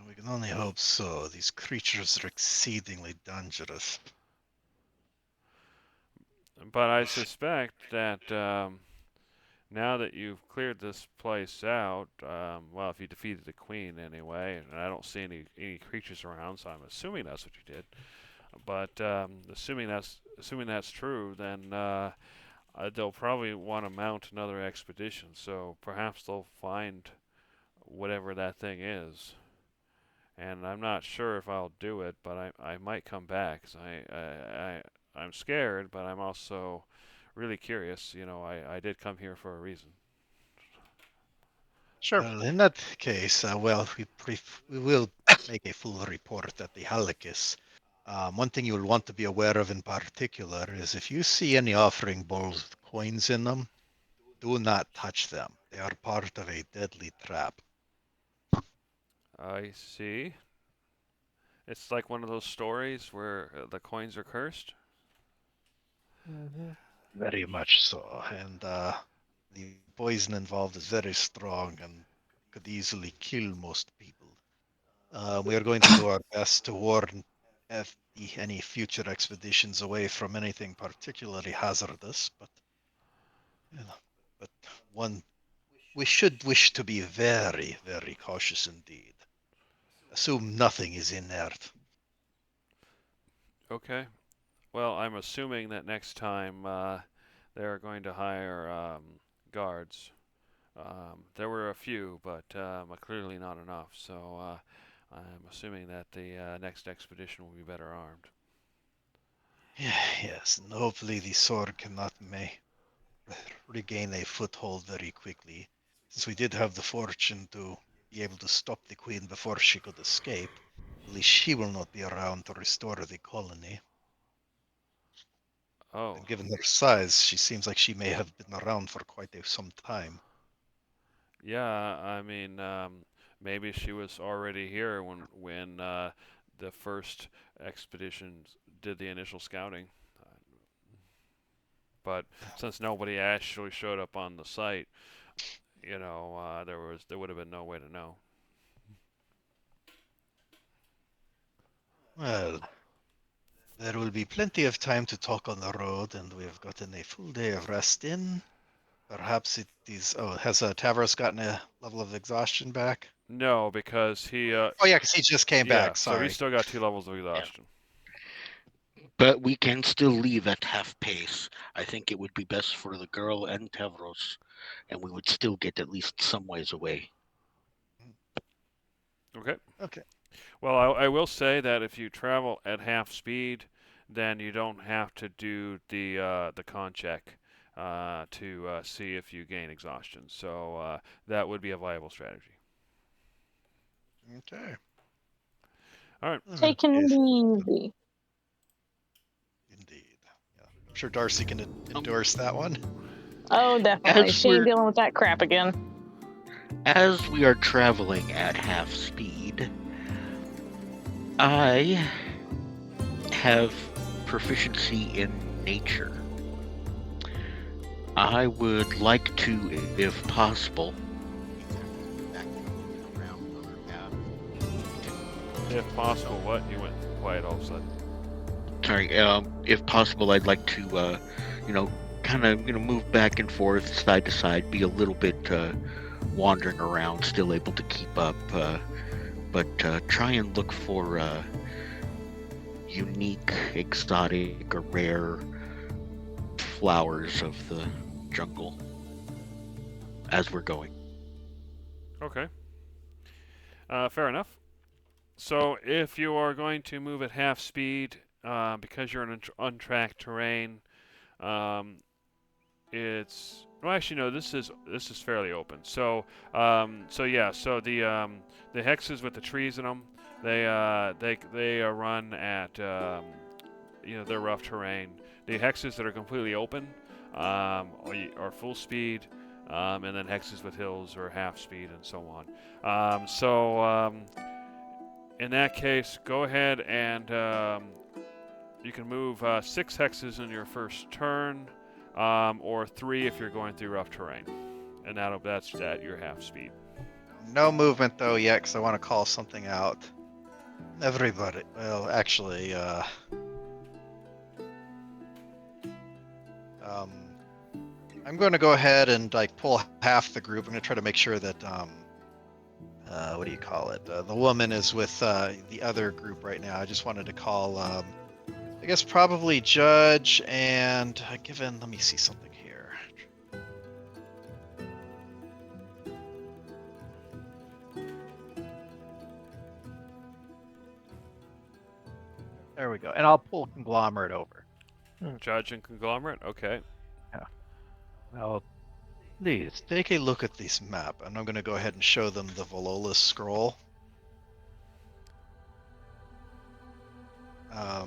We can only hope so. These creatures are exceedingly dangerous. But I suspect that now that you've cleared this place out, well, if you defeated the queen anyway, and I don't see any creatures around, so I'm assuming that's what you did. But assuming that's true, then they'll probably want to mount another expedition. So perhaps they'll find whatever that thing is. And I'm not sure if I'll do it, but I might come back. 'Cause I'm scared, but I'm also really curious. You know, I did come here for a reason. Sure. Well, in that case, we will make a full report at the Halakis. One thing you will want to be aware of in particular is if you see any offering bowls with coins in them, do not touch them. They are part of a deadly trap. I see. It's like one of those stories where the coins are cursed. Very much so. And the poison involved is very strong and could easily kill most people. We are going to do our best to warn any future expeditions away from anything particularly hazardous, but we should wish to be very, very cautious indeed. Assume nothing is inert. Okay. Well, I'm assuming that next time they're going to hire guards. There were a few, but clearly not enough. So I'm assuming that the next expedition will be better armed. Yes, and hopefully the sword cannot regain a foothold very quickly. Since we did have the fortune to be able to stop the queen before she could escape, at least she will not be around to restore the colony. Oh. And given her size, she seems like she may have been around for quite some time. Yeah, I mean, maybe she was already here when the first expedition did the initial scouting. But since nobody actually showed up on the site, you know, there would have been no way to know. Well, there will be plenty of time to talk on the road, and we have gotten a full day of rest in. Perhaps it is. Oh, has Tavros gotten a level of exhaustion back? No, because he. Oh yeah, because he just came back. So Sorry. he's still got 2 levels of exhaustion. But we can still leave at half pace. I think it would be best for the girl and Tavros, and we would still get at least some ways away. Okay. Okay. Well, I will say that if you travel at half speed, then you don't have to do the con check to see if you gain exhaustion. So that would be a viable strategy. Okay. All right. Taking it easy. Indeed. Yeah. I'm sure Darcy can endorse that one. Oh, definitely. As She ain't we're- dealing with that crap again. As we are traveling at half speed, I have proficiency in nature. I would like to, if possible, If possible, what? You went quiet all of a sudden. sorry, if possible, I'd like to, kind of move back and forth, side to side, be a little bit wandering around, still able to keep up, but try and look for unique, exotic, or rare flowers of the jungle as we're going. Okay. Fair enough. So if you are going to move at half speed, because you're in untracked terrain, it's well, actually no. This is fairly open. So yeah. So the hexes with the trees in them, they run at they're rough terrain. The hexes that are completely open, are full speed, and then hexes with hills are half speed and so on. In that case, go ahead and you can move 6 hexes in your first turn, or 3 if you're going through rough terrain, and that's at your half speed. No movement though yet, because I want to call something out. Everybody. Well, actually, I'm going to go ahead and like pull half the group. I'm going to try to make sure that what do you call it? The woman is with the other group right now. I just wanted to call, I guess probably Judge and given. Let me see something here. There we go. And I'll pull Conglomerate over. Judge and Conglomerate, okay. Well, please. Take a look at this map, and I'm going to go ahead and show them the Volola scroll. I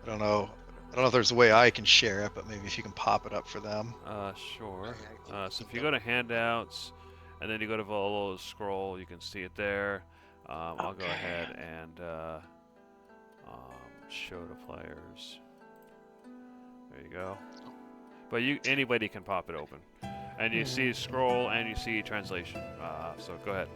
don't know if there's a way I can share it, but maybe if you can pop it up for them. Sure. So if you go to handouts, and then you go to Vololo's scroll, you can see it there. I'll go ahead and show to players. There you go. But anybody can pop it open, and you see scroll and you see translation. So go ahead.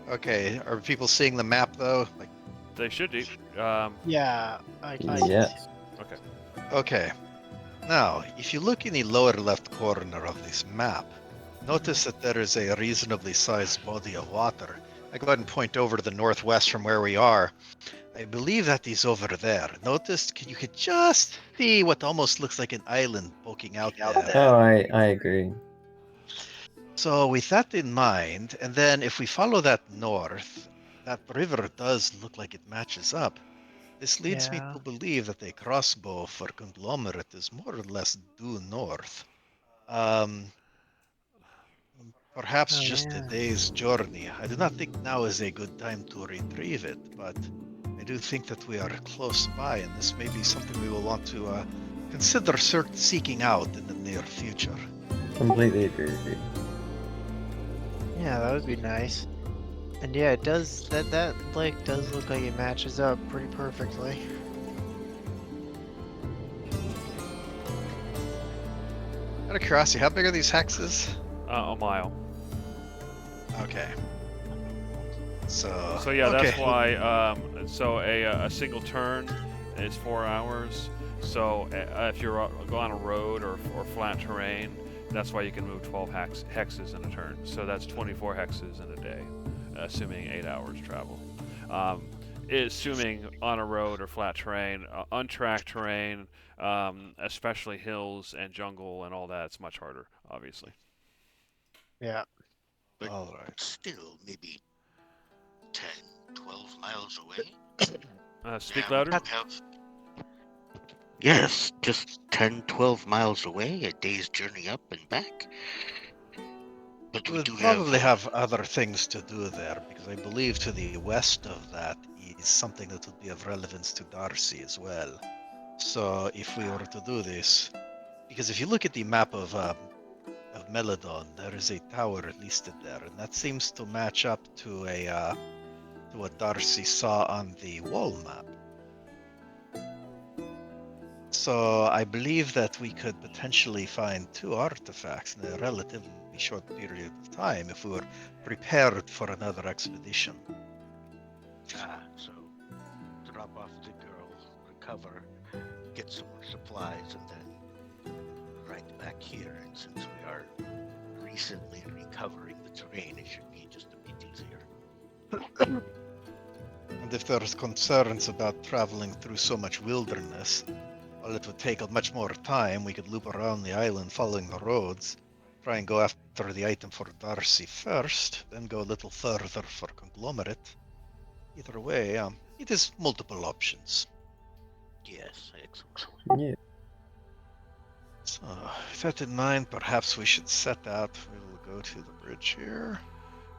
Okay, are people seeing the map though? Like, they should be. Yeah, I Yes. Okay. Okay. Now, if you look in the lower left corner of this map, notice that there is a reasonably sized body of water. I go ahead and point over to the northwest from where we are. I believe that is over there. Notice you could just see what almost looks like an island poking out there. Oh, I agree. So with that in mind, and then if we follow that north, that river does look like it matches up. This leads me Yeah. to believe that a crossbow for Conglomerate is more or less due north. Perhaps Oh, just a yeah. day's journey. I do not think now is a good time to retrieve it, but I do think that we are close by, and this may be something we will want to consider seeking out in the near future. Completely agree. Yeah, that would be nice. And yeah, it does. That lake does look like it matches up pretty perfectly. Out of curiosity, how big are these hexes? A mile. Okay. So So yeah, okay. that's why. So a single turn is 4 hours. So if you're go on a road or flat terrain, that's why you can move 12 hexes in a turn. So that's 24 hexes in a day, assuming 8 hours travel. Assuming on a road or flat terrain, untracked terrain, especially hills and jungle and all that, it's much harder, obviously. Yeah. But All right. still, maybe 10, 12 miles away. Speak Now, louder. you have- Yes, just 10, 12 miles away, a day's journey up and back. But we We'll do probably have other things to do there, because I believe to the west of that is something that would be of relevance to Darcy as well. So if we were to do this, because if you look at the map of Meladon, there is a tower listed there, and that seems to match up to to what Darcy saw on the wall map. So I believe that we could potentially find 2 artifacts in a relatively short period of time if we were prepared for another expedition. So drop off the girl, recover, get some more supplies, and then here, and since we are recently recovering the terrain, it should be just a bit easier. And if there's concerns about traveling through so much wilderness, well, it would take much more time. We could loop around the island following the roads, try and go after the item for Darcy first, then go a little further for Conglomerate. Either way, it is multiple options. Yes, excellent. Yeah. So, with that in mind, perhaps we should set out. We will go to the bridge here.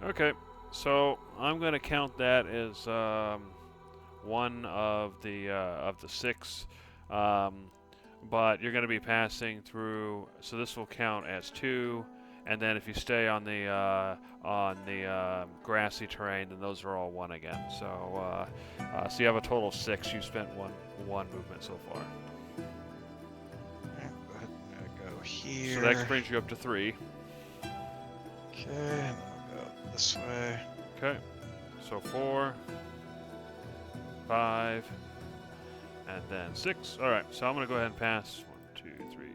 Okay, so I'm going to count that as one of the 6, but you're going to be passing through. So this will count as 2, and then if you stay on the grassy terrain, then those are all 1 again. So so you have a total of 6. You spent one movement so far. Alright, go ahead and go here. So that brings you up to 3. Okay, and then we'll go this way. Okay, so 4, 5, and then 6. All right, so I'm going to go ahead and pass 1, 2, 3,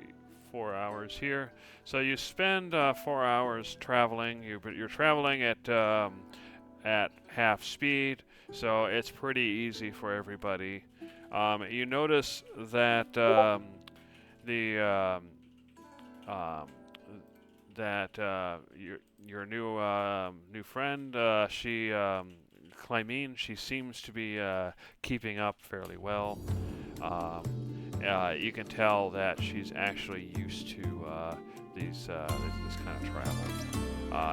4 hours here. So you spend 4 hours traveling. You're traveling at half speed, so it's pretty easy for everybody. You notice that your new friend, Clymene, she seems to be keeping up fairly well. You can tell that she's actually used to this kind of travel.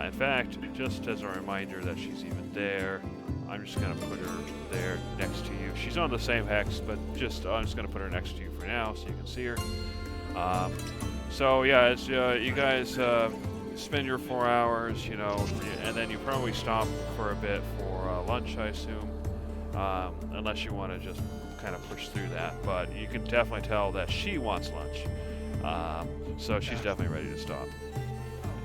In fact, just as a reminder that she's even there, I'm just going to put her there next to you. She's on the same hex, but I'm just going to put her next to you for now so you can see her. So yeah, as you guys spend your 4 hours, and then you probably stop for a bit for lunch, I assume, unless you want to just kind of push through that. But you can definitely tell that she wants lunch, so she's definitely ready to stop.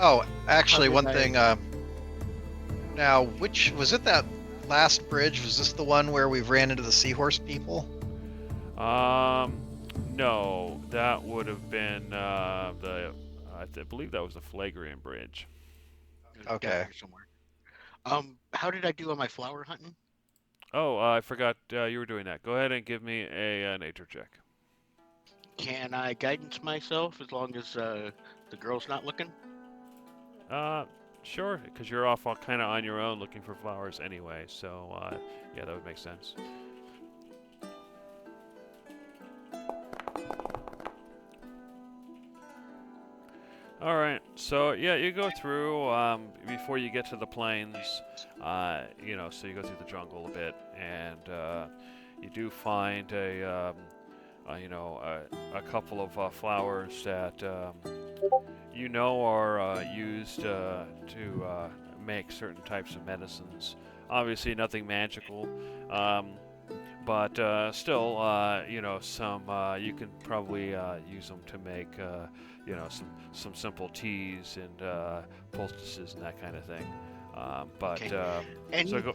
Oh, actually, How one did I- thing. Now, which was it? That last bridge, was this the one where we ran into the seahorse people? No, that would have been I believe that was the Flagrant Bridge. There's a Okay. deck here somewhere. How did I do on my flower hunting? Oh, I forgot you were doing that. Go ahead and give me a nature check. Can I guidance myself as long as the girl's not looking? Sure, because you're off kind of on your own looking for flowers anyway. So yeah, that would make sense. All right, so yeah, you go through before you get to the plains. So you go through the jungle a bit, and you do find a couple of flowers that are used to make certain types of medicines. Obviously, nothing magical, but still, some you can probably use them to make some simple teas and poultices and that kind of thing. Okay. And so go.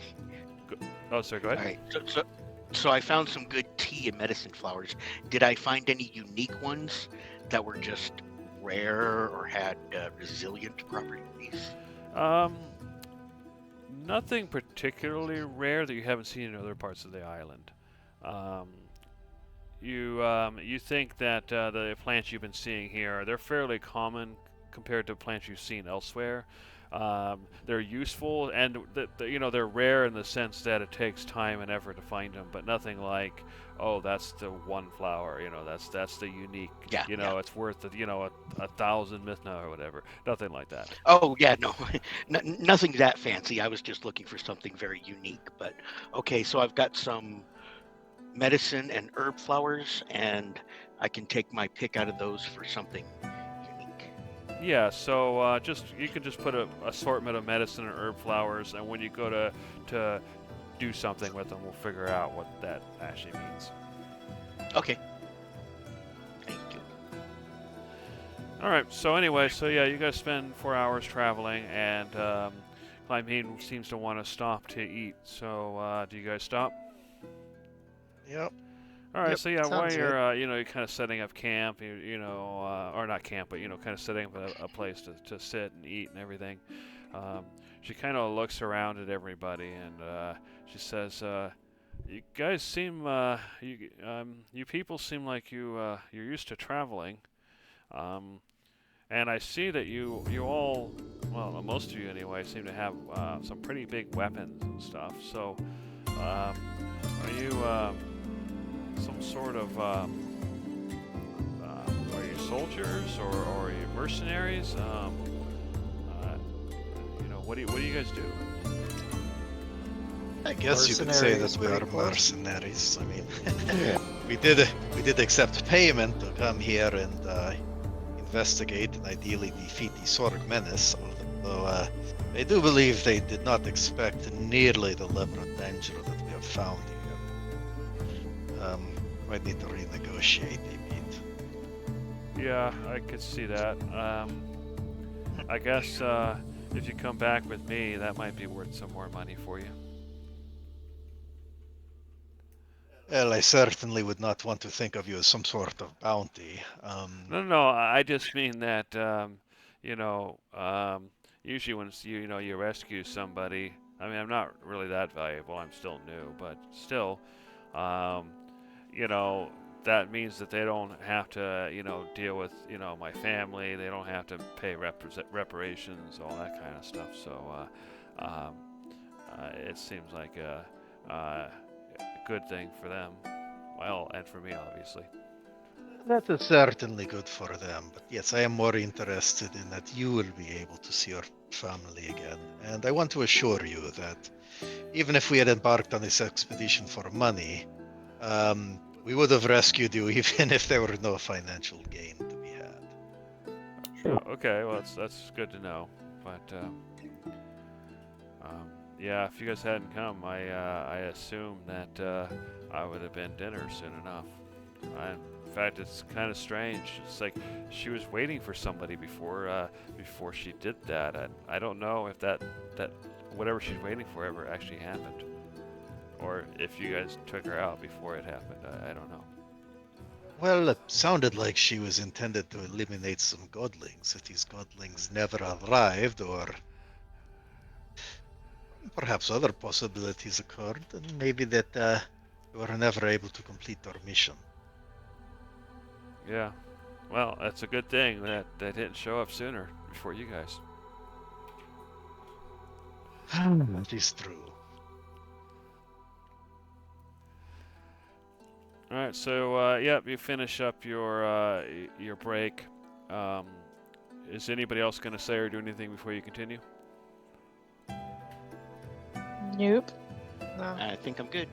Oh, sorry. Go all ahead. right. So I found some good tea and medicine flowers. Did I find any unique ones that were just rare or had resilient properties? Nothing particularly rare that you haven't seen in other parts of the island. You think that the plants you've been seeing here, they're fairly common compared to plants you've seen elsewhere. They're useful, and they're rare in the sense that it takes time and effort to find them, but nothing like, oh, that's the one flower, that's the unique, Yeah, yeah. it's worth 1,000 Mithna or whatever. Nothing like that. Oh yeah, no, nothing that fancy. I was just looking for something very unique. But okay, so I've got some medicine and herb flowers, and I can take my pick out of those for something unique. Yeah, so you can just put an assortment of medicine and herb flowers, and when you go to do something with them, we'll figure out what that actually means. Okay. Thank you. All right. So anyway, yeah, you guys spend 4 hours traveling, and Clymene seems to want to stop to eat. So do you guys stop? Yep. All right, Yep, so yeah, while sounds you're good. you're kind of setting up camp, or not camp, but kind of setting up a place to sit and eat and everything. Um, she kind of looks around at everybody and she says, "You guys seem you people seem like you're used to traveling, and I see that you all, well, most of you anyway, seem to have some pretty big weapons and stuff. So, are you some sort of are you soldiers or are you mercenaries? What do you guys do?" I guess you could say Mercenaries that we are pretty close. mercenaries. I mean, Yeah. we did accept payment to come here and investigate and ideally defeat the Sorg menace. Although I do believe they did not expect nearly the level of danger that we have found here. Might need to renegotiate a bit. Yeah, I could see that. I guess if you come back with me, that might be worth some more money for you. Well, I certainly would not want to think of you as some sort of bounty. No, I just mean that usually when you rescue somebody. I mean, I'm not really that valuable. I'm still new, but still, um, you know, that means that they don't have to deal with my family. They don't have to pay reparations, all that kind of stuff. So um, it seems like a good thing for them. Well, and for me, obviously. That is certainly good for them, but yes, I am more interested in that you will be able to see your family again. And I want to assure you that even if we had embarked on this expedition for money, we would have rescued you even if there were no financial gain to be had. True. Okay, well that's good to know. But yeah, if you guys hadn't come, I assumed that I would have been dinner soon enough. In fact, it's kind of strange. It's like she was waiting for somebody before she did that, and I don't know if that whatever she's waiting for ever actually happened, or if you guys took her out before it happened. I don't know. Well, it sounded like she was intended to eliminate some godlings. If these godlings never arrived, or perhaps other possibilities occurred, and maybe that we were never able to complete our mission. Yeah. Well, that's a good thing that they didn't show up sooner before you guys. That is true. All right, so yep, you finish up your break. Is anybody else going to say or do anything before you continue? Nope. No. I think I'm good.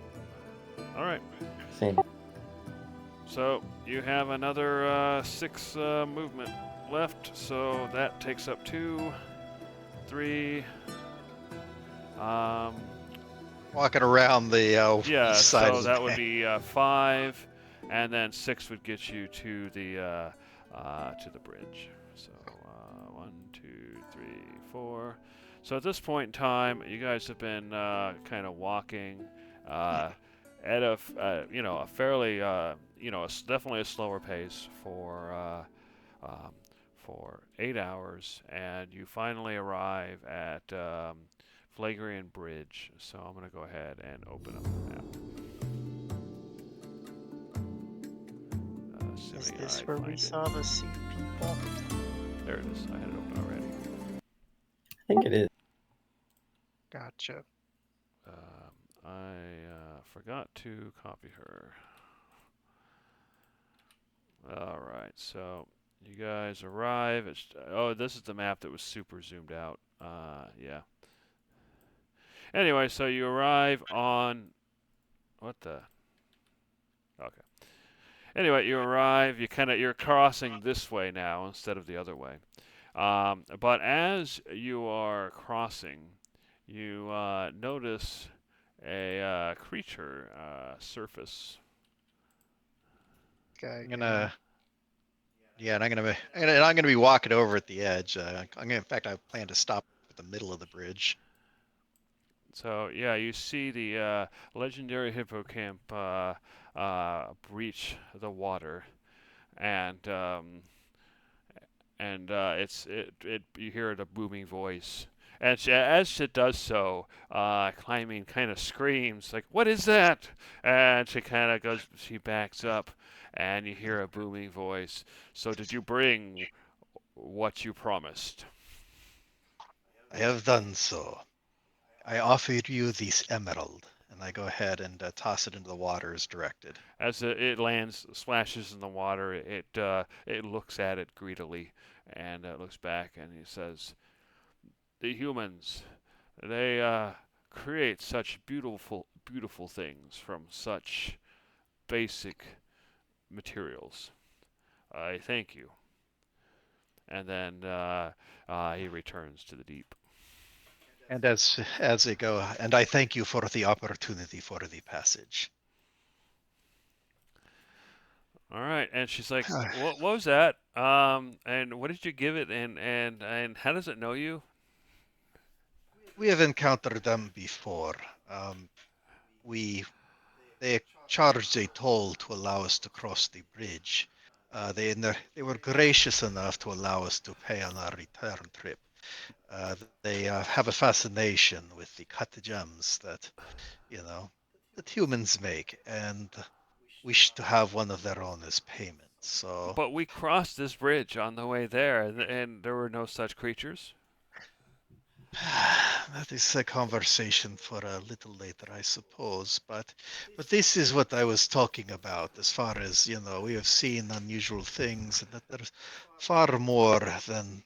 All right. Same. So you have another 6 movement left. So that takes up 2, 3. Walking around the Yeah. east side So of the that would bank. be 5, and then 6 would get you to the bridge. So 1, 2, 3, 4. So at this point in time, you guys have been kind of walking at a fairly definitely a slower pace for 8 hours, and you finally arrive at Flagrian Bridge. So I'm going to go ahead and open up the map. Is Assuming this I where we find it. saw the sea people? There it is. I had it open already. I think it is. Gotcha. I forgot to copy her. All right, so you guys arrive. This is the map that was super zoomed out. Yeah. Anyway, so you arrive on what the? Okay. Anyway, you arrive. You're crossing this way now instead of the other way. But as you are crossing, you notice a creature surface. Okay. I'm gonna, yeah, and I'm gonna be walking over at the edge. In fact, I plan to stop at the middle of the bridge. So yeah, you see the legendary hippocamp breach the water, and you hear the booming voice. And as it does so, Climbing kind of screams like, "What is that?" And she backs up, and you hear a booming voice. "So did you bring what you promised?" I have done so. I offer you this emerald, and I go ahead and toss it into the water as directed. As it lands, splashes in the water, it looks at it greedily, and looks back, and he says, "The humans, they create such beautiful things from such basic materials. I thank you." And then he returns to the deep. And as they go, and I thank you for the opportunity for the passage. All right, and she's like, "What was that? And what did you give it? And how does it know you?" We have encountered them before. They charged a toll to allow us to cross the bridge. They were gracious enough to allow us to pay on our return trip. They have a fascination with the cut gems that, that humans make, and wish to have one of their own as payment. So But we crossed this bridge on the way there, and there were no such creatures. that is a conversation for a little later, I suppose. But this is what I was talking about. As far as we have seen unusual things, and that there's far more than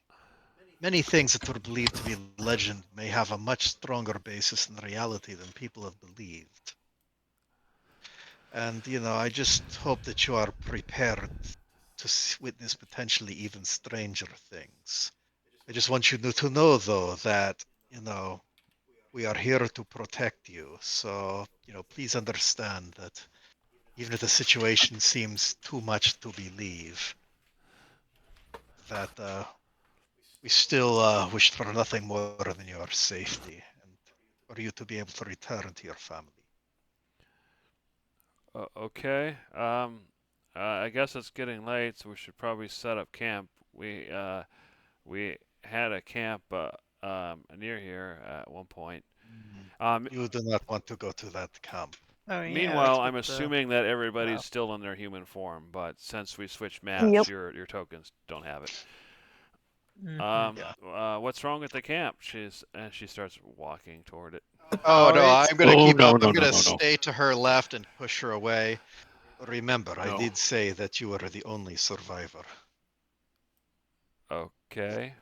many things that were believed to be legend may have a much stronger basis in reality than people have believed. And I just hope that you are prepared to witness potentially even stranger things. I just want you to know, though, that we are here to protect you. So, please understand that even if the situation seems too much to believe, that we still wish for nothing more than your safety and for you to be able to return to your family. Okay. I guess it's getting late, so we should probably set up camp. We had a camp near here at one point. You do not want to go to that camp. Oh yeah, Meanwhile, that's I'm what the assuming that everybody's wow. still in their human form, but since we switched maps, Yep. your tokens don't have it. Mhm. Yeah. What's wrong with the camp? She starts walking toward it. Oh no, it's I'm gonna Oh, keep no, up. no, I'm no, gonna no, no. stay to her left and push her away. Remember, I No. did say that you were the only survivor. Okay.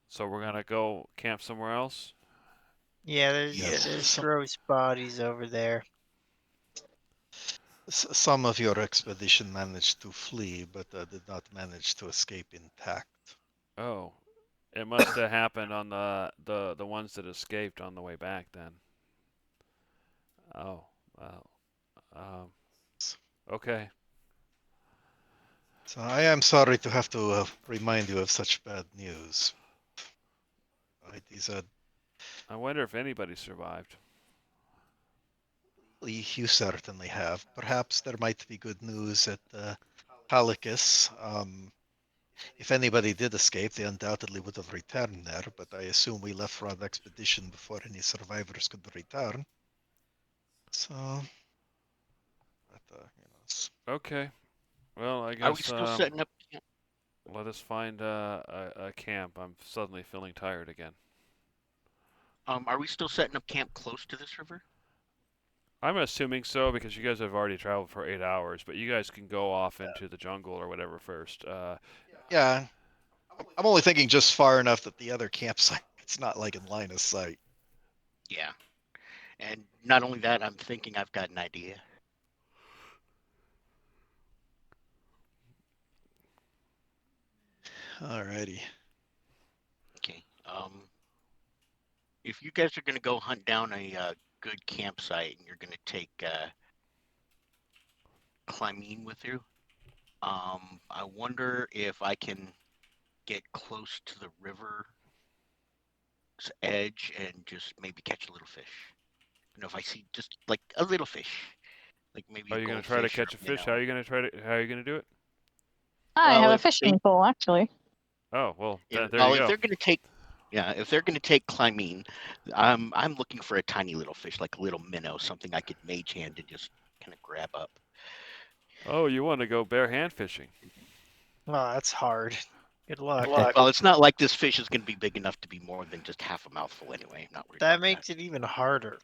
So we're gonna go camp somewhere else. yeah, there's Yes. gross bodies over there. Some of your expedition managed to flee, but did not manage to escape intact. Oh, it must have happened on the ones that escaped on the way back then. Oh, well, um, okay. So I am sorry to have to remind you of such bad news. These are I wonder if anybody survived. you certainly have. Perhaps there might be good news at Halicus. If anybody did escape, they undoubtedly would have returned there, but I assume we left for an expedition before any survivors could return. So, Okay. Well, I Are we guess still setting up camp? let us find a camp. I'm suddenly feeling tired again. Are we still setting up camp close to this river? I'm assuming so because you guys have already traveled for 8 hours, but you guys can go off into the jungle or whatever first. yeah, I'm only thinking just far enough that the other campsite's not like in line of sight. Yeah. And not only that, I'm thinking I've got an idea. Alrighty. Okay. If you guys are gonna go hunt down a good campsite and you're gonna take Clymene with you, I wonder if I can get close to the river's edge and just maybe catch a little fish. If I see just like a little fish, Like maybe Are a you gonna try to goldfish or catch a fish? minnow. How are you gonna do it? I Well, have a if they, fishing pole, actually. Oh well, there well, you if go. they're gonna take, yeah, if they're gonna take climene, I'm looking for a tiny little fish, like a little minnow, something I could mage hand and just kind of grab up. Oh, you want to go bare hand fishing? Oh, that's hard. Good luck. Well, it's not like this fish is gonna be big enough to be more than just half a mouthful anyway. I'm not worried That about makes it even harder,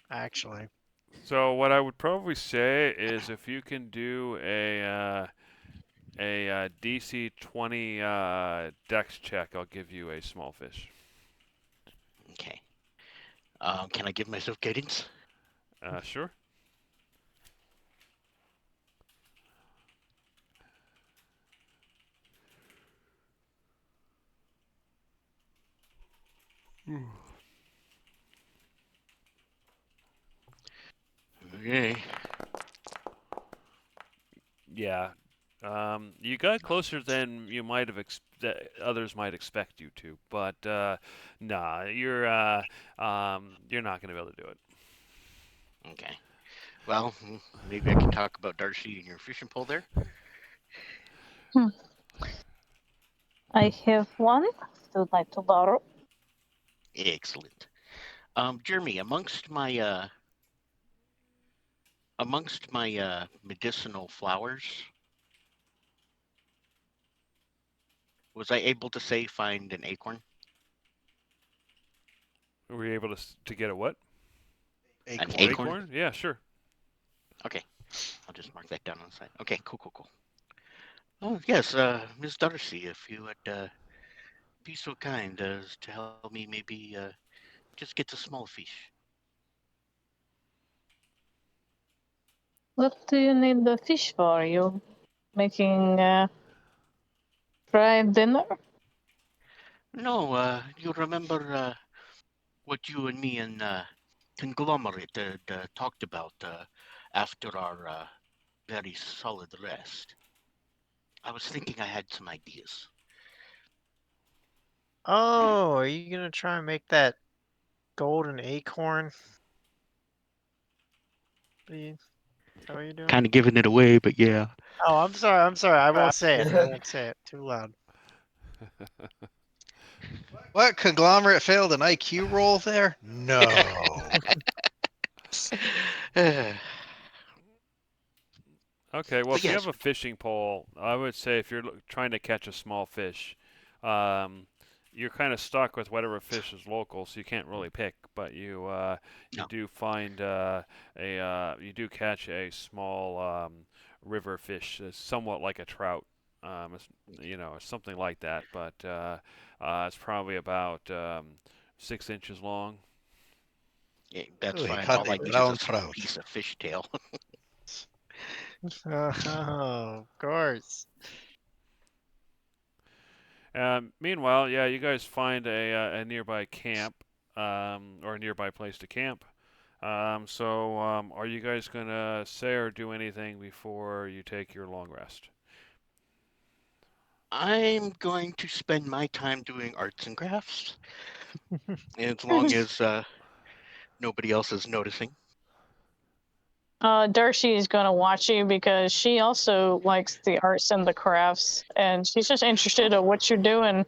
actually. So what I would probably say is if you can do DC 20 dex check, I'll give you a small fish. Okay. Can I give myself guidance? Sure. Okay. Yeah. You got closer than you might have that others might expect you to, but nah, you're not gonna be able to do it. Okay. Well, maybe I can talk about Darcy and your fishing pole there. I have one. Would like to borrow. Excellent. Jeremy, amongst my medicinal flowers, was I able to say find an acorn? Were you able to get a what? An Acorn. acorn? Yeah, sure. Okay. I'll just mark that down on the side. Okay, cool. Oh, yes, Miss Darcy, if you would be so kind as to help me maybe just get a small fish. What do you need the fish for? You making fried dinner? No, you remember what you and me and Conglomerate talked about after our very solid rest? I was thinking I had some ideas. Oh, are you gonna try and make that golden acorn? Is that what you're doing? Kind of giving it away, but yeah. Oh, I'm sorry. I won't say it. I won't say it. Too loud. What? Conglomerate failed an IQ roll there? No. Okay, well, But if you yes, have a fishing pole, I would say if you're trying to catch a small fish, you're kind of stuck with whatever fish is local, so you can't really pick. But you no. do find you do catch a small river fish, somewhat like a trout, something like that. But it's probably about 6 inches long. Yeah, that's Ooh, he fine. caught All I a need is brown a small trout. piece of fish tail. Oh, of course. Meanwhile, yeah, you guys find a nearby camp or a nearby place to camp. Are you guys gonna say or do anything before you take your long rest? I'm going to spend my time doing arts and crafts, as long as nobody else is noticing. Darcy is going to watch you because she also likes the arts and the crafts, and she's just interested in what you're doing.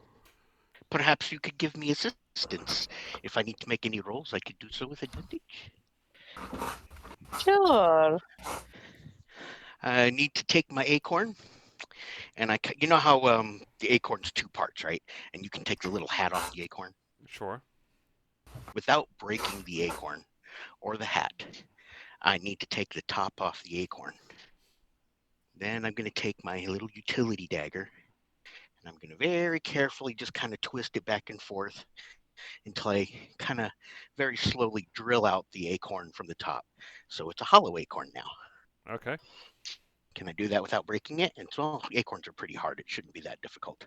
Perhaps you could give me assistance. If I need to make any rolls, I could do so with advantage. Sure. I need to take my acorn, and you know how the acorn's two parts, right? And you can take the little hat off the acorn Sure. without breaking the acorn or the hat. I need to take the top off the acorn. Then I'm going to take my little utility dagger, and I'm going to very carefully just kind of twist it back and forth until I kind of very slowly drill out the acorn from the top. So it's a hollow acorn now. Okay. Can I do that without breaking it? And so acorns are pretty hard. It shouldn't be that difficult.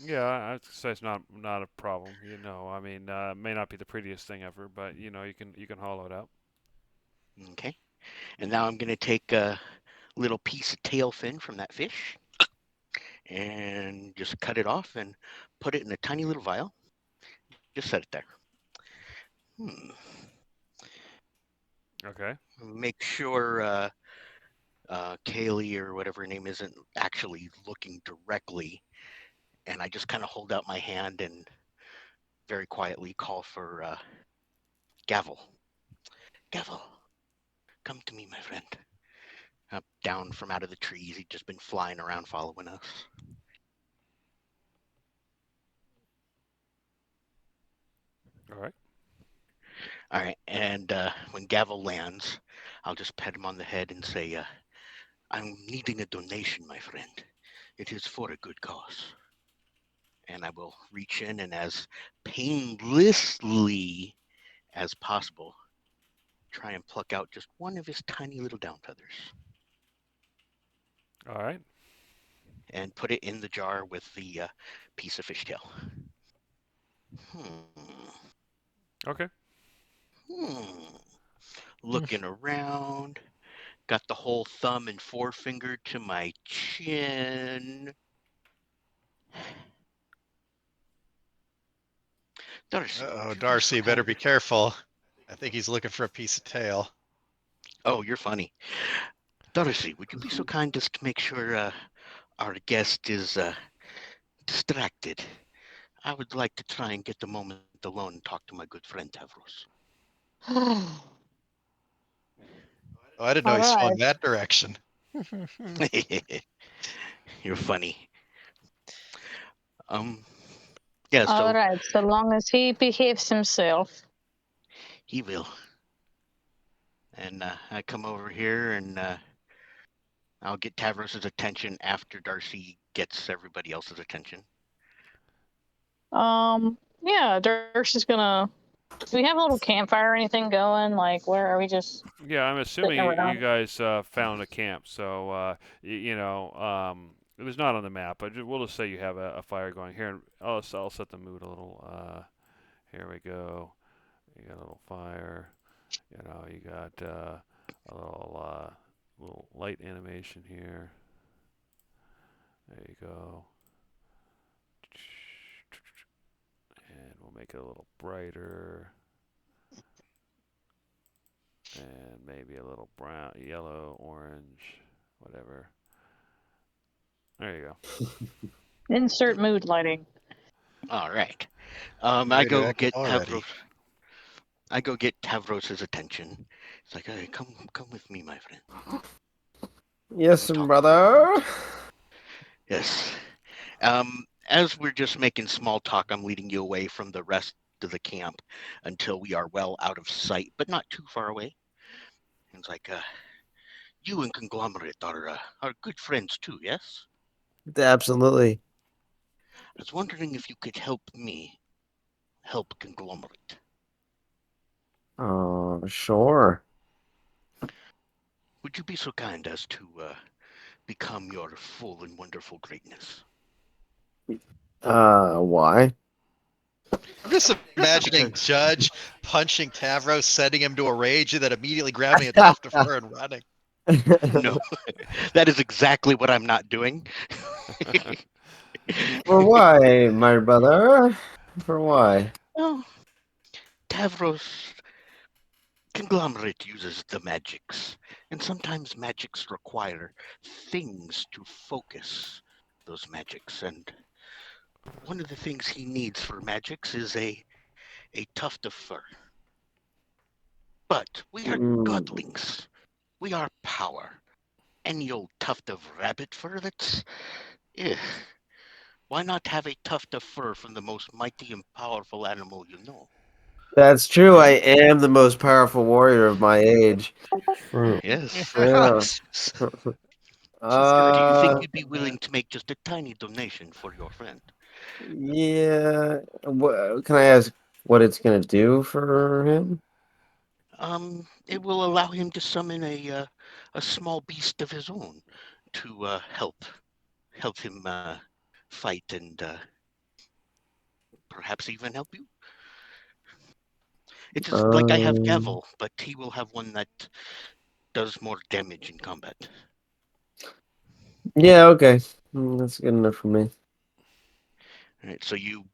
Yeah, I'd say it's not a problem. I mean, it may not be the prettiest thing ever, but you can hollow it out. Okay. And now I'm going to take a little piece of tail fin from that fish and just cut it off and put it in a tiny little vial. Just set it there. Okay. Make sure Kaylee or whatever her name isn't actually looking directly, and I just kind of hold out my hand and very quietly call for Gavel. Gavel, come to me, my friend. Up down from out of the trees, he'd just been flying around following us. All right. All right, and when Gavel lands, I'll just pat him on the head and say, I'm needing a donation, my friend. It is for a good cause. And I will reach in and as painlessly as possible, try and pluck out just one of his tiny little down feathers All right. and put it in the jar with the piece of fishtail. Okay. Looking around, got the whole thumb and forefinger to my chin. Darcy. Uh-oh, Darcy, better be careful. I think he's looking for a piece of tail. Oh, you're funny. Darcy, would you be so kind as to make sure our guest is distracted? I would like to try and get the moment alone and talk to my good friend Tavros. Oh, I didn't know he All swung right. that direction. You're funny. Yeah, so All right, so long as he behaves himself. he will. And I come over here and I'll get Tavros's attention after Darcy gets everybody else's attention. Yeah, Darcy's gonna. Do we have a little campfire or anything going? Like, where are we just Yeah, I'm assuming sitting you around? guys found a camp, so you know, it was not on the map, but we'll just say you have a fire going here. And I'll set the mood a little. Here we go. You got a little fire. You know, you got a little light animation here. There you go. And we'll make it a little brighter. And maybe a little brown, yellow, orange, whatever. There you go. Insert mood lighting. All right. Ready I to go act get already. Tavros. I go get Tavros's attention. It's like, hey, come with me, my friend. Yes, Talk. brother. Yes. As we're just making small talk, I'm leading you away from the rest of the camp until we are well out of sight, but not too far away. It's like, you and Conglomerate are good friends too, yes? Absolutely. I was wondering if you could help me help Conglomerate. Sure. Would you be so kind as to become your full and wonderful greatness? Why? I'm just imagining Judge punching Tavros, sending him to a rage, and then immediately grabbing a tuft of fur and running. No, that is exactly what I'm not doing. For why, my brother? For why? Well, Tavros Conglomerate uses the magics, and sometimes magics require things to focus those magics. And one of the things he needs for magics is a tuft of fur. But we are godlings. We are power. Any old tuft of rabbit fur that's... Why not have a tuft of fur from the most mighty and powerful animal you know? That's true. I am the most powerful warrior of my age. True. Yes. Yeah. Do you think you'd be willing to make just a tiny donation for your friend? Yeah. Can I ask what it's gonna do for him? It will allow him to summon a small beast of his own to help him fight and perhaps even help you. It's just like I have Gavel, but he will have one that does more damage in combat. Yeah. Okay. That's good enough for me. All right, so you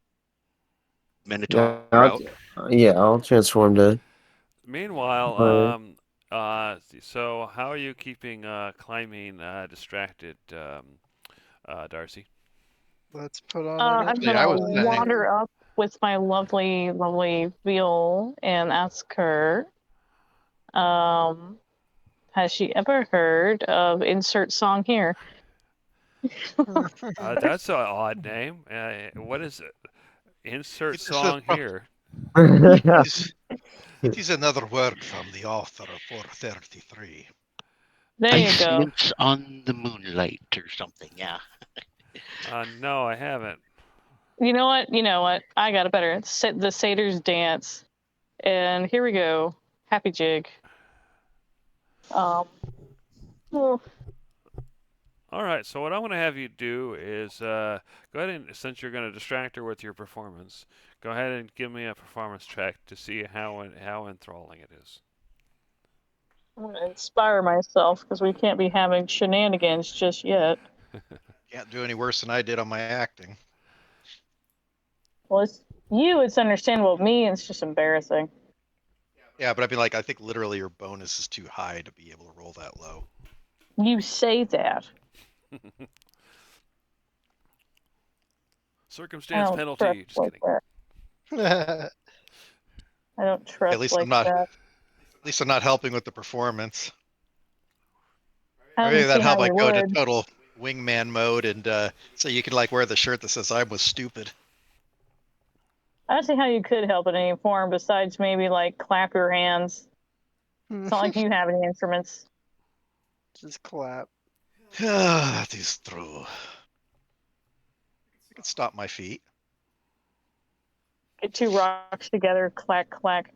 Minotaur Yeah. out. I'll transform to. Meanwhile, Fire. So how are you keeping climbing distracted, Darcy? Let's put on an I'm Actually, I gonna was saying, wander up with my lovely, lovely viol and ask her, um, has she ever heard of insert song here? That's an odd name. What is it? Insert it is, a, song here. it is, it is another work from the author of 433. There you Ice go. nymphs on the moonlight or something. Yeah. No, I haven't. You know what? You know what? I got it better. The Satyrs dance. And here we go. Happy jig. Oh, All right, so what I want to have you do is go ahead and, since you're going to distract her with your performance, go ahead and give me a performance check to see how enthralling it is. I'm gonna inspire myself because we can't be having shenanigans just yet. Can't do any worse than I did on my acting. Well, it's you. It's understandable. Me, it's just embarrassing. Yeah, but I mean, like, I think literally your bonus is too high to be able to roll that low. You say that. Circumstance don't penalty. trust Just like kidding. that. I don't trust At least like I'm not. that. At least I'm not helping with the performance. I Maybe don't that see how help I you go into would. total wingman mode, and so you can like wear the shirt that says "I was stupid." I don't see how you could help in any form besides maybe like clap your hands. It's not like you have any instruments. Just clap. That is true. I can stop my feet. Get two rocks together, clack, clack.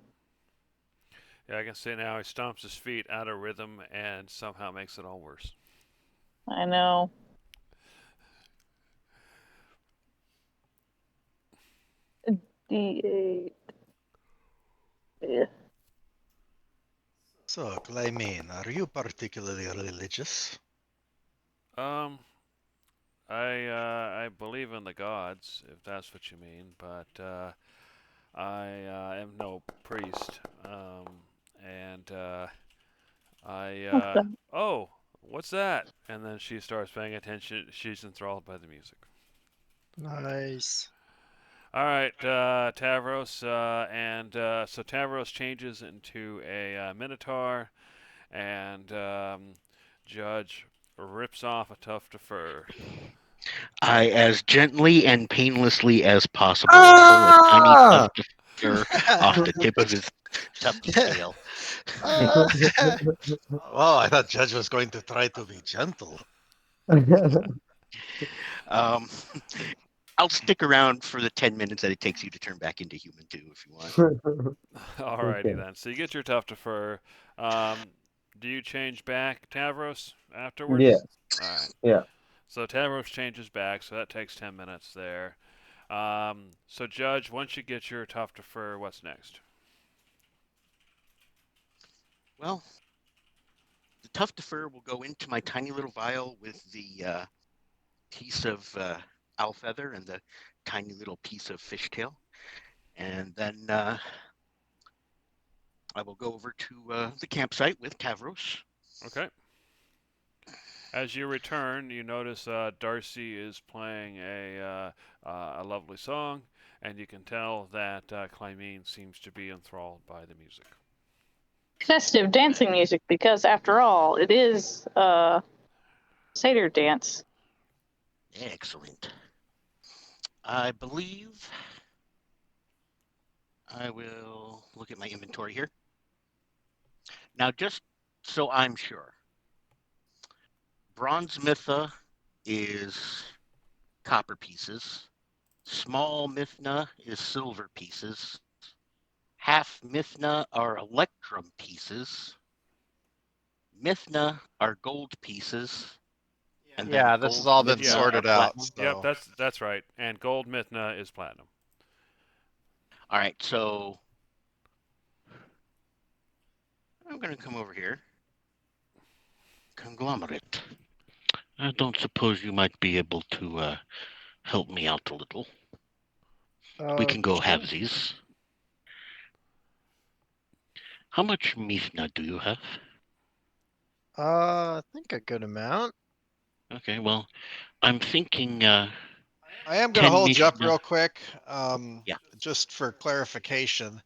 Yeah, I can say now he stomps his feet out of rhythm and somehow makes it all worse. I know. D8. Yeah. So, Clymene, are you particularly religious? Um, I believe in the gods, if that's what you mean, but I am no priest. And What's oh, what's that? And then she starts paying attention. She's enthralled by the music. Nice. All right, Tavros, and so Tavros changes into a Minotaur, and Judge rips off a tuft of fur. I, as gently and painlessly as possible, Ah! pull a tiny tuft of fur off the tip of his tufty tail. Well, I thought Judge was going to try to be gentle. Um, I'll stick around for the 10 minutes that it takes you to turn back into human too, if you want. Alrighty Okay. then. So you get your tuft of fur. Do you change back, Tavros, afterwards? Yeah. All right. Yeah. So Tavros changes back, so that takes 10 minutes there. So Judge, once you get your tuft of fur, what's next? Well, the tuft of fur will go into my tiny little vial with the piece of owl feather and the tiny little piece of fishtail. And then I will go over to the campsite with Tavros. Okay. As you return, you notice Darcy is playing a lovely song, and you can tell that Clymene seems to be enthralled by the music. festive dancing music because after all, it is satyr dance. Excellent. I believe I will look at my inventory here. Now, just so I'm sure, bronze Mithra is copper pieces. Small Mithna is silver pieces. Half Mithna are electrum pieces. Mithna are gold pieces. And then Yeah, this has all been Mithna Yeah. sorted are out. platinum. Yep, So. that's right. And gold Mithna is platinum. All right, so I'm going to come over here. Conglomerate. I don't suppose you might be able to help me out a little. We can go Sure. halvesies. How much Mithna do you have? I think a good amount. Okay, well, I'm thinking I am going to 10 hold you up Mithna. real quick. Yeah. Just for clarification,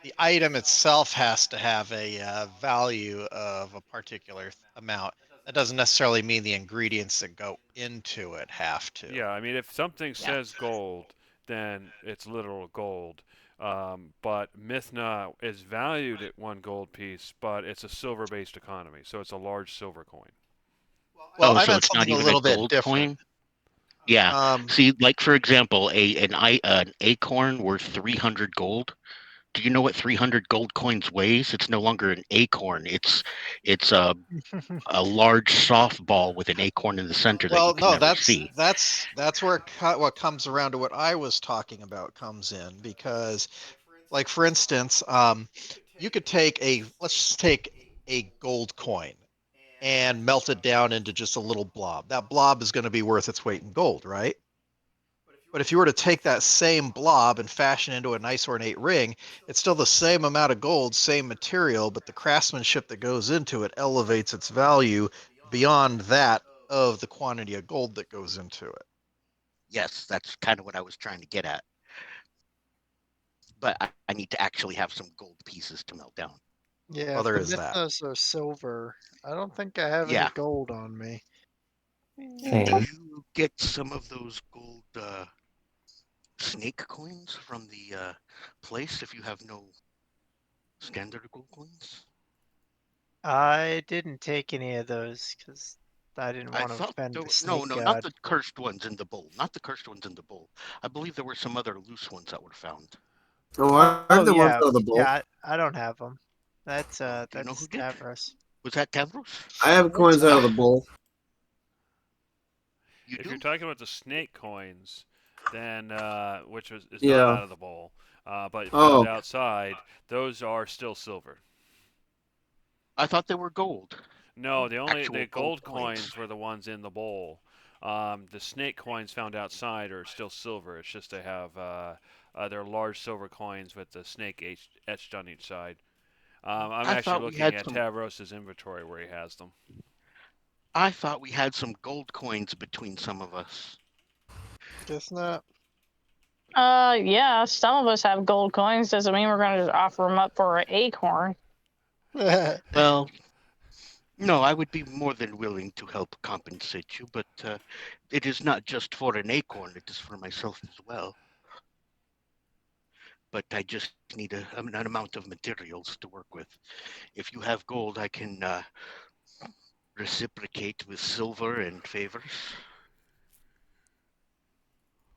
the item itself has to have a value of a particular amount. That doesn't necessarily mean the ingredients that go into it have to. Yeah, I mean, if something Yeah. says gold, then it's literal gold. But Mithna is valued at 1 gold piece, but it's a silver-based economy, so it's a large silver coin. Well, Oh, I so meant it's not something a even a little bit gold different. coin? Yeah. Um, See, like for example, an acorn worth 300 gold. Do you know what 300 gold coins weighs? It's no longer an acorn. It's a large softball with an acorn in the center that you well, can no, never see. that's where what comes around to what I was talking about comes in, because, like, for instance, you could take let's just take a gold coin and melt it down into just a little blob. That blob is going to be worth its weight in gold, right? But if you were to take that same blob and fashion into a nice ornate ring, it's still the same amount of gold, same material, but the craftsmanship that goes into it elevates its value beyond that of the quantity of gold that goes into it. Yes, that's kind of what I was trying to get at. But I need to actually have some gold pieces to melt down. Yeah, Well, if there the is that. Mythnos are silver, I don't think I have Yeah. any gold on me. Did Same. you get some of those gold snake coins from the place if you have no standard gold coins? I didn't take any of those because I didn't I want to thought offend there the were no, snake not god. the cursed ones in the bowl. Not the cursed ones in the bowl. I believe there were some other loose ones that were found. Oh, I have the ones Yeah, out of the bowl. yeah, I don't have them. That's Do you know who that's did? Tavros. Was that Tavros? I have coins out of the bowl. You If do? you're talking about the snake coins, then which is not Yeah. out of the bowl, but found Oh, outside, those are still silver. I thought they were gold. No, Actual the gold gold coins. coins were the ones in the bowl. The snake coins found outside are still silver. It's just they have they're large silver coins with the snake etched on each side. I'm I actually thought we looking had at some. Tavros's inventory where he has them. I thought we had some gold coins between some of us. Guess not. Yeah, some of us have gold coins. Doesn't mean we're going to just offer them up for an acorn. Well, no, I would be more than willing to help compensate you, but it is not just for an acorn, it is for myself as well. But I just need an amount of materials to work with. If you have gold, I can reciprocate with silver and favors.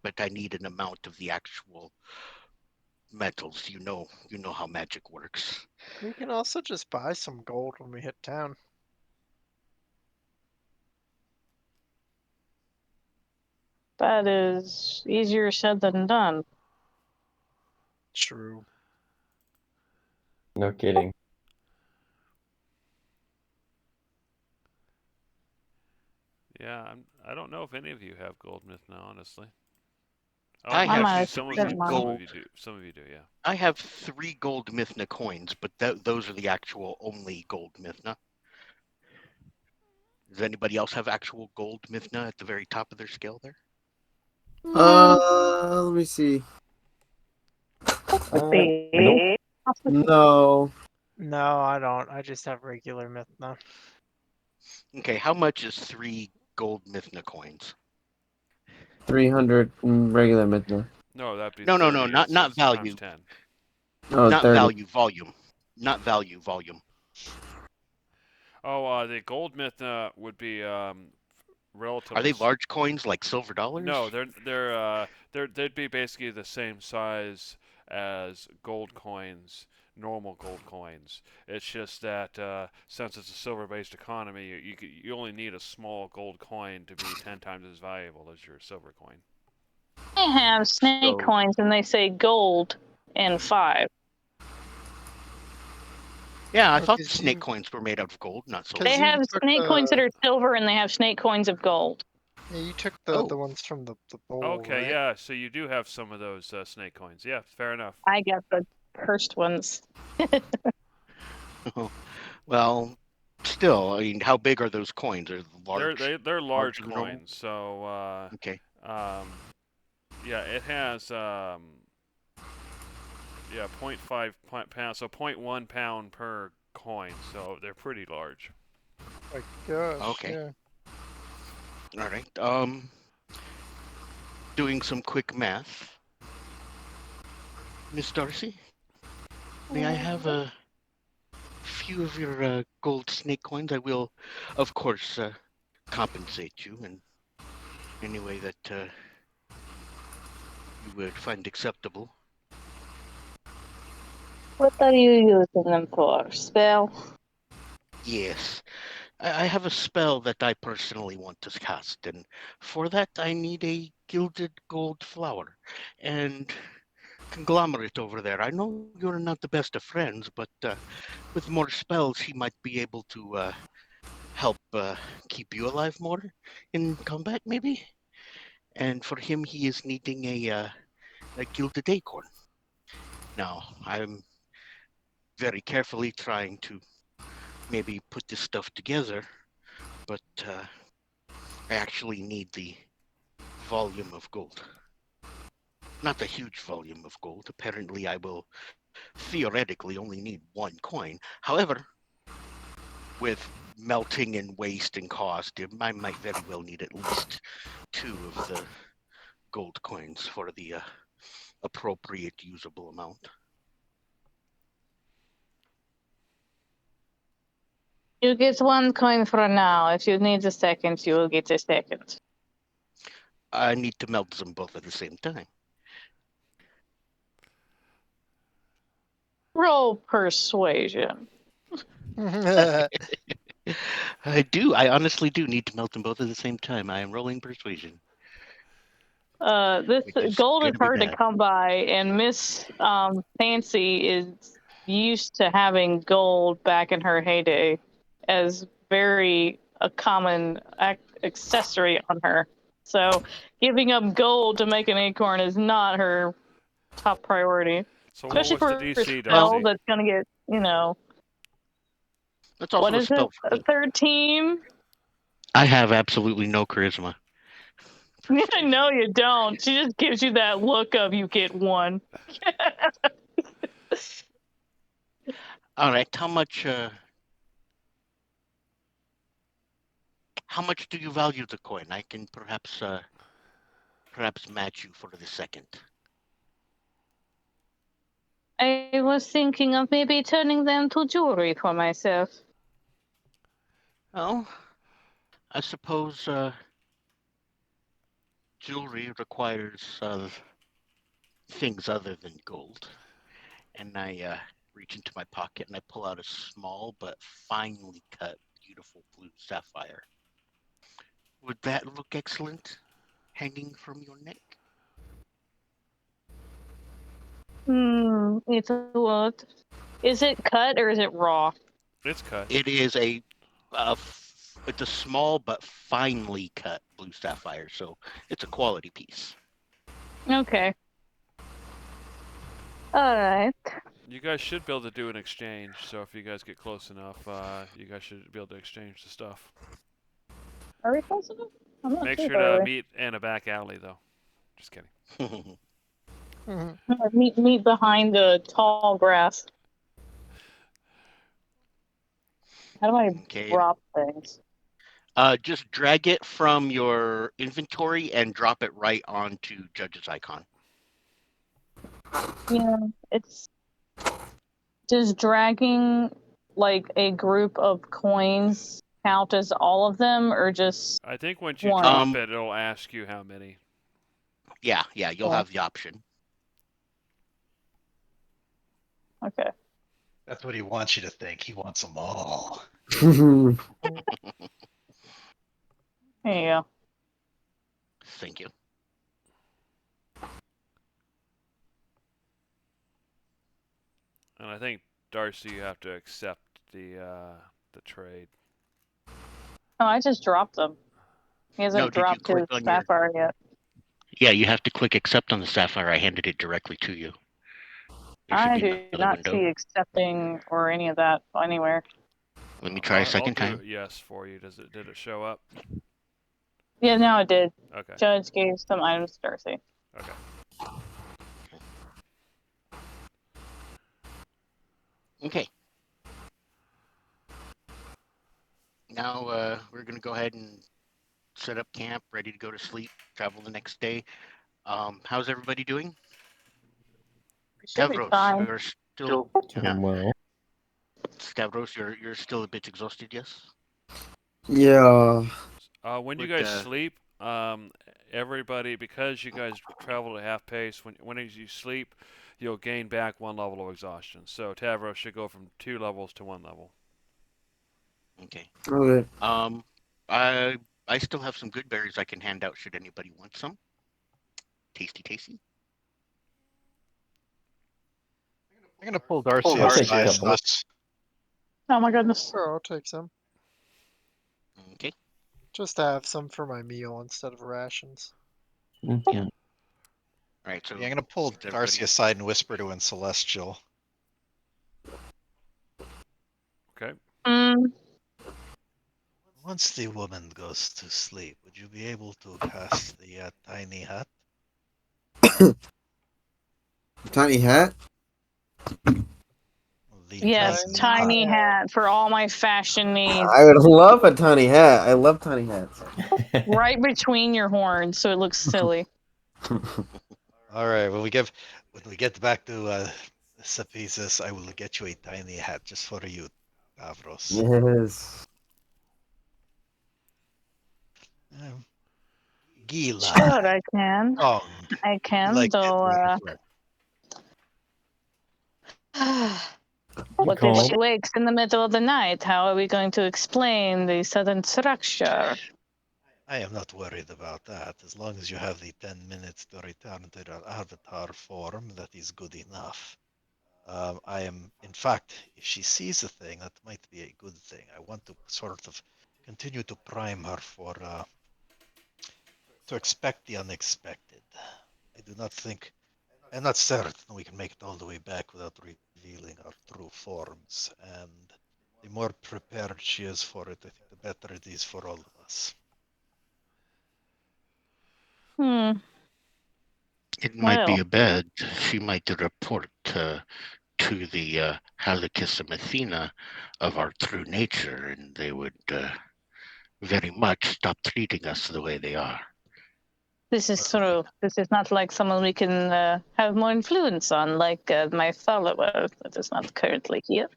But I need an amount of the actual metals. You know how magic works. We can also just buy some gold when we hit town. That is easier said than done. True. No kidding. Yeah, I don't know if any of you have gold myth now, honestly. I I have might have some of spent you, mine. some of you do. Some of you do, yeah. I have 3 gold Mithna coins, but those are the actual only gold Mithna. Does anybody else have actual gold Mithna at the very top of their scale there? let me see. Nope. No. No, I don't. I just have regular Mythna. Okay, how much is 3 gold Mithna coins? 300 regular Midna. No, that'd be No, 30. not It's value. times 10. Oh, Not 30. value, volume. Not value, volume. Oh, the gold myth would be relatively. Are they large coins like silver dollars? No, they'd be basically the same size as gold coins, normal gold coins. It's just that since it's a silver-based economy, you only need a small gold coin to be 10 times as valuable as your silver coin. They have snake So- coins and they say gold and 5. Yeah, I Oh, thought 'cause snake you- coins were made out of gold, not silver. They Because you have took snake coins that are silver and they have snake coins of gold. Yeah, you took Oh. the ones from the bowl. Okay, right? yeah, so you do have some of those snake coins. Yeah, fair enough. I got the cursed ones. Well, still, I mean, how big are those coins? Are they large? They're large larger than normal? coins. So Okay. yeah, it has yeah 0.5 pounds, so 0.1 pound per coin. So they're pretty large. My gosh. Okay. Yeah. All right. Doing some quick math. Miss Darcy, may I have a few of your gold snake coins? I will, of course, compensate you in any way that you would find acceptable. What are you using them for? Spell? Yes. I have a spell that I personally want to cast, and for that I need a gilded gold flower. And Conglomerate over there, I know you're not the best of friends, but with more spells, he might be able to help keep you alive more in combat, maybe. And for him, he is needing a gilded acorn. Now, I'm very carefully trying to maybe put this stuff together, but I actually need the volume of gold. Not a huge volume of gold. Apparently, I will theoretically only need one coin. However, with melting and waste and cost, I might very well need at least 2 of the gold coins for the appropriate usable amount. You get one coin for now. If you need a second, you will get a second. I need to melt them both at the same time. Roll persuasion. I honestly do need to melt them both at the same time. I am rolling persuasion. This Which is gold is gonna be hard to bad. come by, and Miss Fancy is used to having gold back in her heyday as very a common accessory on her. So giving up gold to make an acorn is not her top priority, So what especially was the for a DC, spell Darcy? that's gonna get That's also what a is spell it? for me. 13? I have absolutely no charisma. No, you don't. She just gives you that look of you get one. All right, how much do you value the coin? I can perhaps match you for the second. I was thinking of maybe turning them to jewelry for myself. Well, I suppose jewelry requires things other than gold. And I reach into my pocket and I pull out a small but finely cut, beautiful blue sapphire. Would that look excellent hanging from your neck? It's what? Is it cut or is it raw? It's cut. It is it's a small but finely cut blue sapphire, so it's a quality piece. Okay. All right. You guys should be able to do an exchange. So if you guys get close enough, you guys should be able to exchange the stuff. Are we close enough? I'm not Make sure sure where to we- meet in a back alley, though. Just kidding. meet behind the tall grass. How do I Okay. drop things? Just drag it from your inventory and drop it right onto Judge's icon. Yeah, it's does dragging like a group of coins count as all of them or just I think once you one? drop it, it'll ask you how many. Yeah, you'll have the option. Okay. That's what he wants you to think. He wants them all. There you go. Thank you. And I think Darcy, you have to accept the trade. Oh, I just dropped them. He hasn't No, did you dropped his click on your- sapphire yet. Yeah, you have to click accept on the sapphire. I handed it directly to you. There should I be do another not window. see accepting or any of that anywhere. Let me try a I'll second do time. it yes for you. Did it show up? Yeah, now it did. Okay. Judge gave some items to Darcy. Okay. Okay. Now we're gonna go ahead and set up camp, ready to go to sleep, travel the next day. How's everybody doing? Should be Stavros, fine. you're still Doing well. Stavros, you're still a bit exhausted, yes? Yeah. When you Would, guys sleep, everybody, because you guys travel at half pace, when you sleep, you'll gain back 1 level of exhaustion. So Tavros should go from 2 levels to 1 level. Okay. Okay. I still have some good berries I can hand out should anybody want some. Tasty, tasty. I'm gonna pull Darcy I'll take a aside. couple. Let's- Oh my goodness. Sure, I'll take some. Okay. Just to have some for my meal instead of rations. Yeah. All right. So Yeah, I'm gonna pull everybody- Darcy aside and whisper to him in Celestial. Okay. Once the woman goes to sleep, would you be able to cast the tiny hat? Tiny hat? The Yes, tiny hat for all my fashion needs. I would love a tiny hat. I love tiny hats. Right between your horns, so it looks silly. All right. When we get back to Sapisis, I will get you a tiny hat just for you, Davros. Yes. Gila. Sure, I can. Oh, I can, like though. it. What if she wakes in the middle of the night? How are we going to explain the sudden structure? I am not worried about that. As long as you have the 10 minutes to return to your avatar form, that is good enough. I am, in fact, if she sees a thing, that might be a good thing. I want to sort of continue to prime her for to expect the unexpected. I do not think, I'm not certain we can make it all the way back without revealing our true forms. And the more prepared she is for it, I think the better it is for all of us. It might be Well. a bed. She might report to the Halakis and Athena of our true nature, and they would very much stop treating us the way they are. This is true. This is not like someone we can have more influence on, like my follower that is not currently here.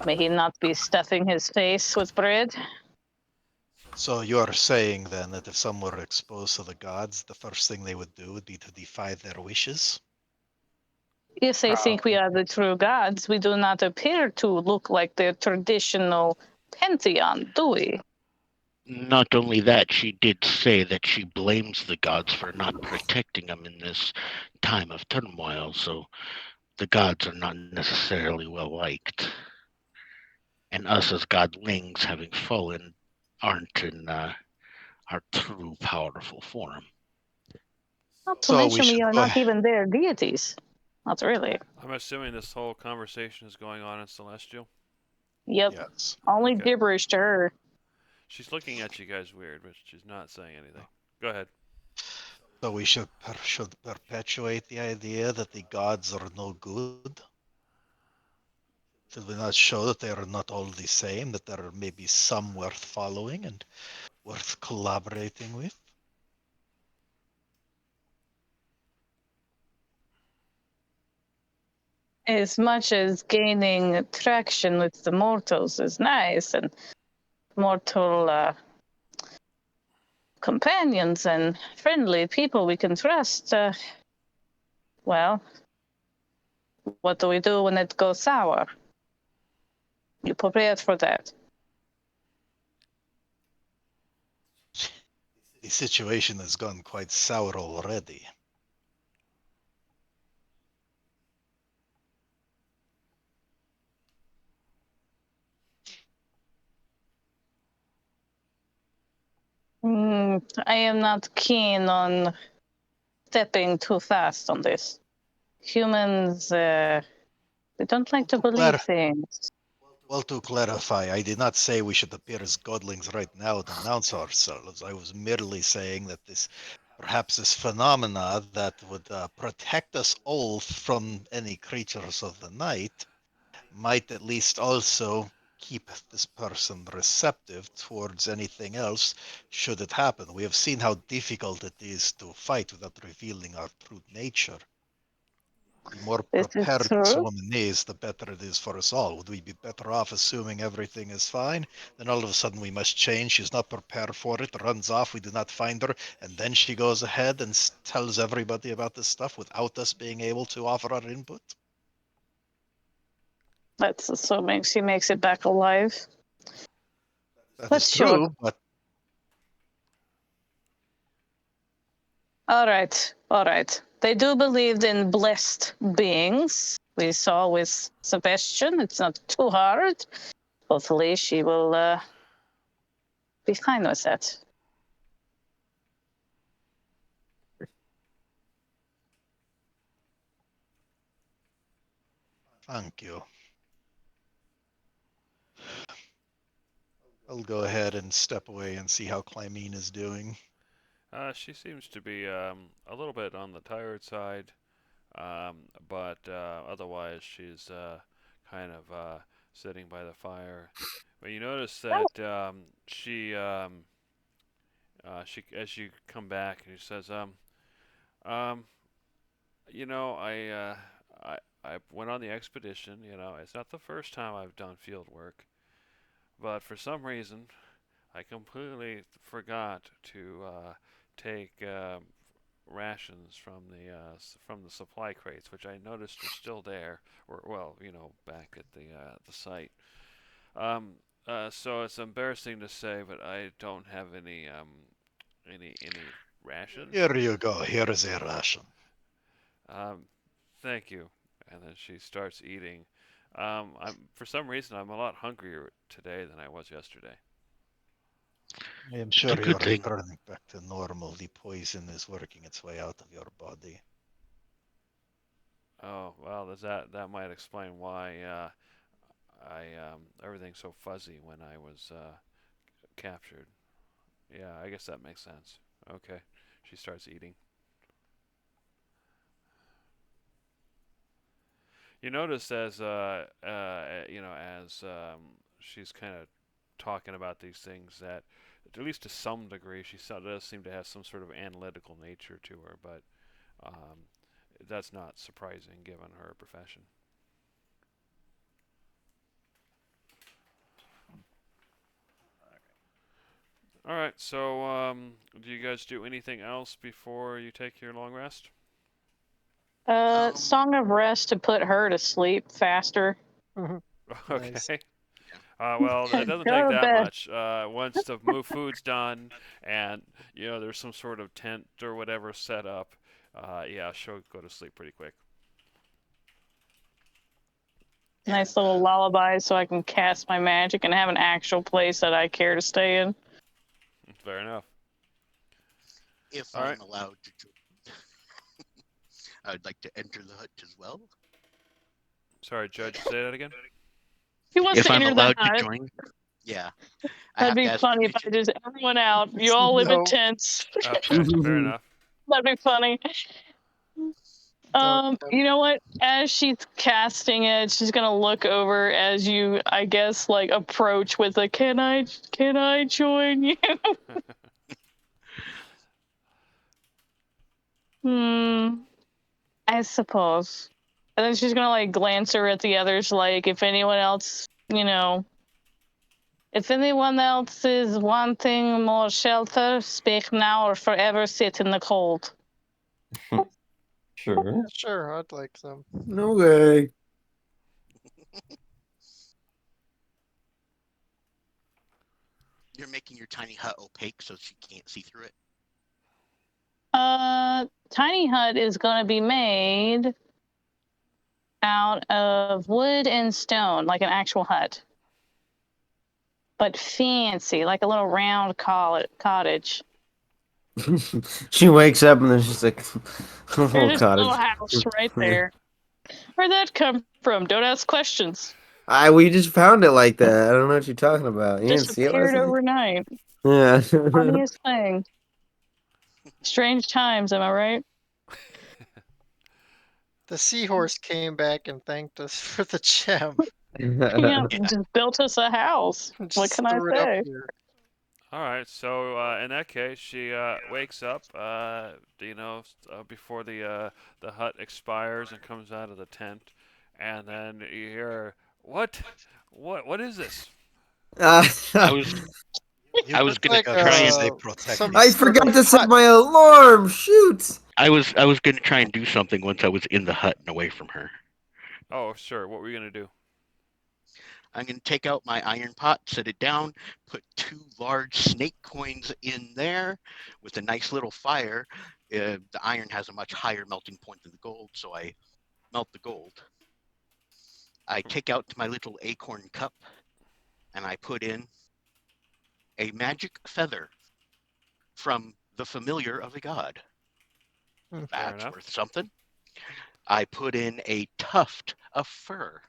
May he not be stuffing his face with bread. So you are saying then that if some were exposed to the gods, the first thing they would do would be to defy their wishes? If they think we are the true gods, we do not appear to look like their traditional pantheon, do we? Not only that, she did say that she blames the gods for not protecting them in this time of turmoil, so the gods are not necessarily well liked. And us as godlings, having fallen, aren't in our true powerful form. Not to So we mention we should are go not even their deities. Not really. I'm assuming this whole conversation is going on in Celestial. Yep. Yes. Only Okay. gibberish to her. She's looking at you guys weird, but she's not saying anything. Go ahead. So we should perpetuate the idea that the gods are no good? Should we not show that they are not all the same, that there are maybe some worth following and worth collaborating with? As much as gaining traction with the mortals is nice, and mortal companions and friendly people we can trust, well, what do we do when it goes sour? You prepared for that. The situation has gone quite sour already. I am not keen on stepping too fast on this. humans, they don't like to believe things. Well, to clarify, I did not say we should appear as godlings right now to announce ourselves. I was merely saying that perhaps this phenomena that would protect us all from any creatures of the night, might at least also keep this person receptive towards anything else should it happen. We have seen how difficult it is to fight without revealing our true nature. The more This is prepared this true. woman is, the better it is for us all. Would we be better off assuming everything is fine? Then all of a sudden we must change. She's not prepared for it, runs off, we do not find her, and then she goes ahead and tells everybody about this stuff without us being able to offer our input. That's assuming she makes it back alive. That That's is true, but All right. They do believe in blessed beings. We saw with Sebastian. It's not too hard. Hopefully, she will be fine with that. thank you. I'll go ahead and step away and see how Clymene is doing. She seems to be a little bit on the tired side, but otherwise she's kind of sitting by the fire. But you notice that she, as you come back, and she says, you know, I went on the expedition. You know, it's not the first time I've done field work, but for some reason, I completely forgot to take rations from the supply crates, which I noticed were still there, or well, you know, back at the site. So it's embarrassing to say, but I don't have any rations. Here you go. Here is a ration. Thank you. And then she starts eating. For some reason, I'm a lot hungrier today than I was yesterday. I am sure It's a you're good thing. returning back to normal. The poison is working its way out of your body. Oh, well, that might explain why everything's so fuzzy when I was captured. Yeah, I guess that makes sense. Okay, she starts eating. You notice as you know, as she's kind of talking about these things, that at least to some degree she does seem to have some sort of analytical nature to her, but um, that's not surprising given her profession. All right, so do you guys do anything else before you take your long rest? Song of Rest to put her to sleep faster. Okay. Nice. Well, it doesn't Go take to that bed. much. Once the food's done, and you know there's some sort of tent or whatever set up, yeah, she'll go to sleep pretty quick. Nice little lullaby so I can cast my magic and have an actual place that I care to stay in. Fair enough. If All I'm right. allowed to join, I'd like to enter the hut as well. Sorry, Judge, say that again. He wants If to I'm enter the allowed to hut. join, yeah. I That'd have be to ask funny if I permission. just everyone out. You all live in No. tents. Okay, fair enough. That'd be funny. Don't- You know what? As she's casting it, she's gonna look over as you, I guess, like approach with a can I join you? I suppose. And then she's gonna like glance over at the others, like if anyone else, you know, if anyone else is wanting more shelter, speak now or forever sit in the cold. Sure. Yeah, sure, I'd like some. No way. You're making your tiny hut opaque so she can't see through it. Tiny hut is gonna be made out of wood and stone, like an actual hut. But fancy, like a little round cottage. She wakes up and then she's like, There's "Oh this God!" little house right there. Where'd that come from? Don't ask questions. We just found it like that. I don't know what you're talking about. You didn't see it last Disappeared night? overnight. Yeah. Funniest thing. Strange times, am I right? The seahorse came back and thanked us for the gem. Yeah, just built us a house. What Just can I threw it up say? here. All right, so in that case, she wakes up, before the hut expires and comes out of the tent, and then you hear, what is this?" I was You I was look gonna like a try and say protect some me. I sort forgot of to set hut. my alarm. Shoot. I was gonna try and do something once I was in the hut and away from her. Oh, sure. What were you gonna do? I'm gonna take out my iron pot, set it down, put 2 large snake coins in there with a nice little fire. The iron has a much higher melting point than the gold, so I melt the gold. I take out my little acorn cup and I put in a magic feather from the familiar of a god. Hmm. Fair That's enough. worth something. I put in a tuft of fur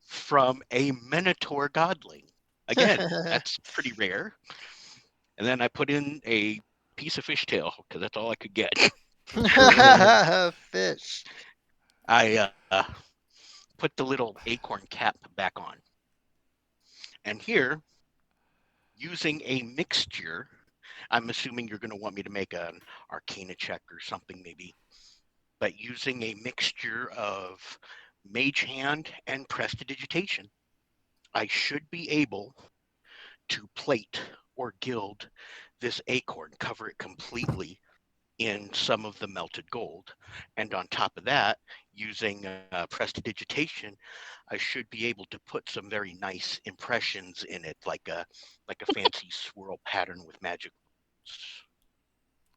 from a minotaur godling. Again, that's pretty rare. And then I put in a piece of fishtail because that's all I could get. Fish. I put the little acorn cap back on. And here, using a mixture, I'm assuming you're going to want me to make an arcana check or something maybe, but using a mixture of mage hand and prestidigitation, I should be able to plate or gild this acorn, cover it completely in some of the melted gold. And on top of that, using prestidigitation, I should be able to put some very nice impressions in it, like a fancy swirl pattern with magic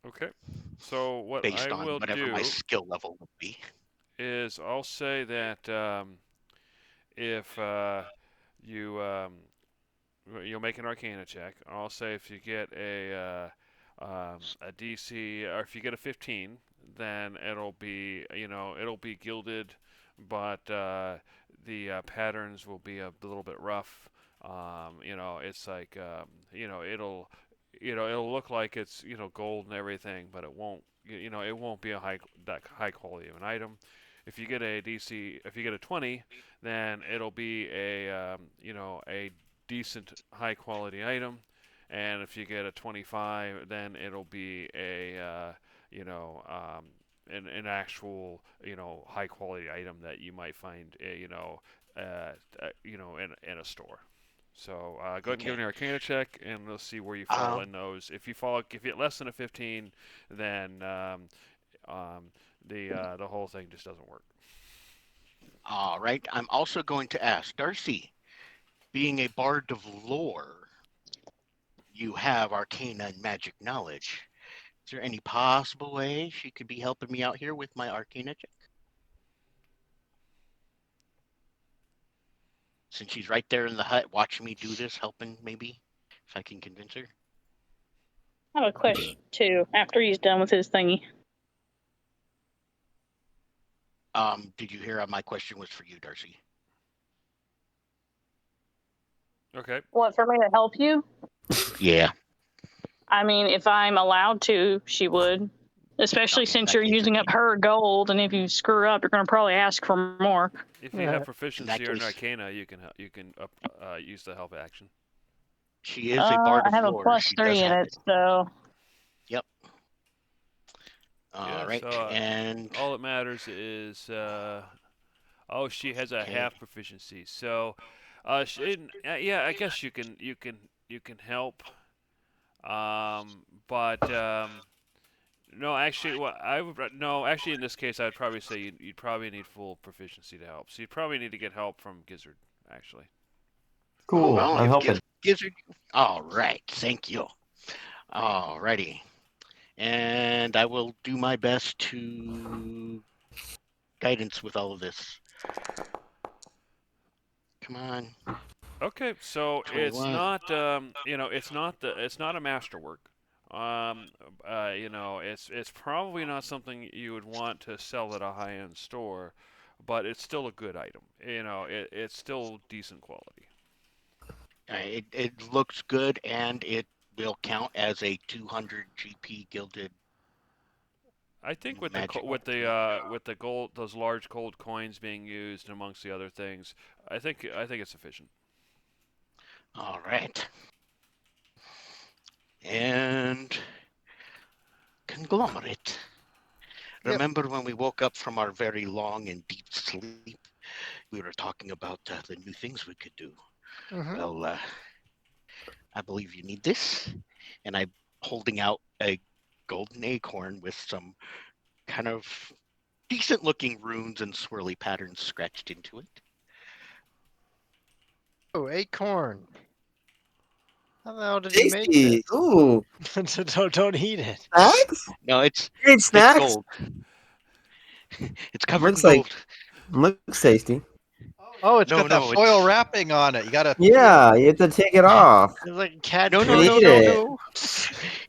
Okay. So what based I on will whatever my do skill level would be. is I'll say that if you'll make an Arcana check. I'll say if you get a DC, or if you get a 15, then it'll be gilded, but the patterns will be a little bit rough. It's like it'll look like it's gold and everything, but it won't be that high quality of an item. If you get a DC, if you get a 20, then it'll be a decent high quality item, and if you get a 25, then it'll be an actual high quality item that you might find in a store. So go ahead and give Okay. an Arcana check, and we'll see where you fall Um, in those. If you get less than a 15, then the whole thing just doesn't work. all right. I'm also going to ask Darcy, being a bard of lore, you have arcana and magic knowledge. Is there any possible way she could be helping me out here with my arcana check? Since she's right there in the hut watching me do this, helping maybe, if I can convince her. I have a question too. After he's done with his thingy, Did you hear my question was for you, Darcy? Okay. what for me to help you? Yeah. I mean, if I'm allowed to, she would. Especially Okay, in since that you're case, I using up need- her gold, and if you screw up, you're going to probably ask for more. If you Yeah. have proficiency or an case- Arcana, you can use the help action. She is a bard I of have a lore. plus She 3 does in have it, so Yep. Yeah, All right. so, And all that matters is she has a Okay. half proficiency. So yeah, I guess you can help. But no, actually, in this case, I'd probably say you'd probably need full proficiency to help. So you'd probably need to get help from Gizzard, actually. Cool. well, I'm if helping. Gizzard. All right. Thank you. All righty. And I will do my best to guidance with all of this. Come on. Okay, so it's 21. not it's not a masterwork. it's probably not something you would want to sell at a high-end store, but it's still a good item. It's still decent quality. It looks good, and it will count as a 200 GP gilded I think magic. with the gold, those large gold coins being used amongst the other things, I think it's sufficient. All right. And conglomerate. Yep. Remember when we woke up from our very long and deep sleep? We were talking about the new things we could do. Mhm. Well, I believe you need this, and I'm holding out a golden acorn with some kind of decent-looking runes and swirly patterns scratched into it. Oh, acorn. How the hell did you make Tasty. Ooh, this? Don't eat it. snacks. No, it's Great snacks. gold. It's covered in Looks like gold. looks tasty. Oh, it's No, got that no, foil it's- wrapping on it. You gotta. Yeah, you have to take it off. It's like cat No, food. no, You no, eat no, it. no.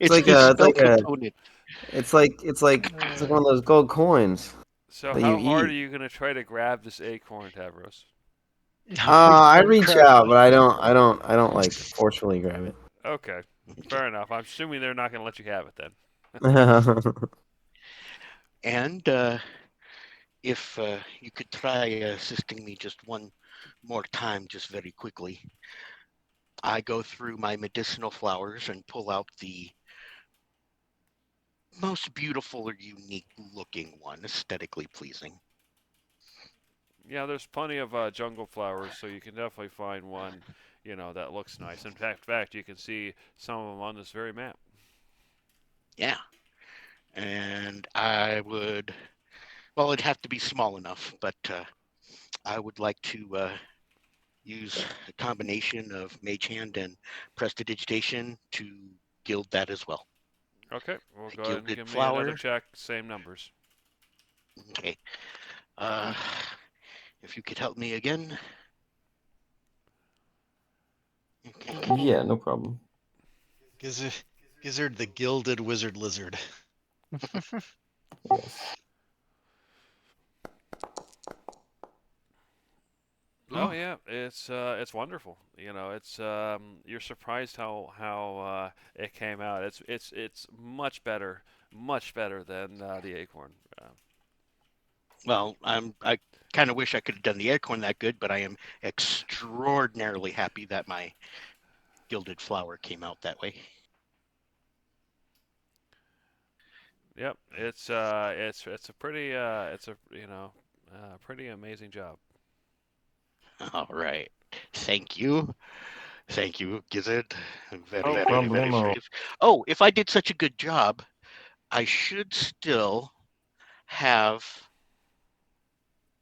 It's like the a- spell it's like a- component. It's like one of those gold coins. So That how you hard eat. are you gonna try to grab this acorn, Tavros? I reach out, but I don't like forcefully grab it. Okay, fair enough. I'm assuming they're not gonna let you have it then. And if you could try assisting me just one more time, just very quickly. I go through my medicinal flowers and pull out the most beautiful or unique looking one, aesthetically pleasing. Yeah, there's plenty of jungle flowers, so you can definitely find one, that looks nice. In fact, you can see some of them on this very map. Yeah. And I would, well, it'd have to be small enough, but I would like to use a combination of Mage Hand and Prestidigitation to gild that as well. Okay, we'll A go ahead and gilded give me flower. another check. Same numbers. Okay. If you could help me again. Okay. Yeah, no problem. Gizzard the Gilded Wizard Lizard. Yes. Oh yeah, it's wonderful. It's you're surprised how it came out. It's much better than the acorn. Well, I kind of wish I could have done the acorn that good, but I am extraordinarily happy that my gilded flower came out that way. Yep, it's a pretty amazing job. All right. Thank you. Thank you, Gizzard. Very, No very, very problemo. appreciative. Oh, if I did such a good job, I should still have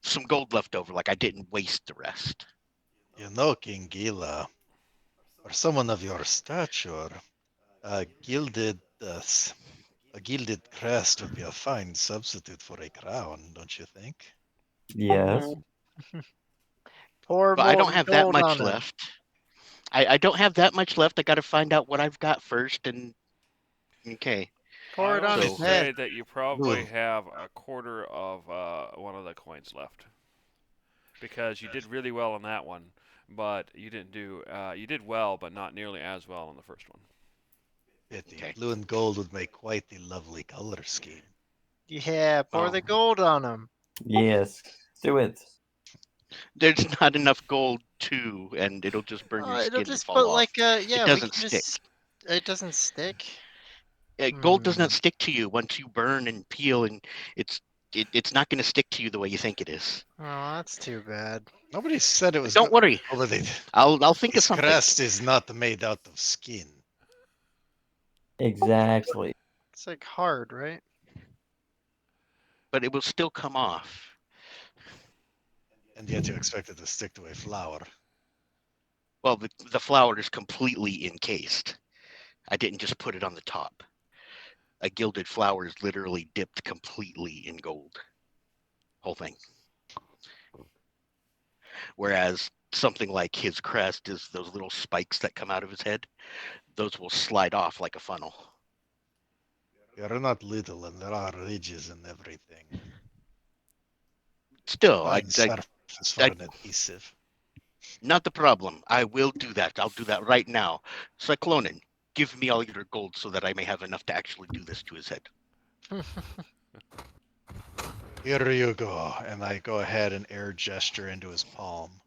some gold left over, like I didn't waste the rest. You know, King Gila, for someone of your stature, a gilded crest would be a fine substitute for a crown, don't you think? Yes. Pour But I don't molten have that gold much on it. left. I don't have that much left. I got to find out what I've got first. And okay. Pour it I on would his say head. that you probably Ugh. have a quarter of one of the coins left, because you did really well on that one, but you did well, but not nearly as well on the first one. Pity. Okay. Blue and gold would make quite the lovely color scheme. Yeah, pour the Oh. gold on him. Yes. Do it. There's not enough gold too, and it'll just burn your It'll skin and just fall put off. like yeah, we doesn't can stick. just. It doesn't stick. Gold does Hmm. not stick to you once you burn and peel, and it's not going to stick to you the way you think it is. Oh, that's too bad. Nobody said it was. Don't worry, Holiday. I'll think of His something. crest is not made out of skin. Exactly. It's like hard, right? But it will still come off. And yet you expect it to stick to a flower. Well, the flower is completely encased. I didn't just put it on the top. A gilded flower is literally dipped completely in gold. Whole thing. Whereas something like his crest is those little spikes that come out of his head. Those will slide off like a funnel. We are not little, and there are ridges and everything. Still, Fine surface for I- an adhesive. not the problem. I will do that. I'll do that right now. Cyclonin, give me all your gold so that I may have enough to actually do this to his head. Here you go. And I go ahead and air gesture into his palm.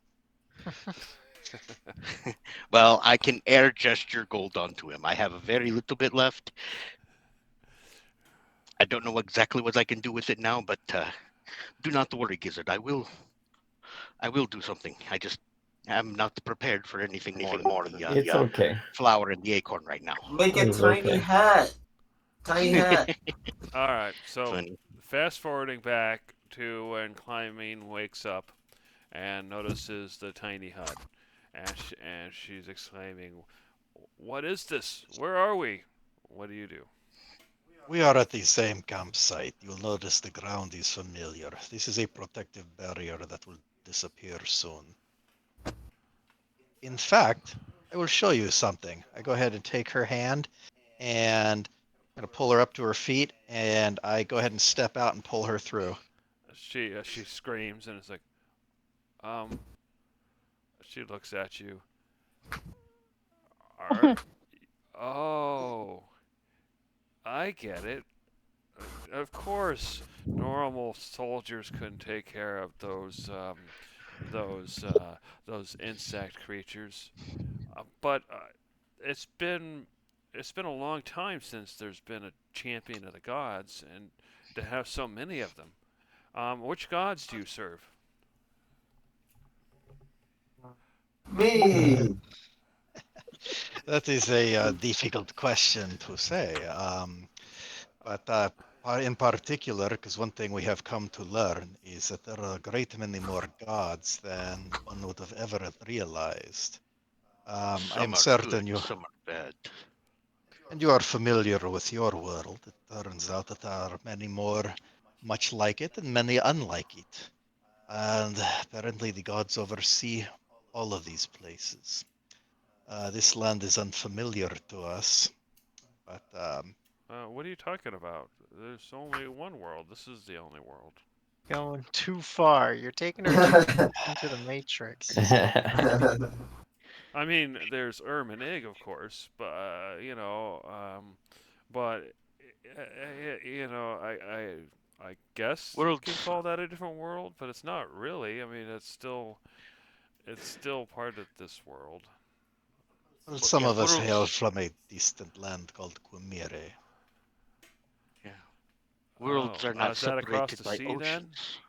Well, I can air gesture gold onto him. I have a very little bit left. I don't know exactly what I can do with it now, but do not worry, Gizzard. I will do something. I just am not prepared for anything more than the It's okay. flower and the acorn right now. Make a It's tiny okay. hat. Tiny hat. All right. So Funny. fast forwarding back to when Clymene wakes up and notices the tiny hut, and she's exclaiming, "What is this? Where are we? What do you do?" We are at the same campsite. You'll notice the ground is familiar. This is a protective barrier that will disappear soon. In fact, I will show you something. I go ahead and take her hand and I'm going to pull her up to her feet, and I go ahead and step out and pull her through. She screams and it's like, um. She looks at you. Are, oh, I get it. Of course, normal soldiers couldn't take care of those those insect creatures. But it's been a long time since there's been a champion of the gods, and to have so many of them. Which gods do you serve? Me. That is a difficult question to say. But in particular, because one thing we have come to learn is that there are a great many more gods than one would have ever realized. Some I'm are certain good, some are bad. and you are familiar with your world. It turns out that there are many more much like it and many unlike it. And apparently the gods oversee all of these places. This land is unfamiliar to us, but What are you talking about? There's only one world. This is the only world. Going too far. You're taking her too into the Matrix. I mean, there's and Egg, of course, but but I guess you Worlds. can call that a different world, but it's not really. I mean, it's still part of this world. well, some Yeah, of us worlds. hail from a distant land called Quimere. Yeah. Worlds are not Is that across separated the by sea then? oceans.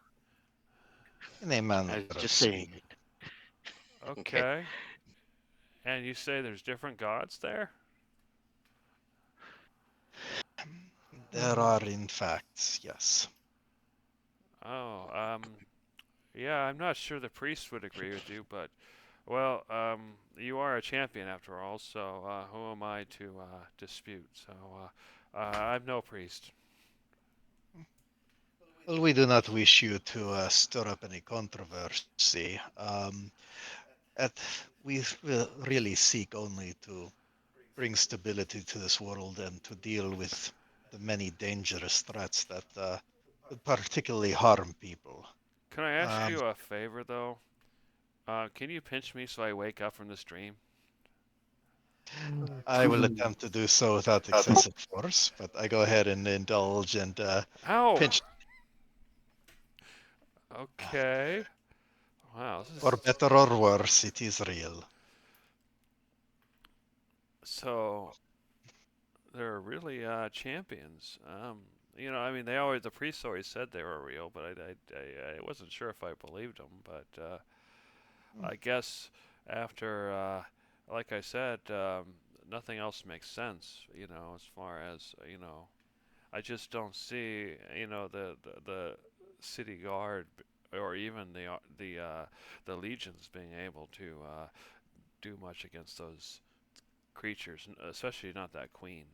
In a I manner was of just saying. speaking. Okay. And you say there's different gods there? There are, in fact, yes. Oh, yeah, I'm not sure the priest would agree with you, but well, you are a champion after all, so who am I to dispute? So I'm no priest. Well, we do not wish you to stir up any controversy. At, we really seek only to bring stability to this world and to deal with the many dangerous threats that would particularly harm people. Can I ask Um, you a favor though? Can you pinch me so I wake up from this dream? I will attempt to do so without excessive force, but I go ahead and indulge and Ow! pinch, Okay. Wow, this for is better or worse, it is real. so. There are really champions. I mean, the priests always said they were real, but I wasn't sure if I believed them. But I guess after, like I said, nothing else makes sense. As far as I just don't see, the city guard or even the legions being able to do much against those creatures, especially not that queen.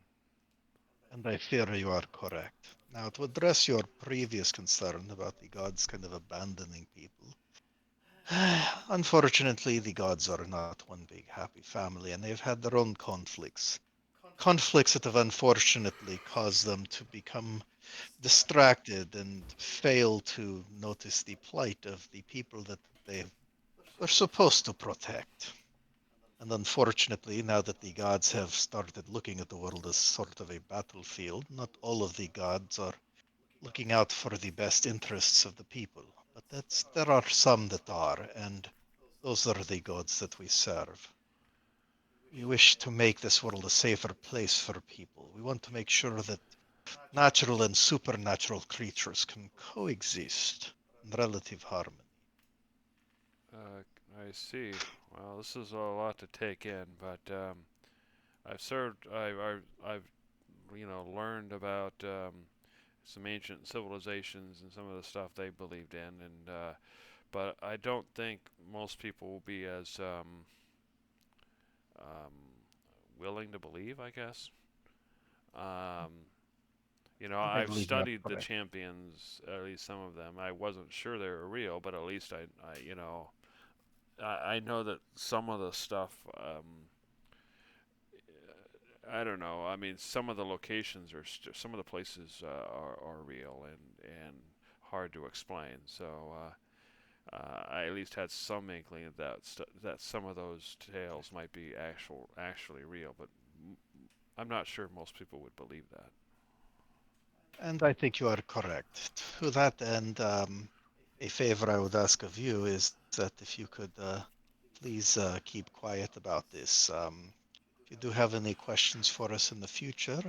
And I fear you are correct. Now, to address your previous concern about the gods kind of abandoning people, unfortunately, the gods are not one big happy family, and they've had their own conflicts. conflicts that have unfortunately caused them to become distracted and fail to notice the plight of the people that they were supposed to protect. And unfortunately, now that the gods have started looking at the world as sort of a battlefield, not all of the gods are looking out for the best interests of the people. But there are some that are, and those are the gods that we serve. We wish to make this world a safer place for people. We want to make sure that natural and supernatural creatures can coexist in relative harmony. I see. Well, this is a lot to take in, but I've learned about some ancient civilizations and some of the stuff they believed in, and but I don't think most people will be as um, willing to believe, I guess. Um, I I've believe you are studied the correct. champions, at least some of them. I wasn't sure they were real, but at least I know that some of the stuff. I don't know. I mean, some of the locations are some of the places are real and hard to explain. So I at least had some inkling that that some of those tales might be actually real, but I'm not sure most people would believe that. And I think you are correct. To that end, a favor I would ask of you is that if you could please keep quiet about this. If you do have any questions for us in the future,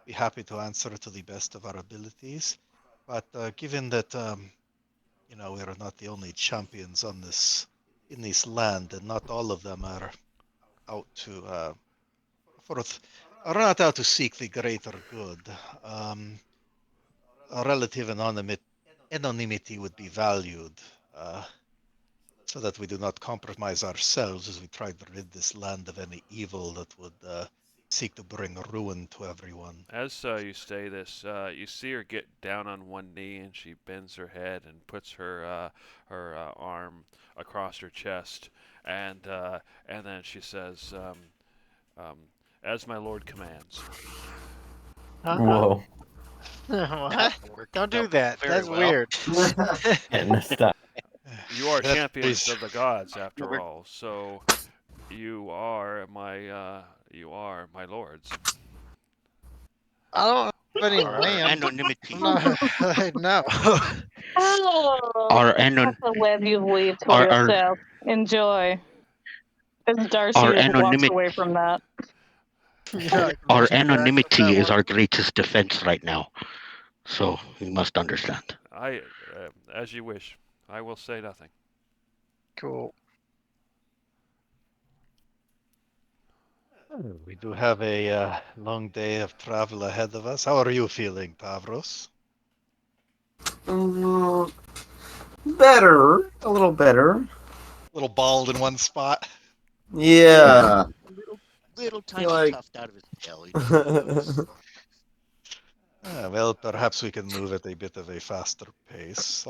be happy to answer to the best of our abilities. But given that we are not the only champions on in this land, and not all of them are out to are not out to seek the greater good. A relative anonymity would be valued, so that we do not compromise ourselves as we try to rid this land of any evil that would seek to bring ruin to everyone. As you say this, you see her get down on one knee, and she bends her head and puts her arm across her chest, and then she says, um, "As my lord commands." Whoa. What? Worked Don't do out that. very That's well. weird. Getting a stop. You are That champions is- of the gods, You after were- all. So you are my lords. I don't have any Our land. anonymity. I'm not. No. Oh, Our that's anon. a web you've weaved for Our yourself. Enjoy. As Darcy our just walks anonymity. away from that. You're like, Our "Mission back with anonymity that is one." our greatest defense right now. So you must understand. As you wish. I will say nothing. Cool. We do have a long day of travel ahead of us. How are you feeling, Tavros? Better, a little better. A little bald in one spot. Yeah. Little tiny like- tuft out of his tail. Well, perhaps we can move at a bit of a faster pace.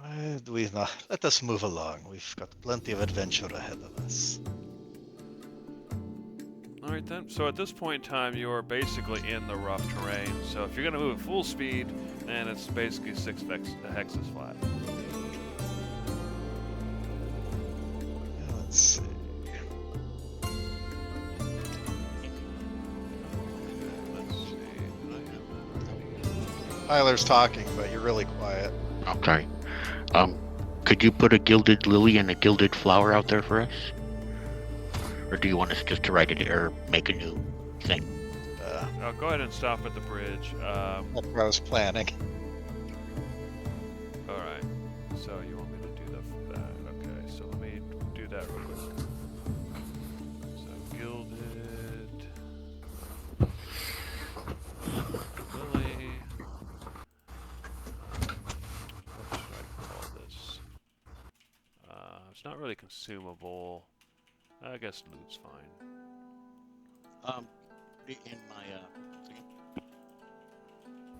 Why do we not? Let us move along. We've got plenty of adventure ahead of us. All right then. So at this point in time, you are basically in the rough terrain. So if you're going to move at full speed, then it's basically 6 hexes flat. Let's see. Let's see. Did I have that ready? Tyler's talking, but you're really quiet. I'm sorry. Could you put a gilded lily and a gilded flower out there for us? Or do you want us just to write it or make a new thing? Go ahead and stop at the bridge. That's what I was planning. All right. So you want me to do that? Okay. So let me do that real quick. So gilded lily. What should I call this? It's not really consumable. I guess loot's fine. Put it in my thing.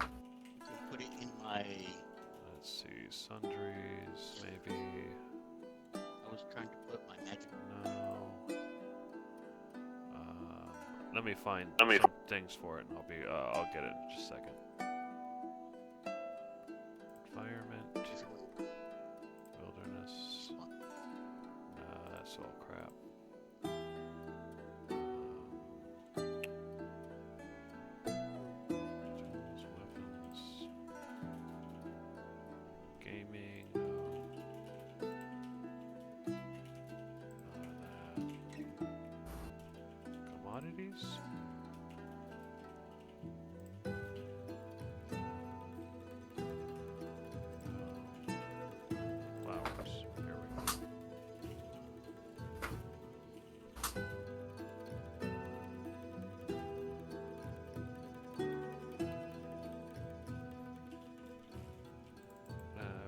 You can put it in my. Let's see, sundries, maybe. I was trying to put my magic. No. let me find some things for it, and I'll get it in just a second. Environment, wilderness. Nah, that's all crap. Tools, weapons, gaming. Commodities. Flowers. Here we go.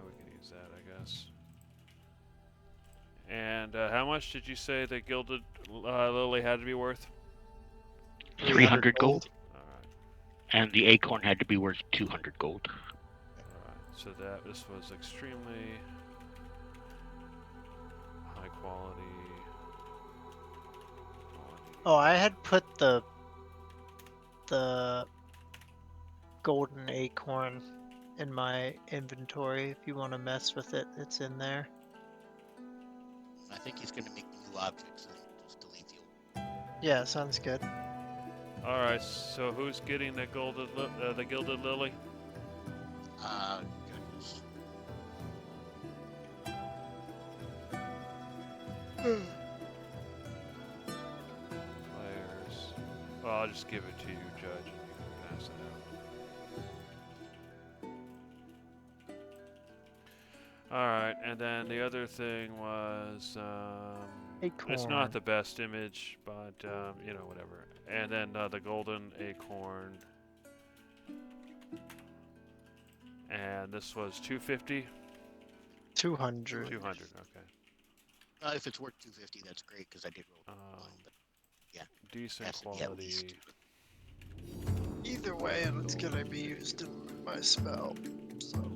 We can use that, I guess. And how much did you say the gilded lily had to be worth? 300 gold. Alright. And the acorn had to be worth 200 gold. Alright, so this was extremely high quality. Oh, I had put the golden acorn in my inventory. If you want to mess with it, it's in there. I think he's going to make new objects and just delete the old. Yeah, sounds good. Alright, so who's getting the the gilded lily? Goodness. Players. Well, I'll just give it to you, Judge, and you can pass it out. Alright, and then the other thing was, it's not Acorn. the best image, but, you know, whatever. And then the golden acorn. And this was 250? 200. 200, okay. If it's worth 250, that's great because I did roll one, but Decent has to be at quality. least. Either way, it's gonna be used in my spell. So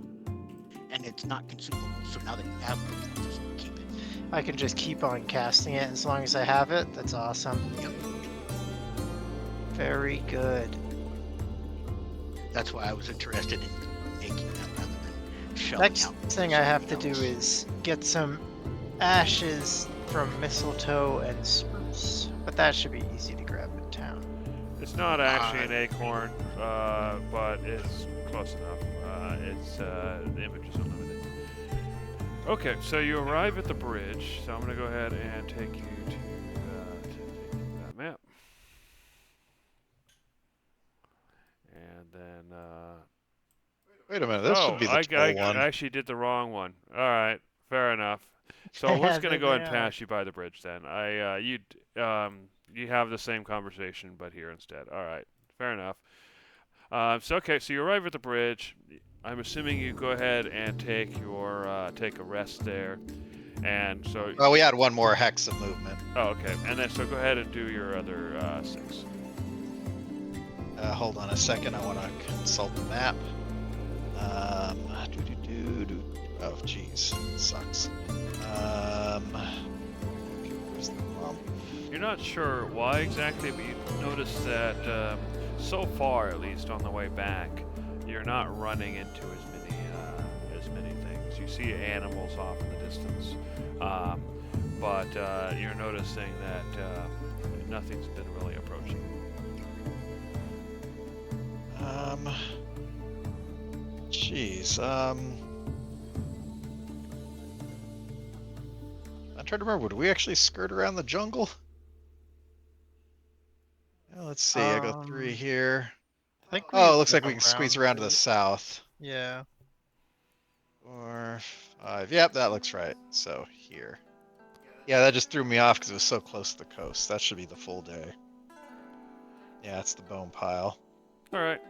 And it's not consumable, so now that you have it, just keep it. I can just keep on casting it as long as I have it. That's awesome. Yep. Very good. That's why I was interested in making them rather than shelling Next out thing I have to do something else. is get some ashes from mistletoe and spruce, but that should be easy to grab in town. It's not actually an acorn, but it's close enough. The image is unlimited. Okay, so you arrive at the bridge. So I'm going to go ahead and take you to that map. And then... Wait a minute, this should be the I tall one. actually did the wrong one. All right, fair enough. So we're just gonna go ahead and pass you by the bridge then. You have the same conversation, but here instead. All right, fair enough. So you arrive at the bridge. I'm assuming you go ahead and take a rest there, and so. Well, we had one more hex of movement. Oh, okay, and then so go ahead and do your other 6. Hold on a second, I want to consult the map. Oh, jeez, sucks. Where's the bump? You're not sure why exactly, but you notice that so far, at least on the way back, you're not running into as many things. You see animals off in the distance, but you're noticing that nothing's been really approaching. Jeez. I'm trying to remember. Would we actually skirt around the jungle? Yeah, let's see. I go 3 here. I think Oh, it we looks like went we can squeeze around to the it. south. Yeah. 4, 5. Yep, that looks right. So here. Yeah, that just threw me off because it was so close to the coast. That should be the full day. Yeah, it's the bone pile. All right.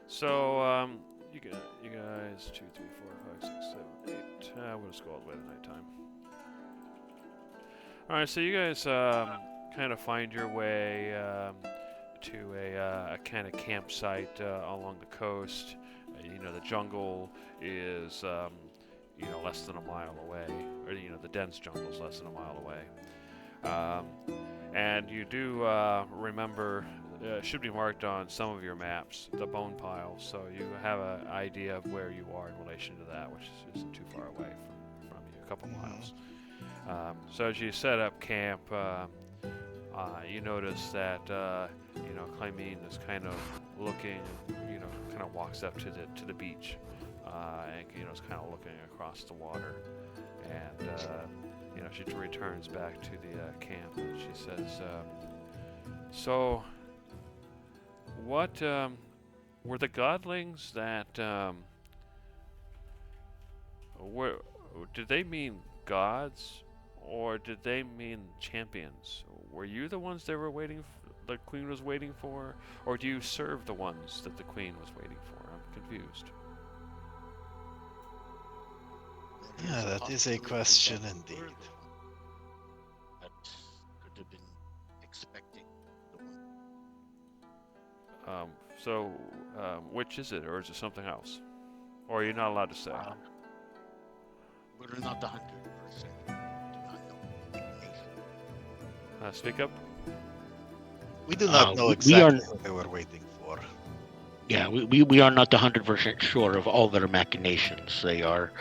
So you guys 2, 3, 4, 5, 6, 7, 8. We'll just go all the way to nighttime. All right. So you guys kind of find your way to a kind of campsite along the coast. The jungle is less than a mile away, or the dense jungle is less than a mile away. And you do remember, should be marked on some of your maps, the bone pile, so you have an idea of where you are in relation to that, which isn't too far away from you, a couple miles. So as you set up camp, you notice that Clymene is kind of looking, kind of walks up to the beach, and is kind of looking across the water, and she returns back to the camp, and she says, "So, what were the godlings that did they mean gods?" Or did they mean champions? Were you the ones they were the queen was waiting for? Or do you serve the ones that the queen was waiting for? I'm confused. Yeah, that is a question indeed. That could have been expecting the one. So, which is it, or is it something else? Or are you not allowed to say? We're not 100%. Speak up. We do not know we exactly what they were waiting for. Yeah, we are not 100% sure of all their machinations. They are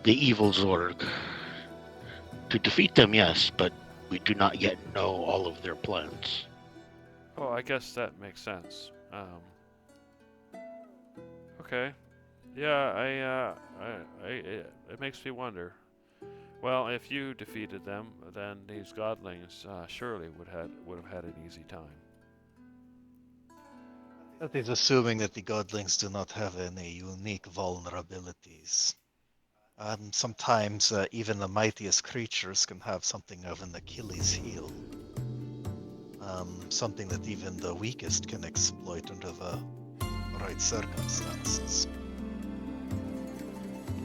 the evil Zorg. To defeat them, yes, but we do not yet know all of their plans. Oh, I guess that makes sense. Okay. Yeah, it makes me wonder. Well, if you defeated them, then these godlings surely would have had an easy time. That is assuming that the godlings do not have any unique vulnerabilities. Sometimes even the mightiest creatures can have something of an Achilles heel. Something that even the weakest can exploit under the right circumstances.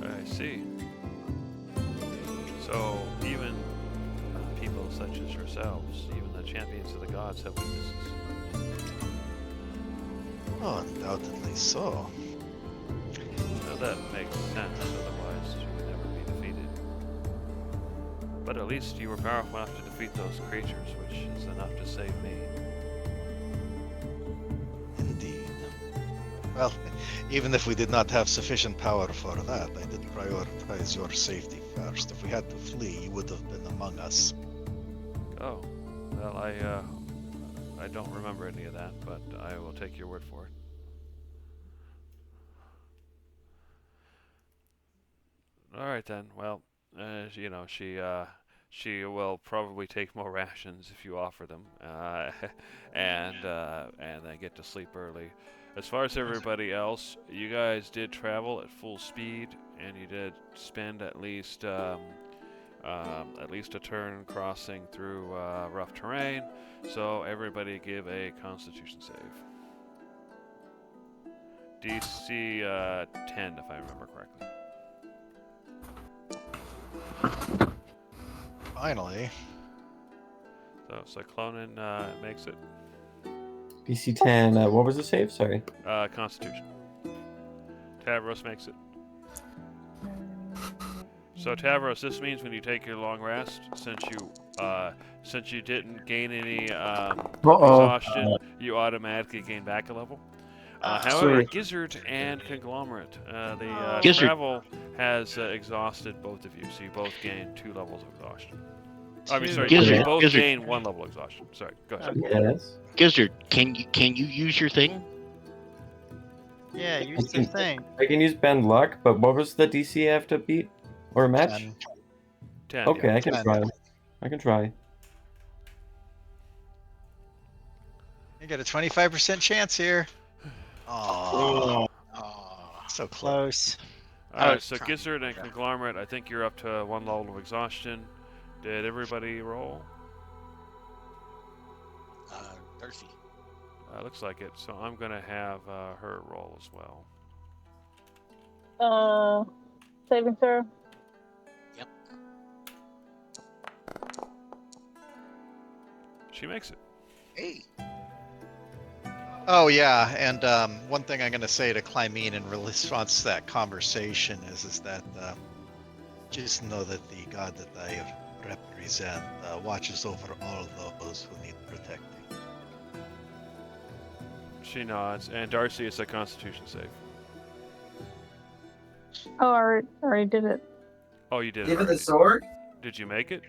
I see. So even people such as yourselves, even the champions of the gods, have weaknesses. Oh, undoubtedly so. Now that makes sense, otherwise you would never be defeated. But at least you were powerful enough to defeat those creatures, which is enough to save me. Indeed. Well, even if we did not have sufficient power for that, I did prioritize your safety first. If we had to flee, you would have been among us. Oh, well, I don't remember any of that, but I will take your word for it. All right then. Well, she will probably take more rations if you offer them, and then get to sleep early. As far as everybody else, you guys did travel at full speed, and you did spend at least a turn crossing through rough terrain. So everybody give a Constitution save. DC 10, if I remember correctly. Finally. So Cyclonin makes it. DC 10. What was the save? Sorry. Constitution. Tavros makes it. So Tavros, this means when you take your long rest, since you didn't gain any exhaustion, you automatically gain back a level. However, Gizzard and Conglomerate, the Gizzard. travel has exhausted both of you, so you both gain 2 levels of exhaustion. I mean, sorry, Gizzard, you both Gizzard. gain 1 level of exhaustion. Sorry, go ahead. Yes. Gizzard, can you use your thing? Yeah, use the thing. I can use Bend Luck, but what was the DC I have to beat or match? 10. Okay, Yeah. I can 10. try. I can try. You got a 25% chance here. Oh, so close. Close. Alright, so Gizzard and Conglomerate, I think you're up to 1 level of exhaustion. Did everybody roll? Darcy. Looks like it, so I'm gonna have her roll as well. Saving throw. Yep. She makes it. Hey. Oh yeah, and one thing I'm going to say to Clymene in response to that conversation is that just know that the god that I represent watches over all those who need protecting. She nods, and Darcy, it's a Constitution save. Oh, I already did it. Oh, you did it Give it the already. sword. Did you make it?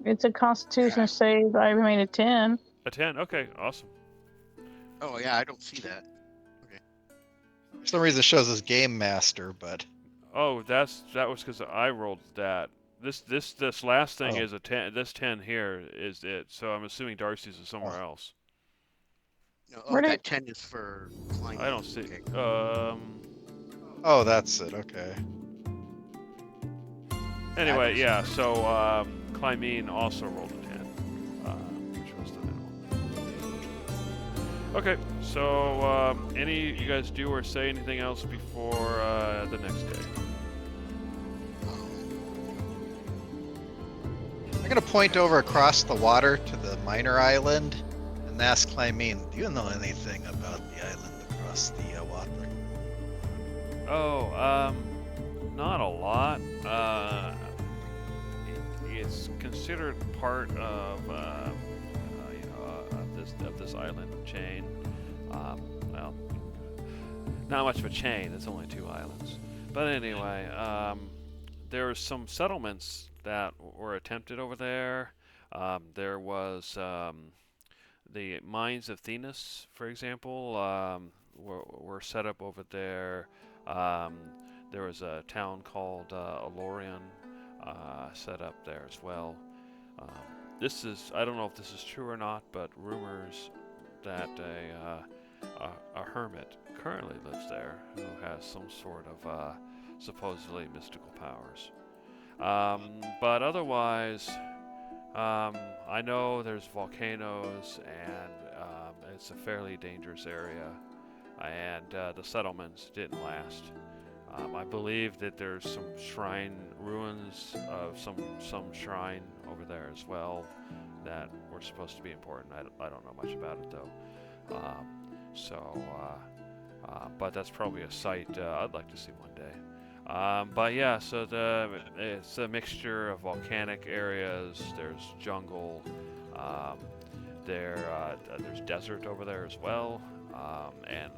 It's a Constitution save. I made a 10. A 10? Okay, awesome. Oh yeah, I don't see that. For some reason, it shows as Game Master, but Oh, that was because I rolled that. This last thing Oh. is a 10. This 10 here is it. So I'm assuming Darcy's is somewhere Oh. else. No, Where that did- 10 is for climbing. I don't see. Okay. oh, that's it. Okay. Anyway, yeah. So Clymene also rolled a 10, which was the minimum. Okay. So any you guys do or say anything else before the next day? I'm gonna point over across the water to the minor island and ask Clymene, do you know anything about the island across the water? Oh, not a lot. It's considered part of, of this island chain. Well, not much of a chain. It's only 2 islands. But anyway, there were some settlements that were attempted over there. There was the mines of Thenis, for example, were set up over there. There was a town called Alorian set up there as well. I don't know if this is true or not, but rumors that a hermit currently lives there who has some sort of supposedly mystical powers. But otherwise, I know there's volcanoes, and it's a fairly dangerous area, and the settlements didn't last. I believe that there's some shrine ruins of some shrine over there as well that were supposed to be important. I don't know much about it though. But that's probably a site I'd like to see one day. But yeah, so it's a mixture of volcanic areas. There's jungle. There's desert over there as well, and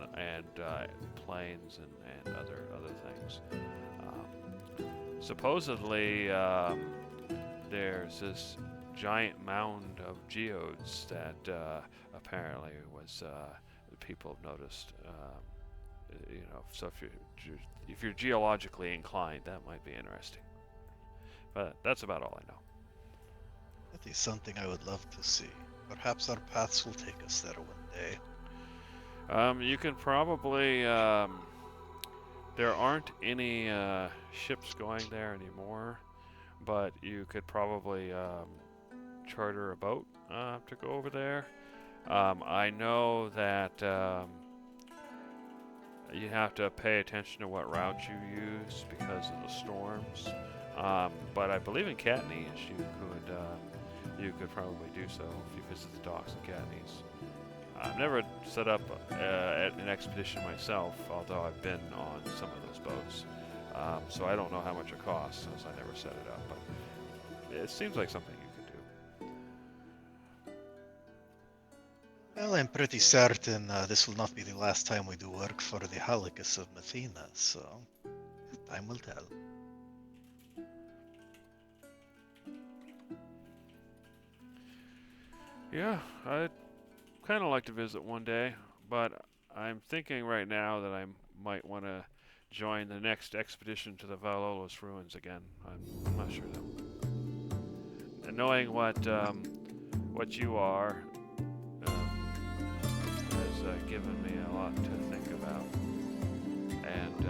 plains and other things. Supposedly, there's this giant mound of geodes that apparently was people have noticed. So if you're geologically inclined, that might be interesting. But that's about all I know. That is something I would love to see. Perhaps our paths will take us there one day. You can probably. There aren't any ships going there anymore, but you could probably charter a boat to go over there. I know that you have to pay attention to what route you use because of the storms. But I believe in Katniss you could probably do so if you visit the docks in Katniss. I've never set up an expedition myself, although I've been on some of those boats. So I don't know how much it costs since I never set it up, but it seems like something you could do. Well, I'm pretty certain this will not be the last time we do work for the Halicus of Methina, so time will tell. Yeah, I'd kind of like to visit one day, but I'm thinking right now that I might want to join the next expedition to the Valolus ruins again. I'm not sure though. And knowing what you are has given me a lot to think about, and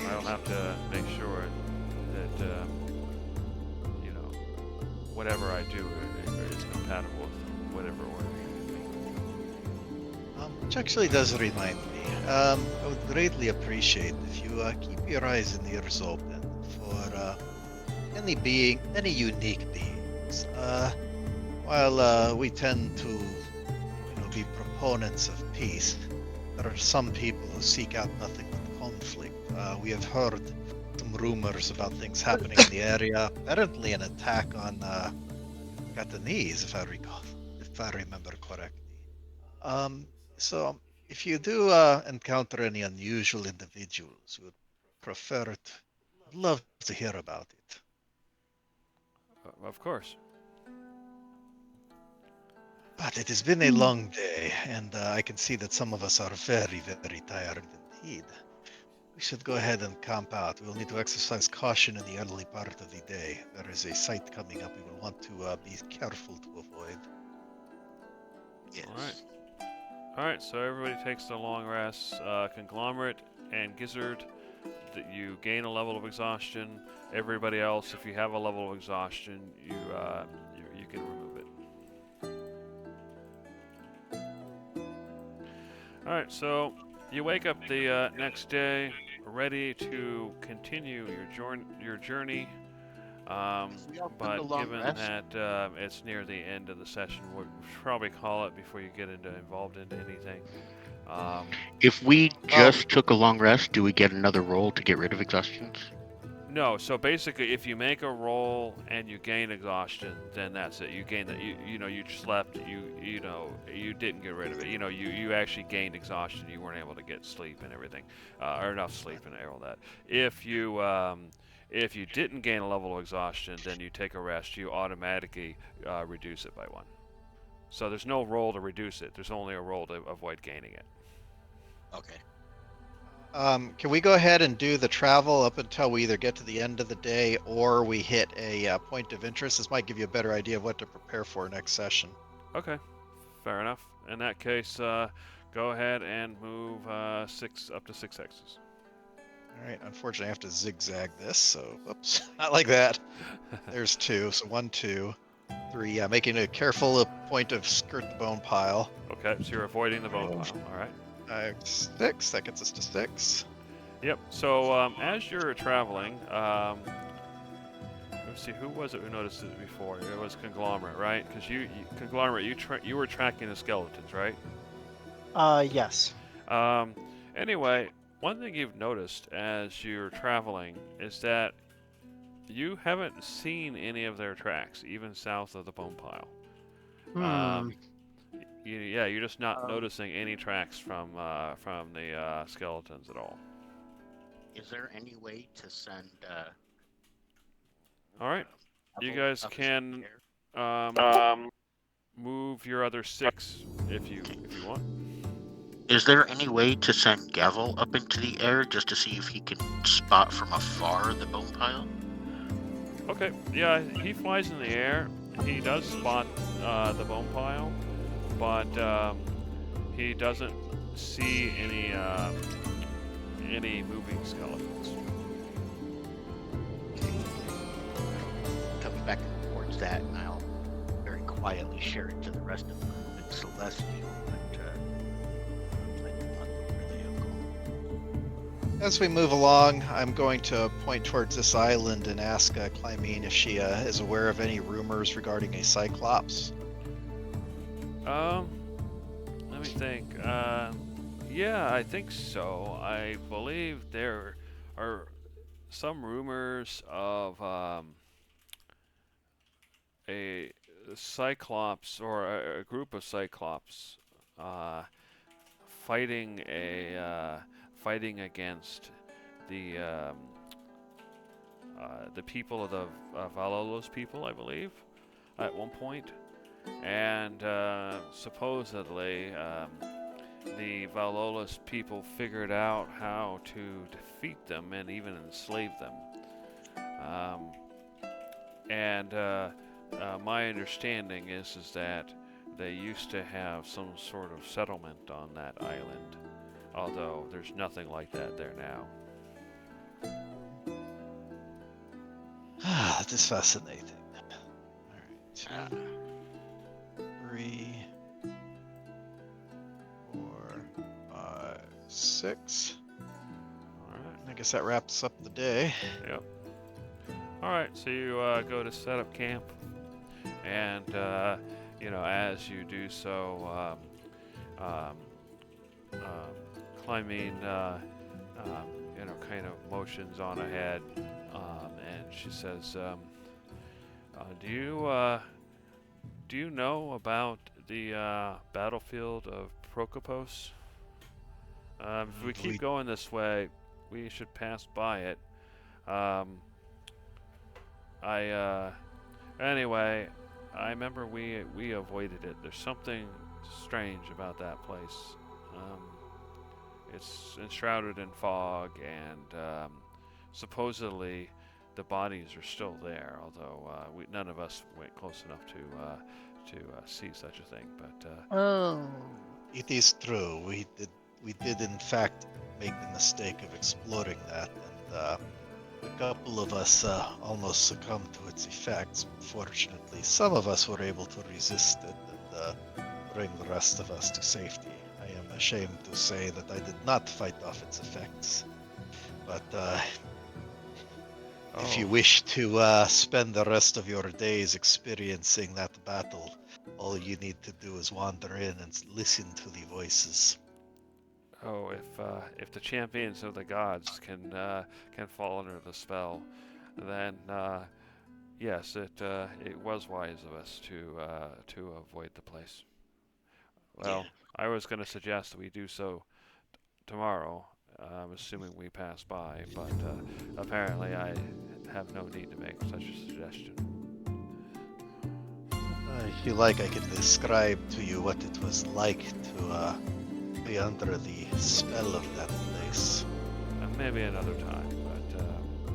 I'll have to make sure that whatever I do is compatible with whatever order you give me. Which actually does remind me. I would greatly appreciate if you keep your eyes and ears open for any unique beings. While we tend to, be proponents of peace, there are some people who seek out nothing but conflict. We have heard some rumors about things happening in the area. Apparently, an attack on Catanese, if I remember correctly. So if you do encounter any unusual individuals who would prefer it, I'd love to hear about it. Of course. But it has been a long day, and I can see that some of us are very, very tired indeed. We should go ahead and camp out. We will need to exercise caution in the early part of the day. There is a site coming up we will want to be careful to avoid. Yes. Alright, so everybody takes the long rest. Conglomerate and Gizzard, that you gain a level of exhaustion. Everybody else, if you have a level of exhaustion, you can remove it. Alright, so you wake up the next day, ready to continue your journey. But given that it's near the end of the session, we'll probably call it before you get involved into anything. If we just took a long rest, do we get another roll to get rid of exhaustions? No, so basically, if you make a roll and you gain exhaustion, then that's it. You gain that. You slept. You didn't get rid of it. You actually gained exhaustion. You weren't able to get sleep and everything, or enough sleep and all that. If you didn't gain a level of exhaustion, then you take a rest. You automatically reduce it by 1. So there's no roll to reduce it. There's only a roll to avoid gaining it. Okay. Can we go ahead and do the travel up until we either get to the end of the day or we hit a point of interest? This might give you a better idea of what to prepare for next session. Okay, fair enough. In that case, go ahead and move up to 6 hexes. All right, unfortunately, I have to zigzag this, so whoops, not like that. There's 2, so 1, 2, 3. Yeah, making a careful point of skirt the bone pile. Okay, so you're avoiding the bone pile. All right. 6. That gets us to 6. Yep. So as you're traveling, let's see, who was it who noticed it before? It was Conglomerate, right? Because Conglomerate, you were tracking the skeletons, right? Yes. Anyway, one thing you've noticed as you're traveling is that you haven't seen any of their tracks, even south of the bone pile. You're just not noticing any tracks from the skeletons at all. Is there any way to send? All right, you guys can move your other 6 if you want. Is there any way to send Gavel up into the air just to see if he can spot from afar the bone pile? Okay, yeah, he flies in the air. He does spot the bone pile, but he doesn't see any moving skeletons. Comes back and reports that, and I'll very quietly share it to the rest of the group in Celestial. As we move along, I'm going to point towards this island and ask Clymene if she is aware of any rumors regarding a Cyclops. Let me think. Yeah, I think so. I believe there are some rumors of a Cyclops or a group of Cyclops fighting against the people of the Valolos people, I believe, at one point. And supposedly the Valolos people figured out how to defeat them and even enslave them. My understanding is that they used to have some sort of settlement on that island, although there's nothing like that there now. That is fascinating. All right. 3, 4, 5, 6. Alright, I guess that wraps up the day. Yep. Alright, so you go to set up camp, and as you do so, Clymene kind of motions on ahead, and she says, do you know about the battlefield of Prokopos? If we keep going this way, we should pass by it. Anyway, I remember we avoided it. There's something strange about that place. It's enshrouded in fog, and supposedly the bodies are still there. Although none of us went close enough to see such a thing. But Oh. It is true. We did in fact make the mistake of exploring that, and a couple of us almost succumbed to its effects. Fortunately, some of us were able to resist it and bring the rest of us to safety. I am ashamed to say that I did not fight off its effects. But if you wish to spend the rest of your days experiencing that battle, all you need to do is wander in and listen to the voices. Oh, if the champions of the gods can fall under the spell, then yes, it was wise of us to avoid the place. Well, I was going to suggest that we do so tomorrow, assuming we pass by, but apparently I have no need to make such a suggestion. If you like, I can describe to you what it was like to be under the spell of that place. Maybe another time, but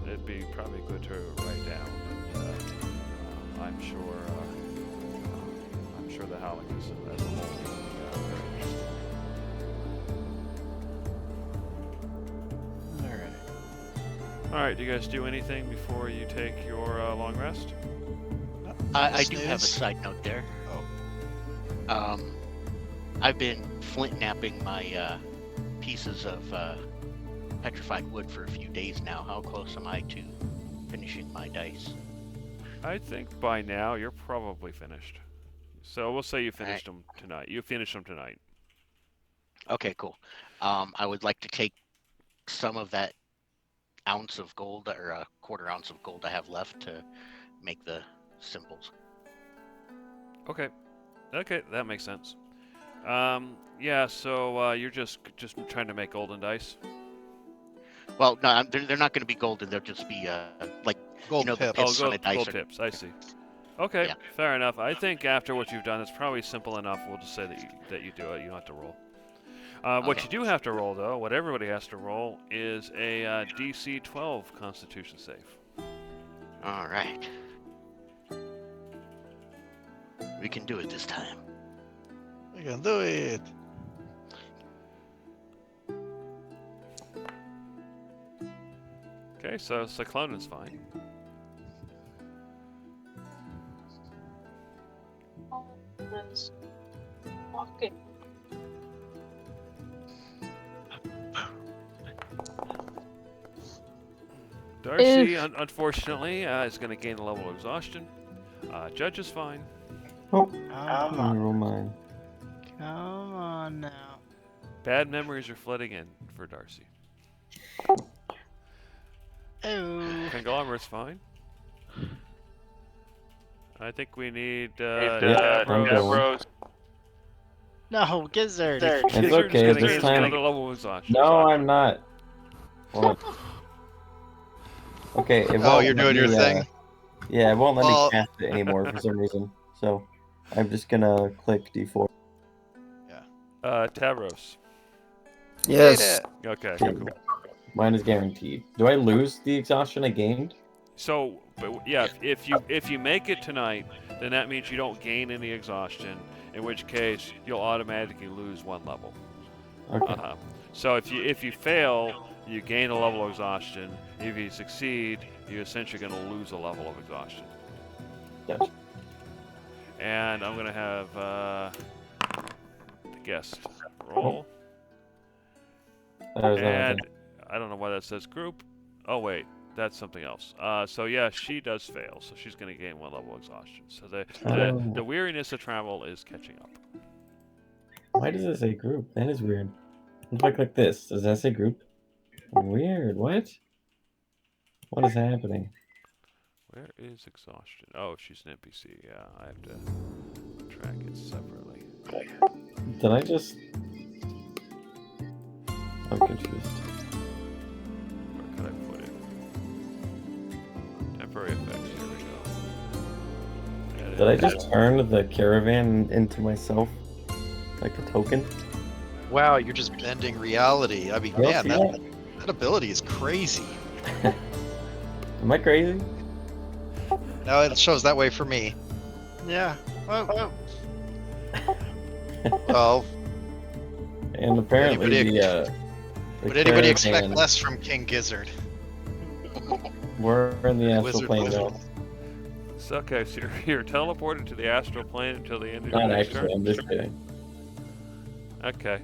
it'd be probably good to write down. And, I'm sure the Halligan as a whole will be very interested. All right. Do you guys do anything before you take your long rest? I do have a side note there. Oh. I've been flint knapping my pieces of petrified wood for a few days now. How close am I to finishing my dice? I think by now you're probably finished. So we'll say you finished them tonight. You finished them tonight. Okay, cool. I would like to take some of that ounce of gold, or a quarter ounce of gold I have left, to make the symbols. Okay, that makes sense. Yeah. So you're just trying to make golden dice. Well, no, they're not going to be golden. They'll just be like Gold the tips. pips on a gold dice. tips. I see. Okay, Yeah. fair enough. I think after what you've done, it's probably simple enough. We'll just say that you do it. You don't have to roll. What Okay. you do have to roll, though, what everybody has to roll, is a DC 12 Constitution save. All right. We can do it this time. We can do it. Okay, so Cyclone is fine. That's walking. Darcy, unfortunately, is going to gain a level of exhaustion. Judge is fine. Oh, Come let me roll mine. Come on now. Bad memories are flooding in for Darcy. Oh. Conglomerate's fine. I think we need Yeah, I'm Davros. No, Gizzard. It's Gizzard's okay, gonna this get time- another level of exhaustion. No, I'm not. What? Okay, it won't Oh, you're let doing your me, thing? Yeah, it won't let Well- me cast it anymore for some reason. So I'm just gonna click D4. Tavros. Yes. Okay, Yeah. cool. Mine is guaranteed. Do I lose the exhaustion I gained? So, but yeah, if you make it tonight, then that means you don't gain any exhaustion. In which case, you'll automatically lose one level. Okay. So if you fail, you gain a level of exhaustion. If you succeed, you're essentially going to lose a level of exhaustion. Gotcha. And I'm going to have the guest roll. That was another And thing. I don't know why that says group. Oh wait, that's something else. So yeah, she does fail, so she's going to gain one level of exhaustion. So Oh. the weariness of travel is catching up. Why does it say group? That is weird. If I click this, does that say group? Weird. What? What is happening? Where is exhaustion? Oh, she's an NPC. Yeah, I have to track it separately. Did I just? I'm confused. Where could I put it? Temporary effects. Here we go. Did I just turn the caravan into myself? Like a token? Wow, you're just bending reality. I mean, I don't man, see that ability is crazy. Am I crazy? No, it shows that way for me. Yeah. Oh, Well, And apparently the would anybody expect caravan- less from King Gizzard? We're in the astral Wizard, plane wizard. now. So, okay, so you're teleported to the astral plane until the end of your Not next actually, turn? I'm just kidding. Okay.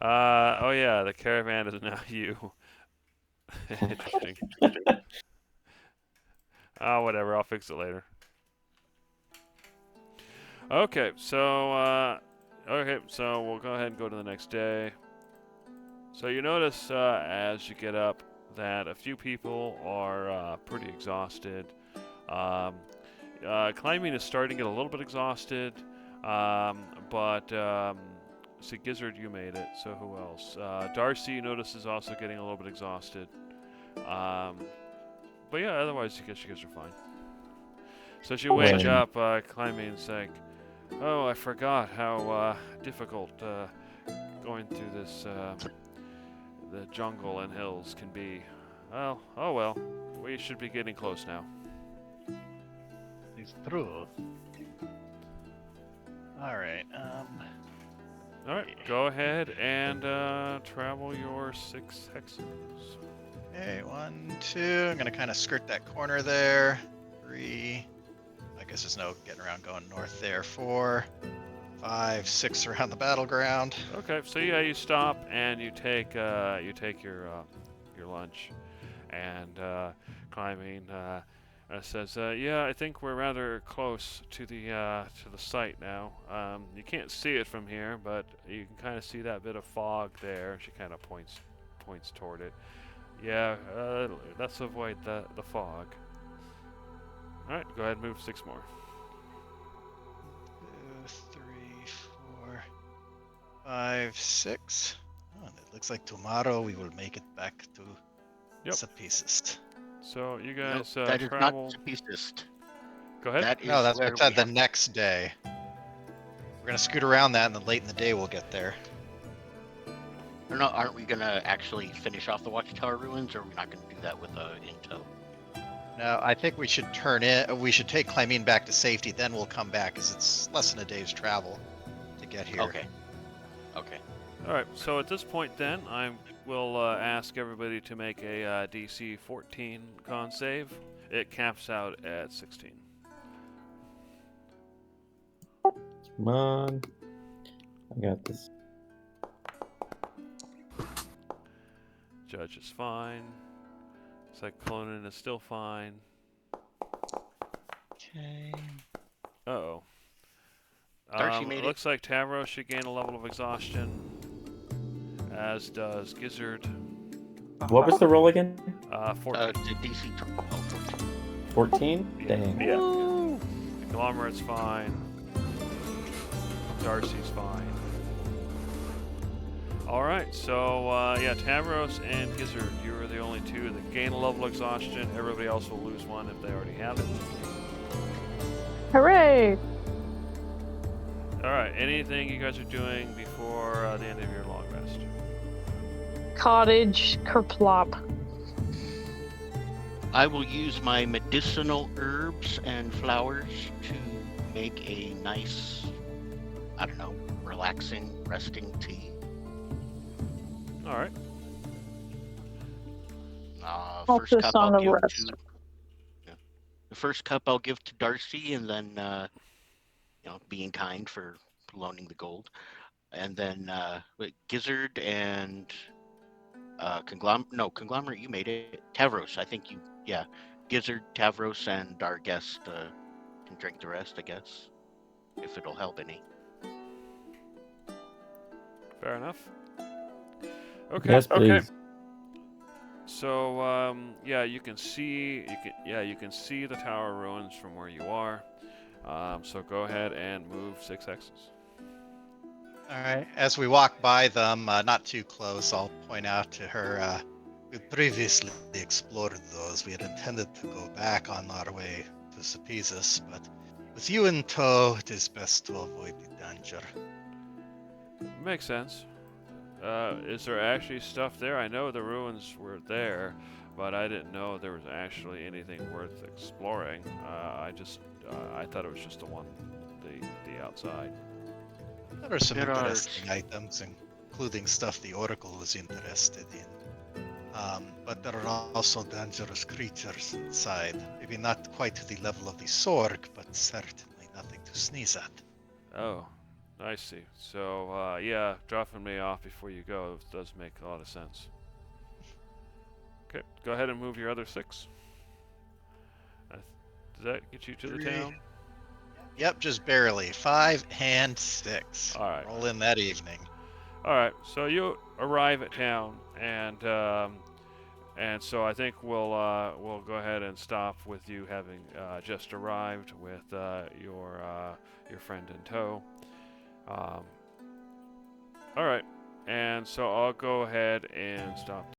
Oh yeah, the caravan is now you. Interesting. Oh, whatever, I'll fix it later. Okay, so we'll go ahead and go to the next day. So you notice as you get up that a few people are pretty exhausted. Climbing is starting to get a little bit exhausted, but see, Gizzard, you made it. So who else? Darcy, you notice, is also getting a little bit exhausted. But yeah, otherwise, I guess you guys are fine. So as you wake Right. up, climbing is like, oh, I forgot how difficult going through this the jungle and hills can be. Well, oh well, we should be getting close now. It's true. Alright, All right, go ahead and travel your 6 hexes. Okay, 1, 2. I'm gonna kind of skirt that corner there. 3. I guess there's no getting around going north there. 4, 5, 6 around the battleground. Okay, so yeah, you stop and you take your lunch, and climbing says, yeah, I think we're rather close to the site now. You can't see it from here, but you can kind of see that bit of fog there. She kind of points toward it. Yeah, let's avoid the fog. All right, go ahead and move 6 more. 2, 3, 4, 5, 6. Oh, and it looks like tomorrow we will make it back to Yep. Sapicist. So you Nope, guys that is not travel. Sapicist. Go ahead. That is No, that's where what I said. we The have- next day. We're gonna scoot around that, and then late in the day we'll get there. No, aren't we gonna actually finish off the Watchtower ruins, or are we not gonna do that with intel? No, I think we should turn in. We should take Clymene back to safety. Then we'll come back, because it's less than a day's travel to get here. Okay. Okay. All right. So at this point, then I will ask everybody to make a DC 14 con save. It caps out at 16. Come on. I got this. Judge is fine. Cyclonin is still fine. Okay. Uh-oh. Darcy made it it. looks like Tavros should gain a level of exhaustion, as does Gizzard. What was the roll again? 14. The DC 14. 14? Dang. Yeah. Conglomerate's fine. Darcy's fine. Alright, so yeah, Tavros and Gizzard, you are the only two that gain a level of exhaustion. Everybody else will lose one if they already have it. Hooray! Alright, anything you guys are doing before the end of your long rest? Cottage kerplop. I will use my medicinal herbs and flowers to make a nice, I don't know, relaxing, resting tea. Alright. First Focus cup on I'll the give rest. to. Yeah. The first cup I'll give to Darcy, and then being kind for loaning the gold, and then Gizzard and Conglomerate. You made it. Tavros, I think you. Yeah, Gizzard, Tavros, and our guest can drink the rest, I guess, if it'll help any. Fair enough. Okay. Yes, please. So yeah, you can see you can see the tower ruins from where you are. So go ahead and move 6 hexes. All right. As we walk by them, not too close, I'll point out to her. We previously explored those. We had intended to go back on our way to Sepesus, but with you in tow, it is best to avoid the danger. Makes sense. Is there actually stuff there? I know the ruins were there, but I didn't know there was actually anything worth exploring. I thought it was just the outside. There are some There are- interesting items, including stuff the Oracle is interested in. But there are also dangerous creatures inside. Maybe not quite to the level of the Sorg, but certainly nothing to sneeze at. Oh, I see. So yeah, dropping me off before you go does make a lot of sense. Okay, go ahead and move your other 6. Does that get you to the 3. town? Yep, just barely. 5 and 6. All right. Roll in that evening. All right. So you arrive at town, and so I think we'll go ahead and stop with you having just arrived with your friend in tow. All right. And so I'll go ahead and stop